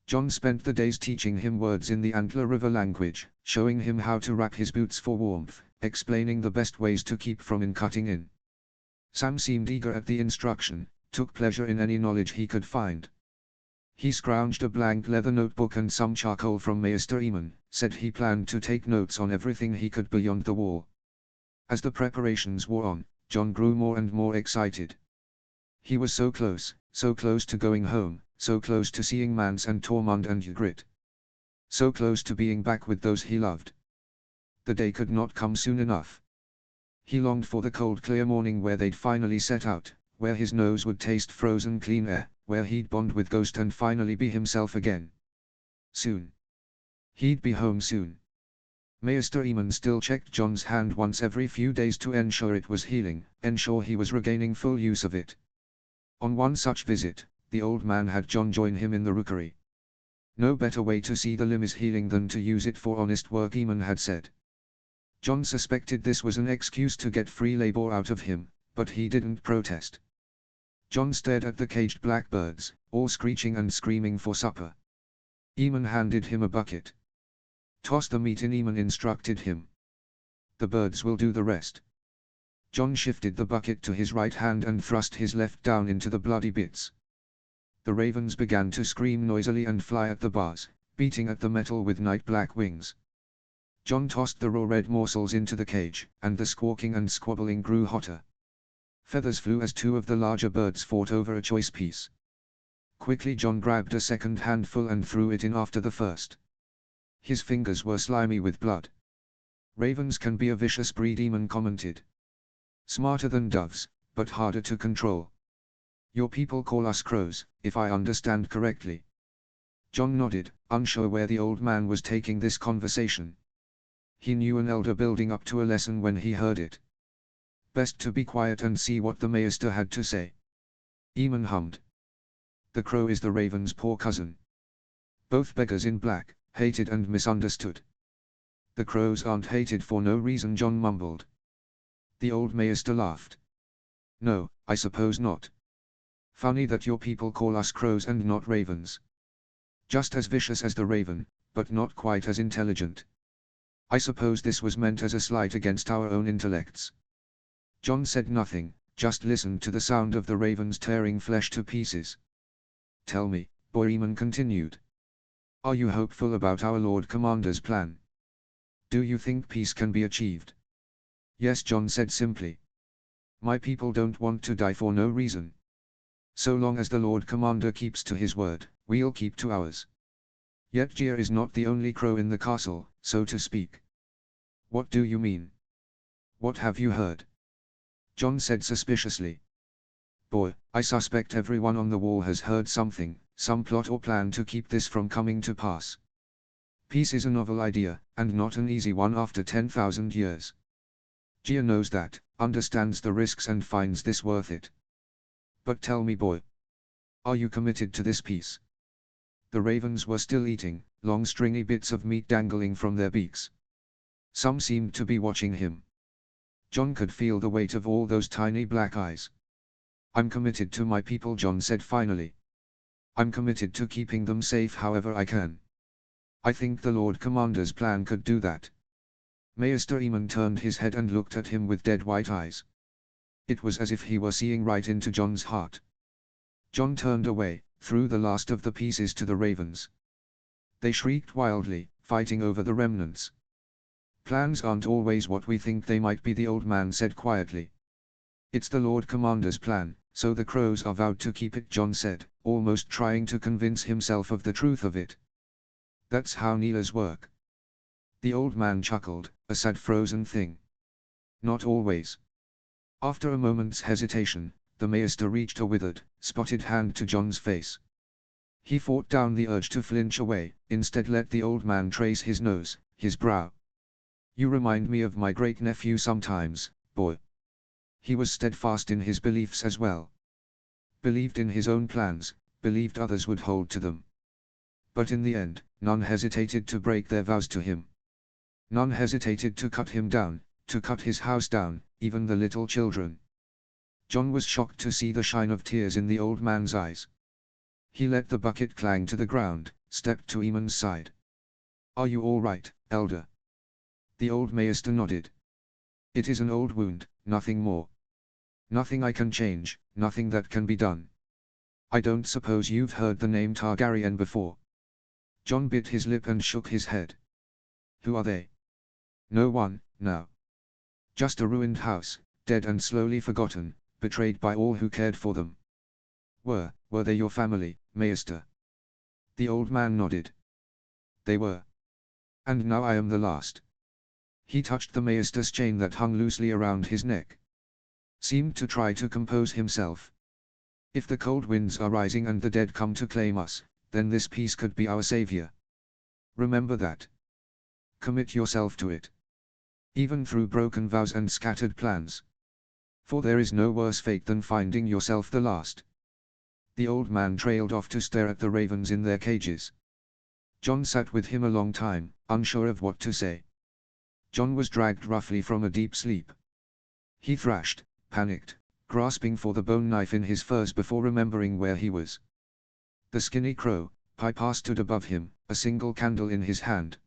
[SPEAKER 1] John spent the days teaching him words in the Antler River language, showing him how to wrap his boots for warmth, explaining the best ways to keep from cutting in. Sam seemed eager at the instruction, took pleasure in any knowledge he could find. He scrounged a blank leather notebook and some charcoal from Maester Eamon, said he planned to take notes on everything he could beyond the wall. As the preparations wore on, John grew more and more excited. He was so close to going home, so close to seeing Mance and Tormund and Ygritte. So close to being back with those he loved. The day could not come soon enough. He longed for the cold clear morning where they'd finally set out, where his nose would taste frozen clean air, where he'd bond with Ghost and finally be himself again. Soon. He'd be home soon. Maester Eamon still checked John's hand once every few days to ensure it was healing, ensure he was regaining full use of it. On one such visit, the old man had John join him in the rookery. No better way to see the limb is healing than to use it for honest work, Eamon had said. John suspected this was an excuse to get free labor out of him, but he didn't protest. John stared at the caged blackbirds, all screeching and screaming for supper. Eamon handed him a bucket. Toss the meat in, Eamon instructed him. The birds will do the rest. John shifted the bucket to his right hand and thrust his left down into the bloody bits. The ravens began to scream noisily and fly at the bars, beating at the metal with night-black wings. John tossed the raw red morsels into the cage, and the squawking and squabbling grew hotter. Feathers flew as two of the larger birds fought over a choice piece. Quickly John grabbed a second handful and threw it in after the first. His fingers were slimy with blood. Ravens can be a vicious breed, Eamon commented. Smarter than doves, but harder to control. Your people call us crows, if I understand correctly. John nodded, unsure where the old man was taking this conversation. He knew an elder building up to a lesson when he heard it. Best to be quiet and see what the maester had to say. Eamon hummed. The crow is the raven's poor cousin. Both beggars in black, hated and misunderstood. The crows aren't hated for no reason, John mumbled. The old maester laughed. No, I suppose not. Funny that your people call us crows and not ravens. Just as vicious as the raven, but not quite as intelligent. I suppose this was meant as a slight against our own intellects. John said nothing, just listened to the sound of the ravens tearing flesh to pieces. Tell me, boy, Eamon continued. Are you hopeful about our Lord Commander's plan? Do you think peace can be achieved? Yes, John said simply. My people don't want to die for no reason. So long as the Lord Commander keeps to his word, we'll keep to ours. Yet Gia is not the only crow in the castle, so to speak. What do you mean? What have you heard? John said suspiciously. Boy, I suspect everyone on the wall has heard something, some plot or plan to keep this from coming to pass. Peace is a novel idea, and not an easy one after 10,000 years. Gia knows that, understands the risks and finds this worth it. But tell me, boy. Are you committed to this peace? The ravens were still eating, long stringy bits of meat dangling from their beaks. Some seemed to be watching him. John could feel the weight of all those tiny black eyes. I'm committed to my people, John said finally. I'm committed to keeping them safe however I can. I think the Lord Commander's plan could do that. Maester Eamon turned his head and looked at him with dead white eyes. It was as if he were seeing right into John's heart. John turned away, threw the last of the pieces to the ravens. They shrieked wildly, fighting over the remnants. Plans aren't always what we think they might be, the old man said quietly. It's the Lord Commander's plan, so the crows are vowed to keep it, John said, almost trying to convince himself of the truth of it. That's how Neelahs work. The old man chuckled, a sad frozen thing. Not always. After a moment's hesitation, the maester reached a withered, spotted hand to John's face. He fought down the urge to flinch away, instead let the old man trace his nose, his brow. You remind me of my great-nephew sometimes, boy. He was steadfast in his beliefs as well. Believed in his own plans, believed others would hold to them. But in the end, none hesitated to break their vows to him. None hesitated to cut him down, to cut his house down, even the little children. John was shocked to see the shine of tears in the old man's eyes. He let the bucket clang to the ground, stepped to Eamon's side. Are you all right, elder? The old maester nodded. It is an old wound, nothing more. Nothing I can change, nothing that can be done. I don't suppose you've heard the name Targaryen before. John bit his lip and shook his head. Who are they? No one, now. Just a ruined house, dead and slowly forgotten, betrayed by all who cared for them. Were they your family, maester? The old man nodded. They were. And now I am the last. He touched the maester's chain that hung loosely around his neck. Seemed to try to compose himself. If the cold winds are rising and the dead come to claim us, then this peace could be our savior. Remember that. Commit yourself to it. Even through broken vows and scattered plans. For there is no worse fate than finding yourself the last. The old man trailed off to stare at the ravens in their cages. John sat with him a long time, unsure of what to say. John was dragged roughly from a deep sleep. He thrashed, panicked, grasping for the bone knife in his furs before remembering where he was. The skinny crow, Piper, stood above him, a single candle in his hand.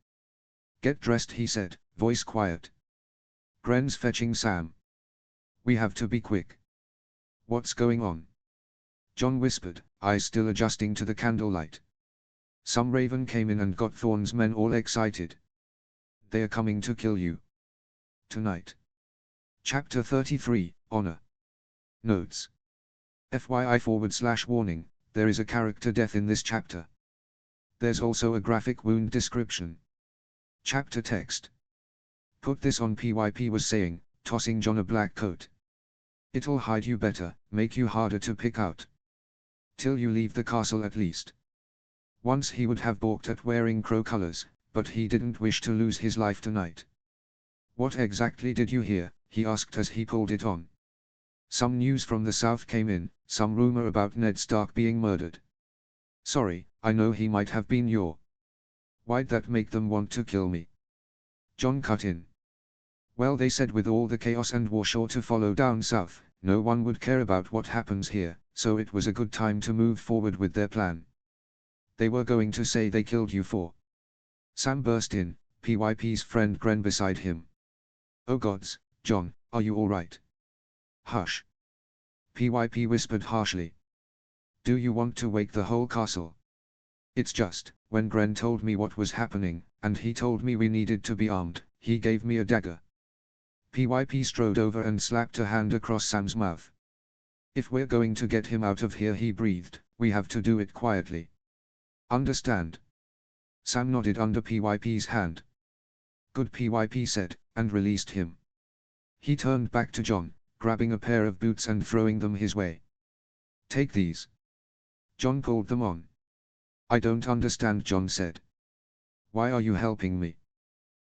[SPEAKER 1] Get dressed, he said, voice quiet. Gren's fetching Sam. We have to be quick. What's going on? John whispered, eyes still adjusting to the candlelight. Some raven came in and got Thorne's men all excited. They are coming to kill you. Tonight. Chapter 33, Honor. Notes. FYI/warning, there is a character death in this chapter. There's also a graphic wound description. Chapter text. Put this on, PYP was saying, tossing John a black coat. It'll hide you better, make you harder to pick out. Till you leave the castle at least. Once he would have balked at wearing crow colors, but he didn't wish to lose his life tonight. What exactly did you hear? He asked as he pulled it on. Some news from the south came in, some rumor about Ned Stark being murdered. Sorry, I know he might have been your. Why'd that make them want to kill me? Jon cut in. Well, they said with all the chaos and war sure to follow down south, no one would care about what happens here, so it was a good time to move forward with their plan. They were going to say they killed you for. Sam burst in, PYP's friend Gren beside him. Oh gods, Jon, are you alright? Hush. PYP whispered harshly. Do you want to wake the whole castle? It's just, when Gren told me what was happening, and he told me we needed to be armed, he gave me a dagger. PYP strode over and slapped a hand across Sam's mouth. If we're going to get him out of here, he breathed, we have to do it quietly. Understand? Sam nodded under PYP's hand. Good, PYP said, and released him. He turned back to Jon, grabbing a pair of boots and throwing them his way. Take these. Jon pulled them on. I don't understand, Jon said. Why are you helping me?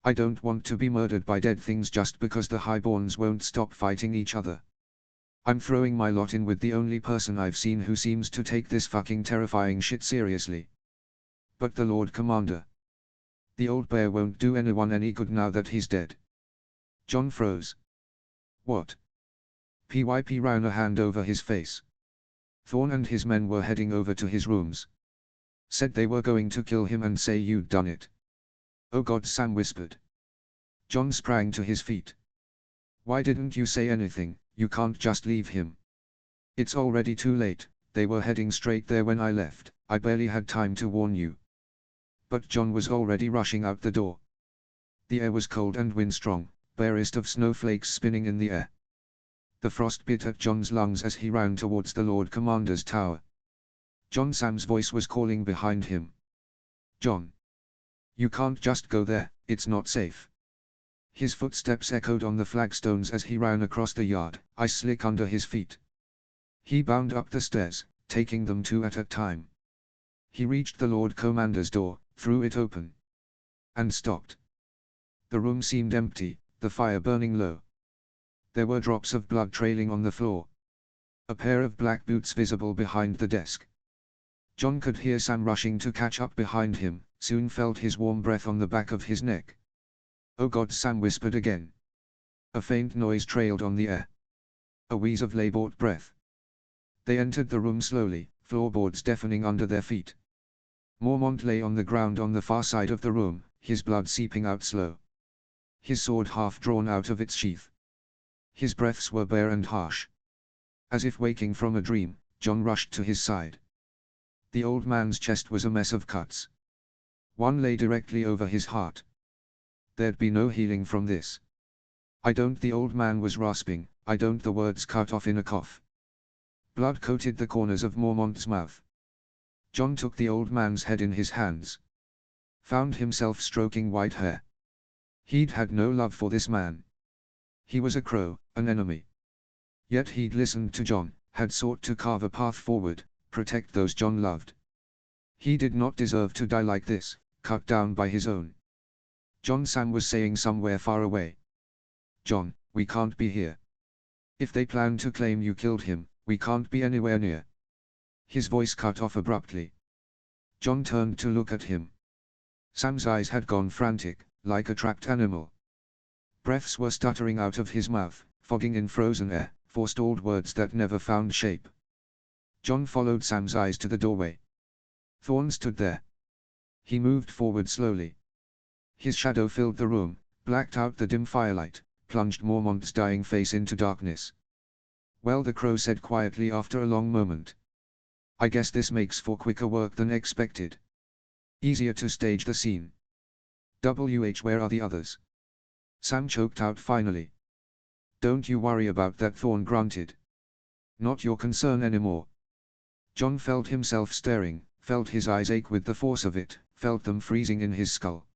[SPEAKER 1] I don't want to be murdered by dead things just because the Highborns won't stop fighting each other. I'm throwing my lot in with the only person I've seen who seems to take this fucking terrifying shit seriously. But the Lord Commander. The old bear won't do anyone any good now that he's dead. Jon froze. What? PYP ran a hand over his face. Thorn and his men were heading over to his rooms. Said they were going to kill him and say you'd done it. Oh God, Sam whispered. Jon sprang to his feet. Why didn't you say anything? You can't just leave him. It's already too late, they were heading straight there when I left, I barely had time to warn you. But Jon was already rushing out the door. The air was cold and wind strong, barest of snowflakes spinning in the air. The frost bit at Jon's lungs as he ran towards the Lord Commander's tower. Sam's voice was calling behind him. Jon. You can't just go there, it's not safe. His footsteps echoed on the flagstones as he ran across the yard, ice slick under his feet. He bounded up the stairs, taking them two at a time. He reached the Lord Commander's door, threw it open. And stopped. The room seemed empty, the fire burning low. There were drops of blood trailing on the floor. A pair of black boots visible behind the desk. Jon could hear Sam rushing to catch up behind him, soon felt his warm breath on the back of his neck. Oh God, Sam whispered again. A faint noise trailed on the air. A wheeze of labored breath. They entered the room slowly, floorboards deafening under their feet. Mormont lay on the ground on the far side of the room, his blood seeping out slow. His sword half drawn out of its sheath. His breaths were bare and harsh. As if waking from a dream, Jon rushed to his side. The old man's chest was a mess of cuts. One lay directly over his heart. There'd be no healing from this. I don't, the old man was rasping, I don't, the words cut off in a cough. Blood coated the corners of Mormont's mouth. Jon took the old man's head in his hands. Found himself stroking white hair. He'd had no love for this man. He was a crow, an enemy. Yet he'd listened to Jon, had sought to carve a path forward, protect those Jon loved. He did not deserve to die like this, cut down by his own. Sam was saying somewhere far away. Jon, we can't be here. If they plan to claim you killed him, we can't be anywhere near. His voice cut off abruptly. Jon turned to look at him. Sam's eyes had gone frantic, like a trapped animal. Breaths were stuttering out of his mouth, fogging in frozen air, forestalled words that never found shape. Jon followed Sam's eyes to the doorway. Thorn stood there. He moved forward slowly. His shadow filled the room, blacked out the dim firelight, plunged Mormont's dying face into darkness. Well, the crow said quietly after a long moment. I guess this makes for quicker work than expected. Easier to stage the scene. Where are the others? Sam choked out finally. Don't you worry about that, Thorn grunted. Not your concern anymore. Jon felt himself staring, felt his eyes ache with the force of it, felt them freezing in his skull.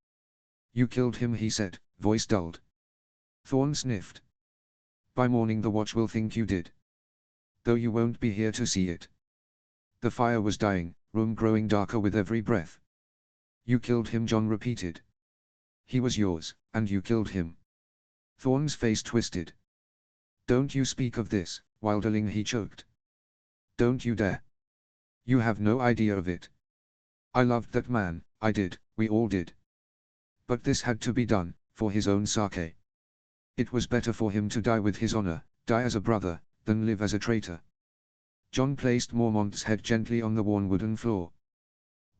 [SPEAKER 1] You killed him, he said, voice dulled. Thorn sniffed. By morning the watch will think you did. Though you won't be here to see it. The fire was dying, room growing darker with every breath. You killed him, John repeated. He was yours, and you killed him. Thorne's face twisted. Don't you speak of this, Wilderling, he choked. Don't you dare. You have no idea of it. I loved that man, I did, we all did. But this had to be done, for his own sake. It was better for him to die with his honor, die as a brother, than live as a traitor. John placed Mormont's head gently on the worn wooden floor.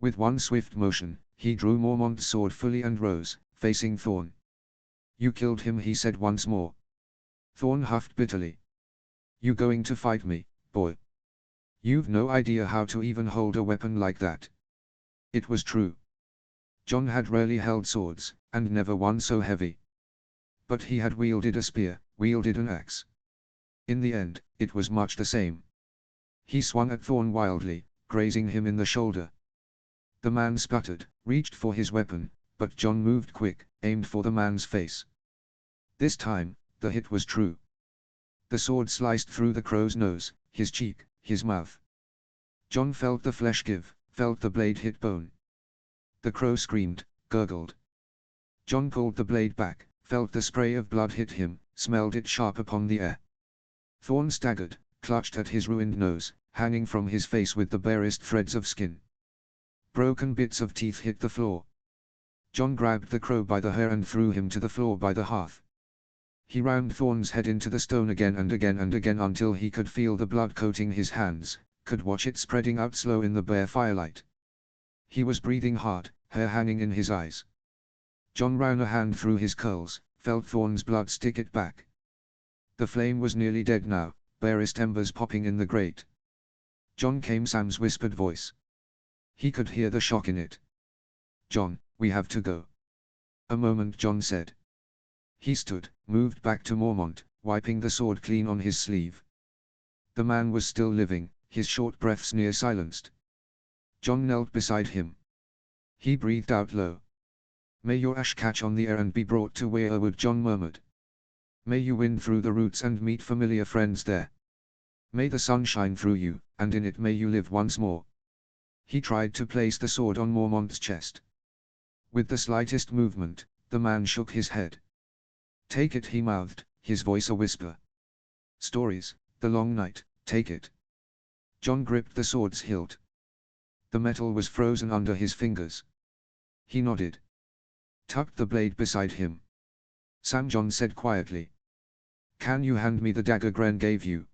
[SPEAKER 1] With one swift motion, he drew Mormont's sword fully and rose, facing Thorne. You killed him, he said once more. Thorne huffed bitterly. You going to fight me, boy? You've no idea how to even hold a weapon like that. It was true. John had rarely held swords, and never one so heavy. But he had wielded a spear, wielded an axe. In the end, it was much the same. He swung at Thorne wildly, grazing him in the shoulder. The man sputtered, reached for his weapon, but John moved quick, aimed for the man's face. This time, the hit was true. The sword sliced through the crow's nose, his cheek, his mouth. John felt the flesh give, felt the blade hit bone. The crow screamed, gurgled. John pulled the blade back, felt the spray of blood hit him, smelled it sharp upon the air. Thorne staggered, clutched at his ruined nose, hanging from his face with the barest threads of skin. Broken bits of teeth hit the floor. John grabbed the crow by the hair and threw him to the floor by the hearth. He rammed Thorne's head into the stone again and again and again until he could feel the blood coating his hands, could watch it spreading out slow in the bare firelight. He was breathing hard, hair hanging in his eyes. John ran a hand through his curls, felt Thorne's blood stick it back. The flame was nearly dead now, barest embers popping in the grate. John, came Sam's whispered voice. He could hear the shock in it. John, we have to go. A moment, John said. He stood, moved back to Mormont, wiping the sword clean on his sleeve. The man was still living, his short breaths near silenced. John knelt beside him. He breathed out low. May your ash catch on the air and be brought to Weirwood, John murmured. May you win through the roots and meet familiar friends there. May the sun shine through you, and in it may you live once more. He tried to place the sword on Mormont's chest. With the slightest movement, the man shook his head. Take it, he mouthed, his voice a whisper. Stories, the long night, take it. John gripped the sword's hilt. The metal was frozen under his fingers. He nodded. Tucked the blade beside him. Sam, John said quietly. Can you hand me the dagger Gren gave you?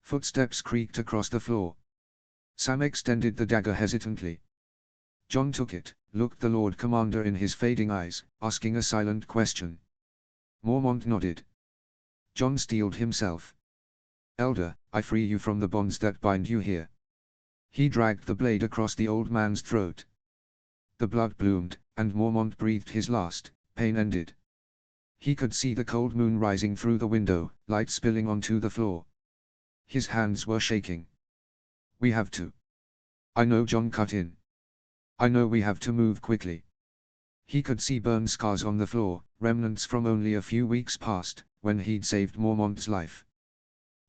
[SPEAKER 1] Footsteps creaked across the floor. Sam extended the dagger hesitantly. John took it, looked the Lord Commander in his fading eyes, asking a silent question. Mormont nodded. John steeled himself. Elder, I free you from the bonds that bind you here. He dragged the blade across the old man's throat. The blood bloomed, and Mormont breathed his last, pain ended. He could see the cold moon rising through the window, light spilling onto the floor. His hands were shaking. We have to. I know, John cut in. I know we have to move quickly. He could see burn scars on the floor, remnants from only a few weeks past, when he'd saved Mormont's life.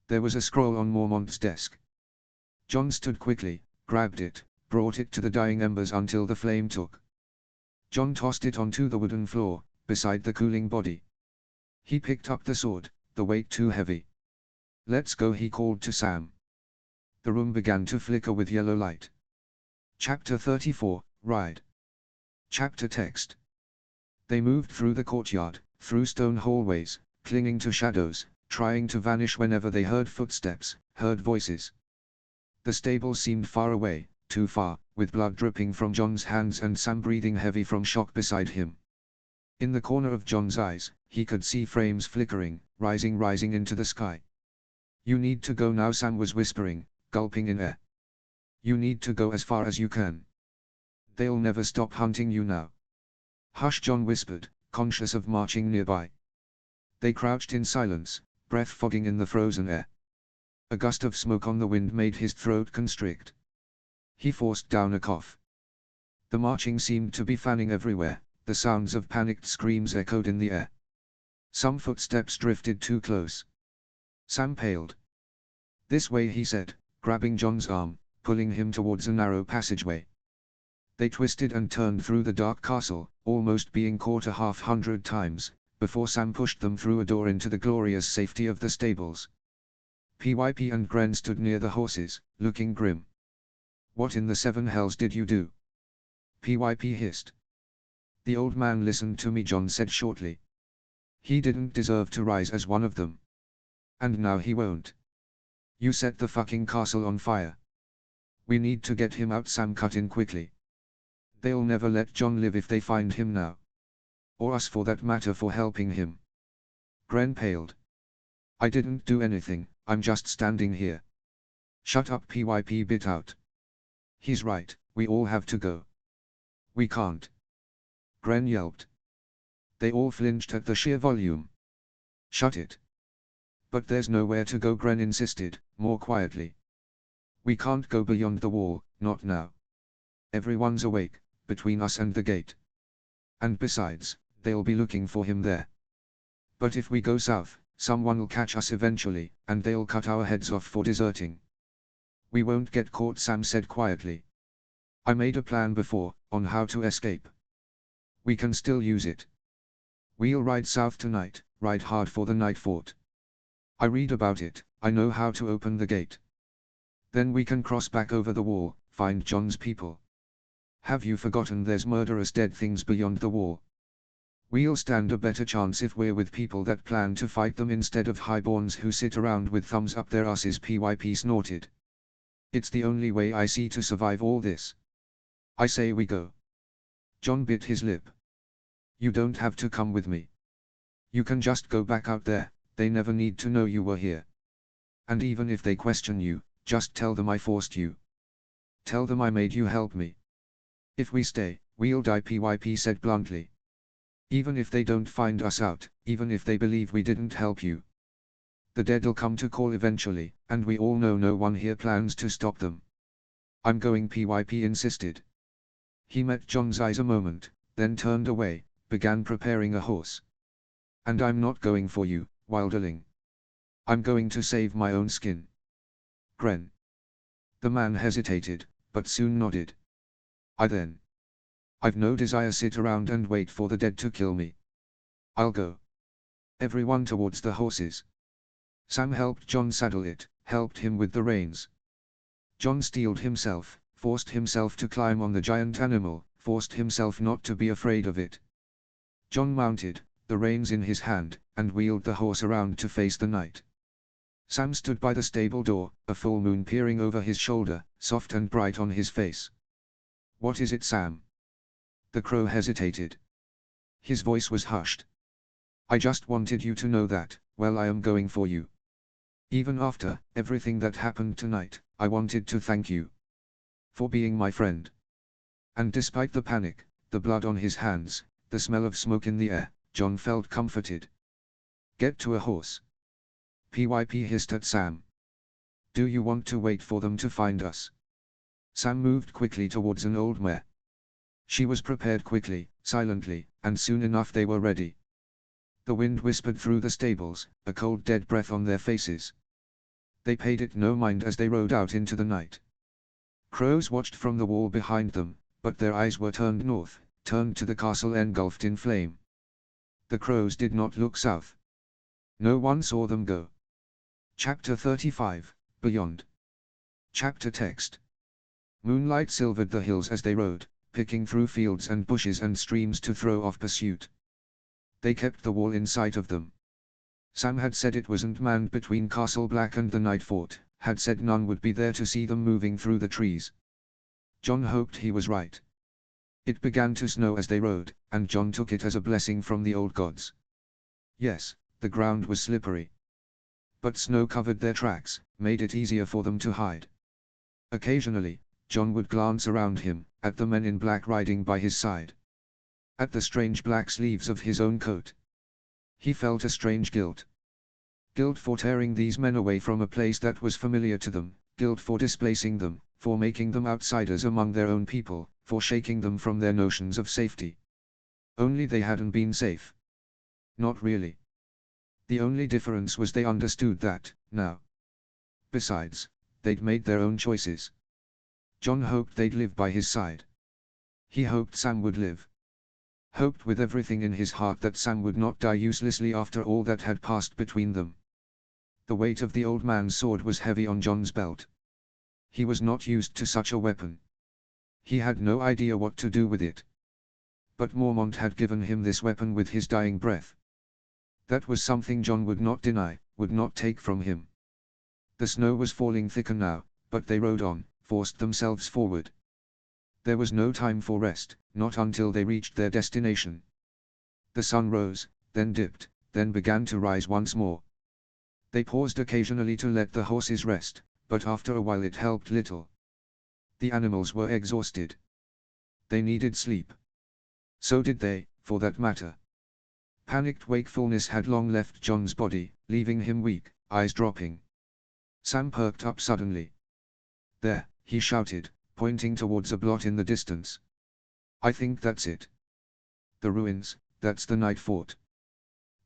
[SPEAKER 1] There was a scroll on Mormont's desk. John stood quickly, grabbed it, brought it to the dying embers until the flame took. John tossed it onto the wooden floor, beside the cooling body. He picked up the sword, the weight too heavy. Let's go, he called to Sam. The room began to flicker with yellow light. Chapter 34, Ride. Chapter text. They moved through the courtyard, through stone hallways, clinging to shadows, trying to vanish whenever they heard footsteps, heard voices. The stable seemed far away, too far, with blood dripping from John's hands and Sam breathing heavy from shock beside him. In the corner of John's eyes, he could see frames flickering, rising into the sky. You need to go now, Sam was whispering, gulping in air. You need to go as far as you can. They'll never stop hunting you now. Hush, John whispered, conscious of marching nearby. They crouched in silence, breath fogging in the frozen air. A gust of smoke on the wind made his throat constrict. He forced down a cough. The marching seemed to be fanning everywhere, the sounds of panicked screams echoed in the air. Some footsteps drifted too close. Sam paled. This way, he said, grabbing John's arm, pulling him towards a narrow passageway. They twisted and turned through the dark castle, almost being caught 100 times, before Sam pushed them through a door into the glorious safety of the stables. PYP and Gren stood near the horses, looking grim. What in the seven hells did you do? PYP hissed. The old man listened to me, John said shortly. He didn't deserve to rise as one of them. And now he won't. You set the fucking castle on fire. We need to get him out, Sam cut in quickly. They'll never let John live if they find him now. Or us for that matter for helping him. Gren paled. I didn't do anything, I'm just standing here. Shut up, PYP bit out. He's right, we all have to go. We can't. Gren yelped. They all flinched at the sheer volume. Shut it. But there's nowhere to go, Gren insisted, more quietly. We can't go beyond the wall, not now. Everyone's awake, between us and the gate. And besides, they'll be looking for him there. But if we go south, someone'll catch us eventually, and they'll cut our heads off for deserting. We won't get caught, Sam said quietly. I made a plan before, on how to escape. We can still use it. We'll ride south tonight, ride hard for the night fort. I read about it, I know how to open the gate. Then we can cross back over the wall, find John's people. Have you forgotten there's murderous dead things beyond the wall? We'll stand a better chance if we're with people that plan to fight them instead of highborns who sit around with thumbs up their asses, PYP snorted. It's the only way I see to survive all this. I say we go. John bit his lip. You don't have to come with me. You can just go back out there, they never need to know you were here. And even if they question you, just tell them I forced you. Tell them I made you help me. If we stay, we'll die, PYP said bluntly. Even if they don't find us out, even if they believe we didn't help you. The dead'll come to call eventually, and we all know no one here plans to stop them. I'm going, PYP insisted. He met John's eyes a moment, then turned away, began preparing a horse. And I'm not going for you, wilderling. I'm going to save my own skin. Gren. The man hesitated, but soon nodded. I've no desire sit around and wait for the dead to kill me. I'll go. Everyone towards the horses. Sam helped John saddle it, helped him with the reins. John steeled himself, forced himself to climb on the giant animal, forced himself not to be afraid of it. John mounted, the reins in his hand, and wheeled the horse around to face the night. Sam stood by the stable door, a full moon peering over his shoulder, soft and bright on his face. What is it, Sam? The crow hesitated. His voice was hushed. I just wanted you to know that, well, I am going for you. Even after everything that happened tonight, I wanted to thank you. For being my friend. And despite the panic, the blood on his hands, the smell of smoke in the air, John felt comforted. Get to a horse. PYP hissed at Sam. Do you want to wait for them to find us? Sam moved quickly towards an old mare. She was prepared quickly, silently, and soon enough they were ready. The wind whispered through the stables, a cold dead breath on their faces. They paid it no mind as they rode out into the night. Crows watched from the wall behind them, but their eyes were turned north, turned to the castle engulfed in flame. The crows did not look south. No one saw them go. Chapter 35, Beyond. Chapter text. Moonlight silvered the hills as they rode, picking through fields and bushes and streams to throw off pursuit. They kept the wall in sight of them. Sam had said it wasn't manned between Castle Black and the night fort, had said none would be there to see them moving through the trees. John hoped he was right. It began to snow as they rode, and John took it as a blessing from the old gods. Yes, the ground was slippery. But snow covered their tracks, made it easier for them to hide. Occasionally, John would glance around him, at the men in black riding by his side. At the strange black sleeves of his own coat. He felt a strange guilt. Guilt for tearing these men away from a place that was familiar to them, guilt for displacing them, for making them outsiders among their own people, for shaking them from their notions of safety. Only they hadn't been safe. Not really. The only difference was they understood that, now. Besides, they'd made their own choices. John hoped they'd live by his side. He hoped Sam would live. Hoped with everything in his heart that Sam would not die uselessly after all that had passed between them. The weight of the old man's sword was heavy on John's belt. He was not used to such a weapon. He had no idea what to do with it. But Mormont had given him this weapon with his dying breath. That was something John would not deny, would not take from him. The snow was falling thicker now, but they rode on, forced themselves forward. There was no time for rest, not until they reached their destination. The sun rose, then dipped, then began to rise once more. They paused occasionally to let the horses rest, but after a while it helped little. The animals were exhausted. They needed sleep. So did they, for that matter. Panicked wakefulness had long left John's body, leaving him weak, eyes dropping. Sam perked up suddenly. "There," he shouted, pointing towards a blot in the distance. "I think that's it. The ruins, that's the night fort."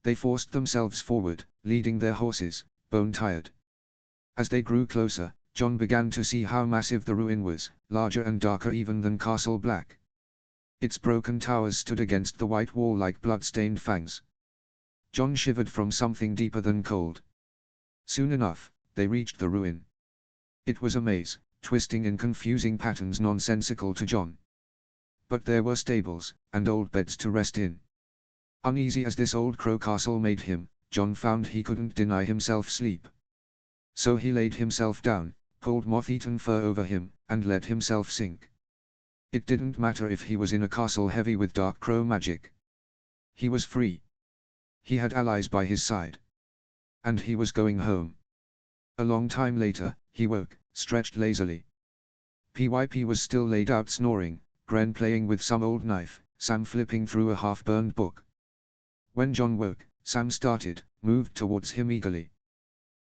[SPEAKER 1] They forced themselves forward, leading their horses, bone-tired. As they grew closer, John began to see how massive the ruin was, larger and darker even than Castle Black. Its broken towers stood against the white wall like blood-stained fangs. John shivered from something deeper than cold. Soon enough, they reached the ruin. It was a maze, twisting in confusing patterns nonsensical to John. But there were stables, and old beds to rest in. Uneasy as this old crow castle made him, John found he couldn't deny himself sleep. So he laid himself down, pulled moth-eaten fur over him, and let himself sink. It didn't matter if he was in a castle heavy with dark crow magic. He was free. He had allies by his side. And he was going home. A long time later, he woke, stretched lazily. PYP was still laid out snoring, Gren playing with some old knife, Sam flipping through a half-burned book. When John woke, Sam started, moved towards him eagerly.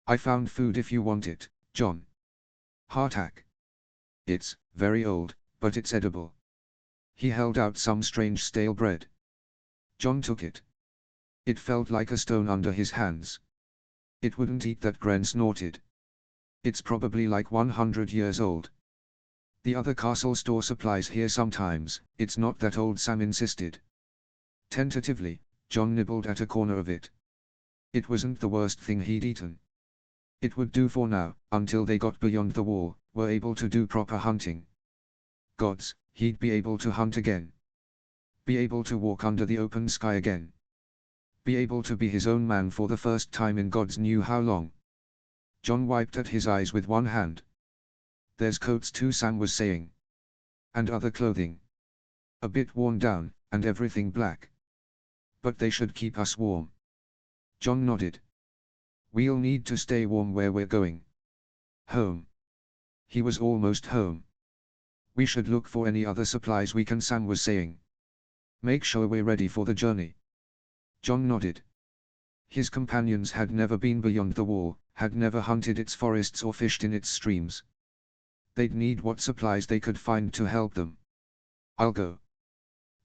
[SPEAKER 1] "I found food if you want it, John." "Hardtack." "It's very old, but it's edible." He held out some strange stale bread. John took it. It felt like a stone under his hands. "It wouldn't eat that," Gren snorted. "It's probably like 100 years old." "The other castle store supplies here sometimes, it's not that old," Sam insisted. Tentatively, John nibbled at a corner of it. It wasn't the worst thing he'd eaten. It would do for now, until they got beyond the wall, were able to do proper hunting. Gods, he'd be able to hunt again. Be able to walk under the open sky again. Be able to be his own man for the first time in gods knew how long. John wiped at his eyes with one hand. "There's coats too," Sam was saying. "And other clothing. A bit worn down, and everything black. But they should keep us warm." John nodded. "We'll need to stay warm where we're going. Home." He was almost home. "We should look for any other supplies we can," Sam was saying. "Make sure we're ready for the journey." John nodded. His companions had never been beyond the wall, had never hunted its forests or fished in its streams. They'd need what supplies they could find to help them. "I'll go."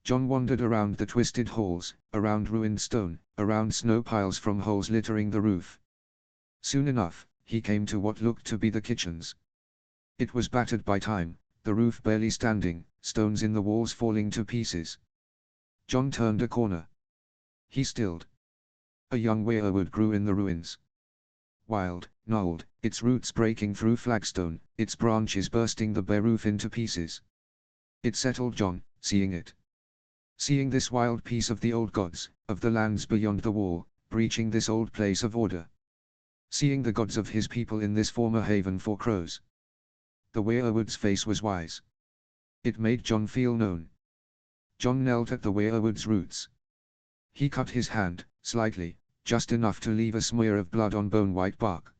[SPEAKER 1] John wandered around the twisted halls, around ruined stone, around snow piles from holes littering the roof. Soon enough, he came to what looked to be the kitchens. It was battered by time, the roof barely standing, stones in the walls falling to pieces. John turned a corner. He stilled. A young weirwood grew in the ruins. Wild, gnarled, its roots breaking through flagstone, its branches bursting the bare roof into pieces. It settled John, seeing it. Seeing this wild piece of the old gods, of the lands beyond the wall, breaching this old place of order. Seeing the gods of his people in this former haven for crows. The weirwood's face was wise. It made John feel known. John knelt at the weirwood's roots. He cut his hand, slightly, just enough to leave a smear of blood on bone-white bark.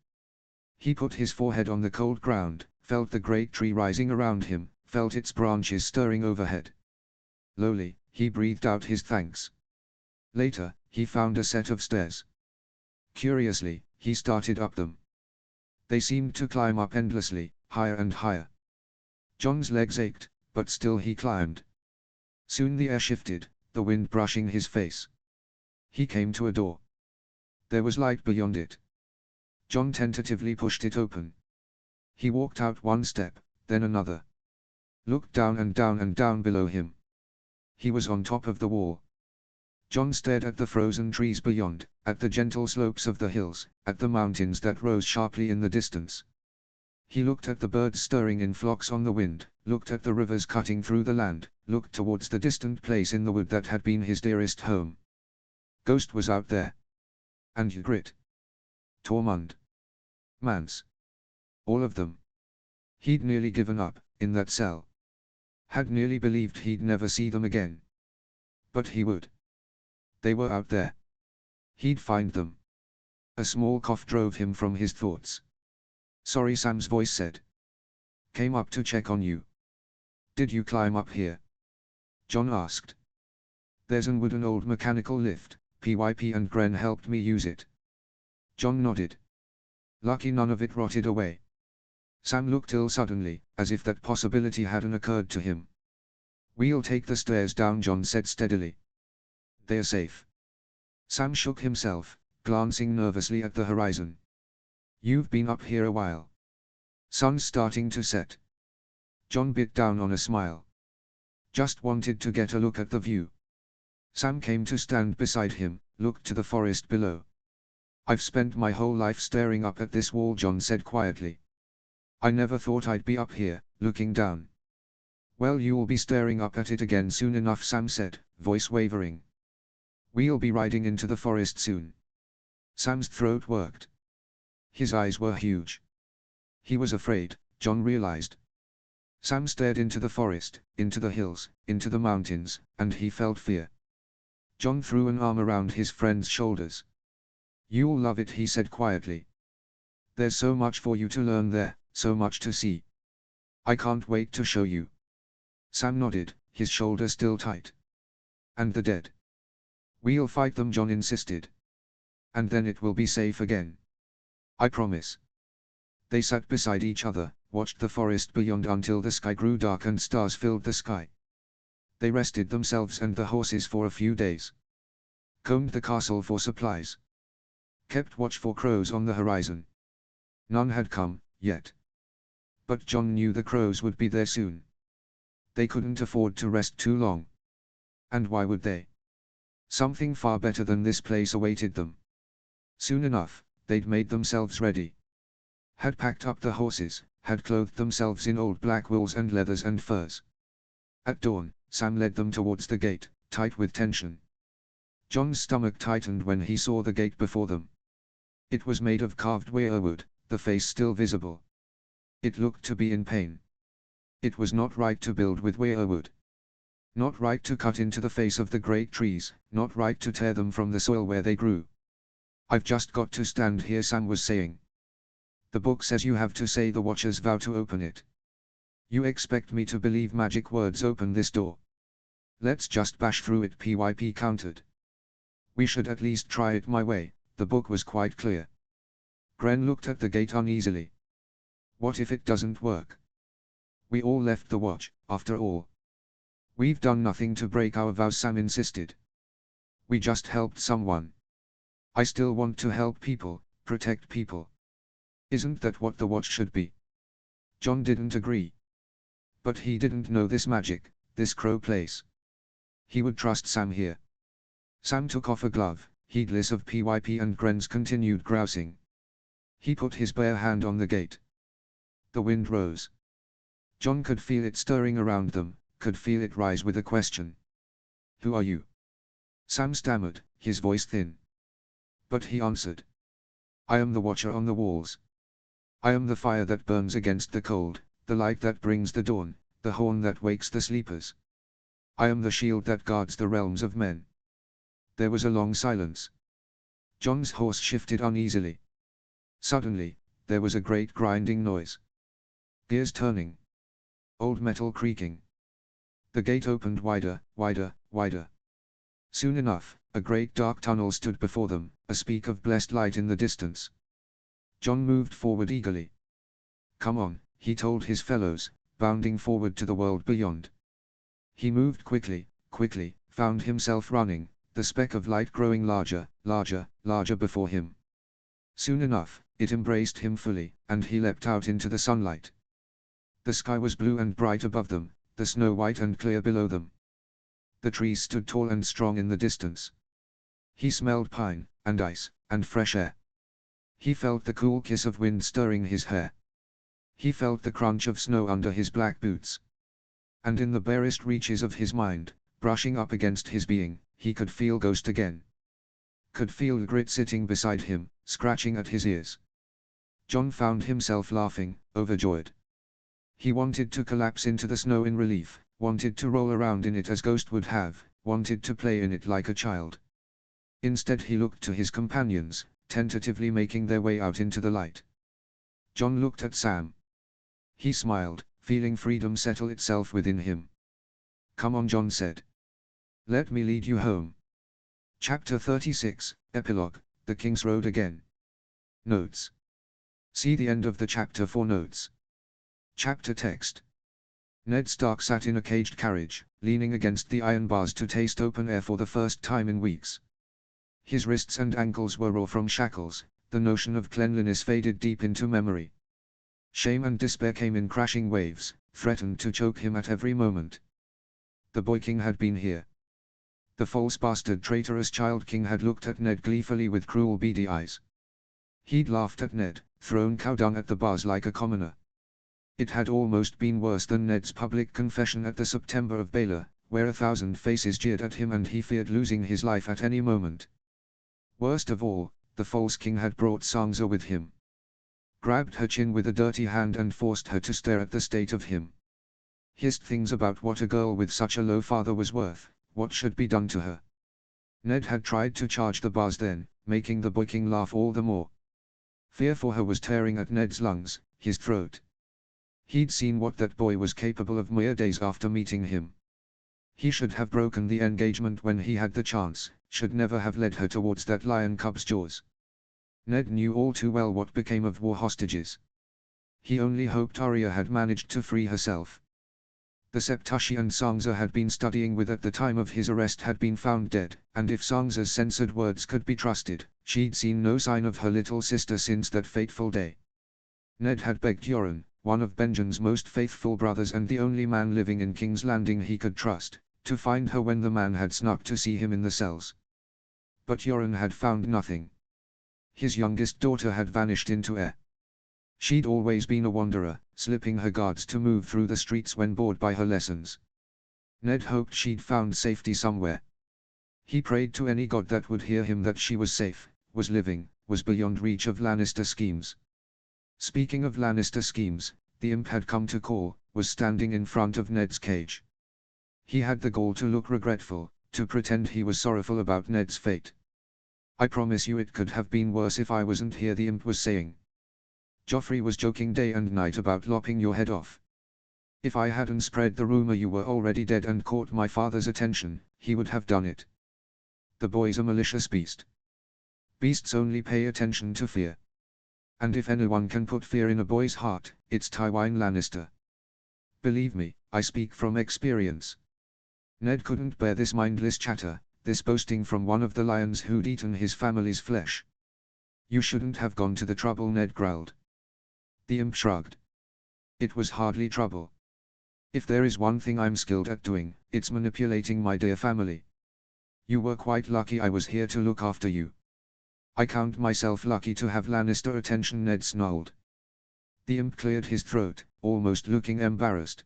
[SPEAKER 1] He put his forehead on the cold ground, felt the great tree rising around him, felt its branches stirring overhead. Lowly, he breathed out his thanks. Later, he found a set of stairs. Curiously, he started up them. They seemed to climb up endlessly, higher and higher. John's legs ached, but still he climbed. Soon the air shifted, the wind brushing his face. He came to a door. There was light beyond it. John tentatively pushed it open. He walked out one step, then another. Looked down and down and down below him. He was on top of the wall. John stared at the frozen trees beyond, at the gentle slopes of the hills, at the mountains that rose sharply in the distance. He looked at the birds stirring in flocks on the wind, looked at the rivers cutting through the land, looked towards the distant place in the wood that had been his dearest home. Ghost was out there. And Ygritte. Tormund. Mance. All of them. He'd nearly given up, in that cell. Had nearly believed he'd never see them again. But he would. They were out there. He'd find them. A small cough drove him from his thoughts. Sorry, Sam's voice said. Came up to check on you. Did you climb up here? John asked. There's an wooden old mechanical lift, PYP and Gren helped me use it. John nodded. Lucky none of it rotted away. Sam looked ill suddenly, as if that possibility hadn't occurred to him. We'll take the stairs down, John said steadily. They're safe. Sam shook himself, glancing nervously at the horizon. You've been up here a while. Sun's starting to set. John bit down on a smile. Just wanted to get a look at the view. Sam came to stand beside him, looked to the forest below. I've spent my whole life staring up at this wall, John said quietly. I never thought I'd be up here, looking down. Well, you'll be staring up at it again soon enough, Sam said, voice wavering. We'll be riding into the forest soon. Sam's throat worked. His eyes were huge. He was afraid, John realized. Sam stared into the forest, into the hills, into the mountains, and he felt fear. John threw an arm around his friend's shoulders. You'll love it, he said quietly. There's so much for you to learn there, so much to see. I can't wait to show you. Sam nodded, his shoulder still tight. And the dead? We'll fight them, John insisted. And then it will be safe again. I promise. They sat beside each other, watched the forest beyond until the sky grew dark and stars filled the sky. They rested themselves and the horses for a few days. Combed the castle for supplies. Kept watch for crows on the horizon. None had come, yet. But John knew the crows would be there soon. They couldn't afford to rest too long. And why would they? Something far better than this place awaited them. Soon enough, they'd made themselves ready. Had packed up the horses, had clothed themselves in old black wools and leathers and furs. At dawn, Sam led them towards the gate, tight with tension. John's stomach tightened when he saw the gate before them. It was made of carved weirwood, the face still visible. It looked to be in pain. It was not right to build with weirwood. Not right to cut into the face of the great trees, not right to tear them from the soil where they grew. I've just got to stand here, Sam was saying. The book says you have to say the Watcher's vow to open it. You expect me to believe magic words open this door? Let's just bash through it, PYP countered. We should at least try it my way, the book was quite clear. Gren looked at the gate uneasily. What if it doesn't work? We all left the watch, after all. We've done nothing to break our vows, Sam insisted. We just helped someone. I still want to help people, protect people. Isn't that what the watch should be? John didn't agree. But he didn't know this magic, this crow place. He would trust Sam here. Sam took off a glove, heedless of PYP and Gren's continued grousing. He put his bare hand on the gate. The wind rose. John could feel it stirring around them, could feel it rise with a question. Who are you? Sam stammered, his voice thin. But he answered. I am the watcher on the walls. I am the fire that burns against the cold, the light that brings the dawn, the horn that wakes the sleepers. I am the shield that guards the realms of men. There was a long silence. John's horse shifted uneasily. Suddenly, there was a great grinding noise. Gears turning. Old metal creaking. The gate opened wider, wider, wider. Soon enough, a great dark tunnel stood before them, a speck of blessed light in the distance. John moved forward eagerly. Come on, he told his fellows, bounding forward to the world beyond. He moved quickly, quickly, found himself running, the speck of light growing larger, larger, larger before him. Soon enough, It embraced him fully, and he leapt out into the sunlight. The sky was blue and bright above them, the snow white and clear below them. The trees stood tall and strong in the distance. He smelled pine, and ice, and fresh air. He felt the cool kiss of wind stirring his hair. He felt the crunch of snow under his black boots. And in the barest reaches of his mind, brushing up against his being, he could feel Ghost again. Could feel Grit sitting beside him, scratching at his ears. John found himself laughing, overjoyed. He wanted to collapse into the snow in relief, wanted to roll around in it as Ghost would have, wanted to play in it like a child. Instead he looked to his companions, tentatively making their way out into the light. John looked at Sam. He smiled, feeling freedom settle itself within him. "Come on," John said. "Let me lead you home." Chapter 36, Epilogue, The King's Road Again. Notes. See the end of the chapter for notes. Chapter text. Ned Stark sat in a caged carriage, leaning against the iron bars to taste open air for the first time in weeks. His wrists and ankles were raw from shackles, the notion of cleanliness faded deep into memory. Shame and despair came in crashing waves, threatened to choke him at every moment. The boy king had been here. The false bastard traitorous child king had looked at Ned gleefully with cruel beady eyes. He'd laughed at Ned, thrown cow dung at the bars like a commoner. It had almost been worse than Ned's public confession at the September of Baylor, where 1,000 faces jeered at him and he feared losing his life at any moment. Worst of all, the false king had brought Sansa with him. Grabbed her chin with a dirty hand and forced her to stare at the state of him. Hissed things about what a girl with such a low father was worth, what should be done to her. Ned had tried to charge the bars then, making the boy king laugh all the more. Fear for her was tearing at Ned's lungs, his throat. He'd seen what that boy was capable of mere days after meeting him. He should have broken the engagement when he had the chance, should never have led her towards that lion cub's jaws. Ned knew all too well what became of war hostages. He only hoped Arya had managed to free herself. The Septushi and Sansa had been studying with at the time of his arrest had been found dead, and if Sansa's censored words could be trusted, she'd seen no sign of her little sister since that fateful day. Ned had begged Yoren, one of Benjen's most faithful brothers and the only man living in King's Landing he could trust, to find her when the man had snuck to see him in the cells. But Yoren had found nothing. His youngest daughter had vanished into air. She'd always been a wanderer, slipping her guards to move through the streets when bored by her lessons. Ned hoped she'd found safety somewhere. He prayed to any god that would hear him that she was safe, was living, was beyond reach of Lannister schemes. Speaking of Lannister schemes, the imp had come to call, was standing in front of Ned's cage. He had the gall to look regretful, to pretend he was sorrowful about Ned's fate. "I promise you it could have been worse if I wasn't here," the imp was saying. "Joffrey was joking day and night about lopping your head off. If I hadn't spread the rumor you were already dead and caught my father's attention, he would have done it. The boy's a malicious beast. Beasts only pay attention to fear. And if anyone can put fear in a boy's heart, it's Tywin Lannister. Believe me, I speak from experience." Ned couldn't bear this mindless chatter, this boasting from one of the lions who'd eaten his family's flesh. "You shouldn't have gone to the trouble," Ned growled. The imp shrugged. "It was hardly trouble. If there is one thing I'm skilled at doing, it's manipulating my dear family. You were quite lucky I was here to look after you." "I count myself lucky to have Lannister attention," Ned snarled. The imp cleared his throat, almost looking embarrassed.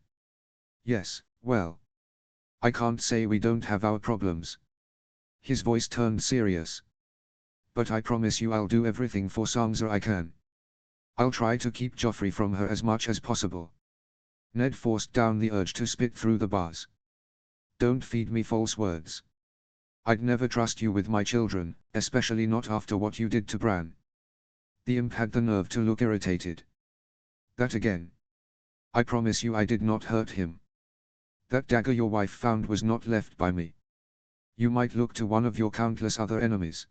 [SPEAKER 1] "Yes, well. I can't say we don't have our problems." His voice turned serious. "But I promise you I'll do everything for Sansa I can. I'll try to keep Joffrey from her as much as possible." Ned forced down the urge to spit through the bars. "Don't feed me false words. I'd never trust you with my children, especially not after what you did to Bran." The imp had the nerve to look irritated. "That again? I promise you I did not hurt him. That dagger your wife found was not left by me. You might look to one of your countless other enemies.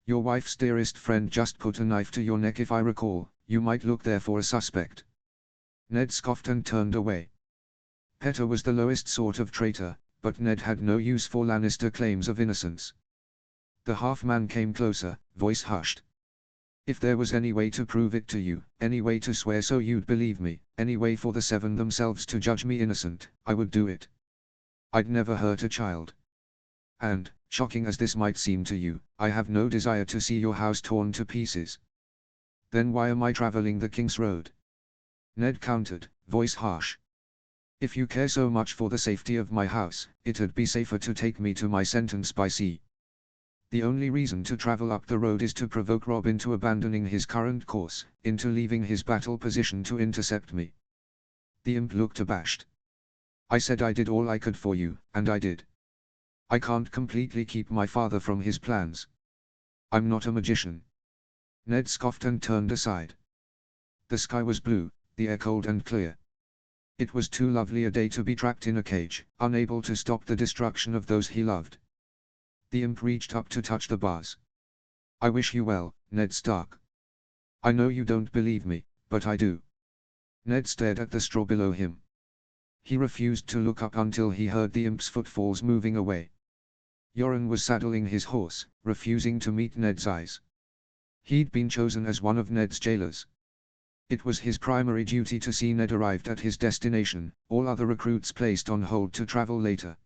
[SPEAKER 1] Your wife's dearest friend just put a knife to your neck if I recall, you might look there for a suspect." Ned scoffed and turned away. Petter was the lowest sort of traitor, but Ned had no use for Lannister claims of innocence. The half-man came closer, voice hushed. If there was any way to prove it to you, any way to swear so you'd believe me, any way for the seven themselves to judge me innocent, I would do it. I'd never hurt a child. And, shocking as this might seem to you, I have no desire to see your house torn to pieces. Then why am I traveling the King's Road? Ned countered, voice harsh. If you care so much for the safety of my house, it'd be safer to take me to my sentence by sea. The only reason to travel up the road is to provoke Robb into abandoning his current course, into leaving his battle position to intercept me. The imp looked abashed. I said I did all I could for you, and I did. I can't completely keep my father from his plans. I'm not a magician. Ned scoffed and turned aside. The sky was blue, the air cold and clear. It was too lovely a day to be trapped in a cage, unable to stop the destruction of those he loved. The imp reached up to touch the bars. I wish you well, Ned Stark. I know you don't believe me, but I do. Ned stared at the straw below him. He refused to look up until he heard the imp's footfalls moving away. Yoren was saddling his horse, refusing to meet Ned's eyes. He'd been chosen as one of Ned's jailers. It was his primary duty to see Ned arrived at his destination, all other recruits placed on hold to travel later.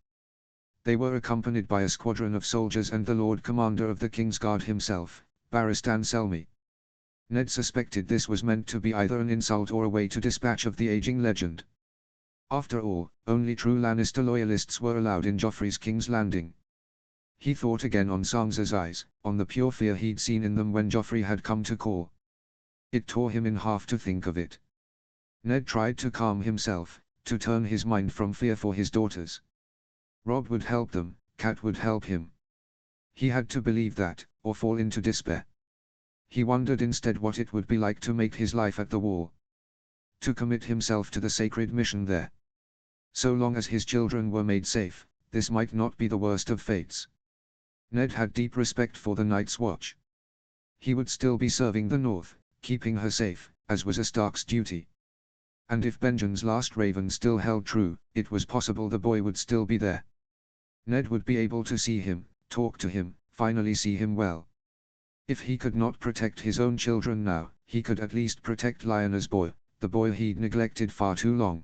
[SPEAKER 1] They were accompanied by a squadron of soldiers and the Lord Commander of the King's Guard himself, Barristan Selmy. Ned suspected this was meant to be either an insult or a way to dispatch of the aging legend. After all, only true Lannister loyalists were allowed in Joffrey's King's Landing. He thought again on Sansa's eyes, on the pure fear he'd seen in them when Joffrey had come to call. It tore him in half to think of it. Ned tried to calm himself, to turn his mind from fear for his daughters. Robb would help them, Cat would help him. He had to believe that, or fall into despair. He wondered instead what it would be like to make his life at the Wall. To commit himself to the sacred mission there. So long as his children were made safe, this might not be the worst of fates. Ned had deep respect for the Night's Watch. He would still be serving the North, keeping her safe, as was a Stark's duty. And if Benjen's last raven still held true, it was possible the boy would still be there. Ned would be able to see him, talk to him, finally see him well. If he could not protect his own children now, he could at least protect Lyanna's boy, the boy he'd neglected far too long.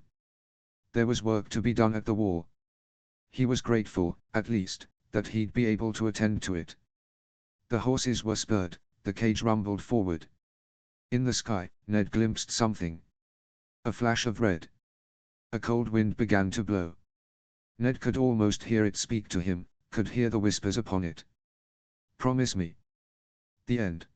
[SPEAKER 1] There was work to be done at the Wall. He was grateful, at least, that he'd be able to attend to it. The horses were spurred, the cage rumbled forward. In the sky, Ned glimpsed something. A flash of red. A cold wind began to blow. Ned could almost hear it speak to him, could hear the whispers upon it. Promise me. The end.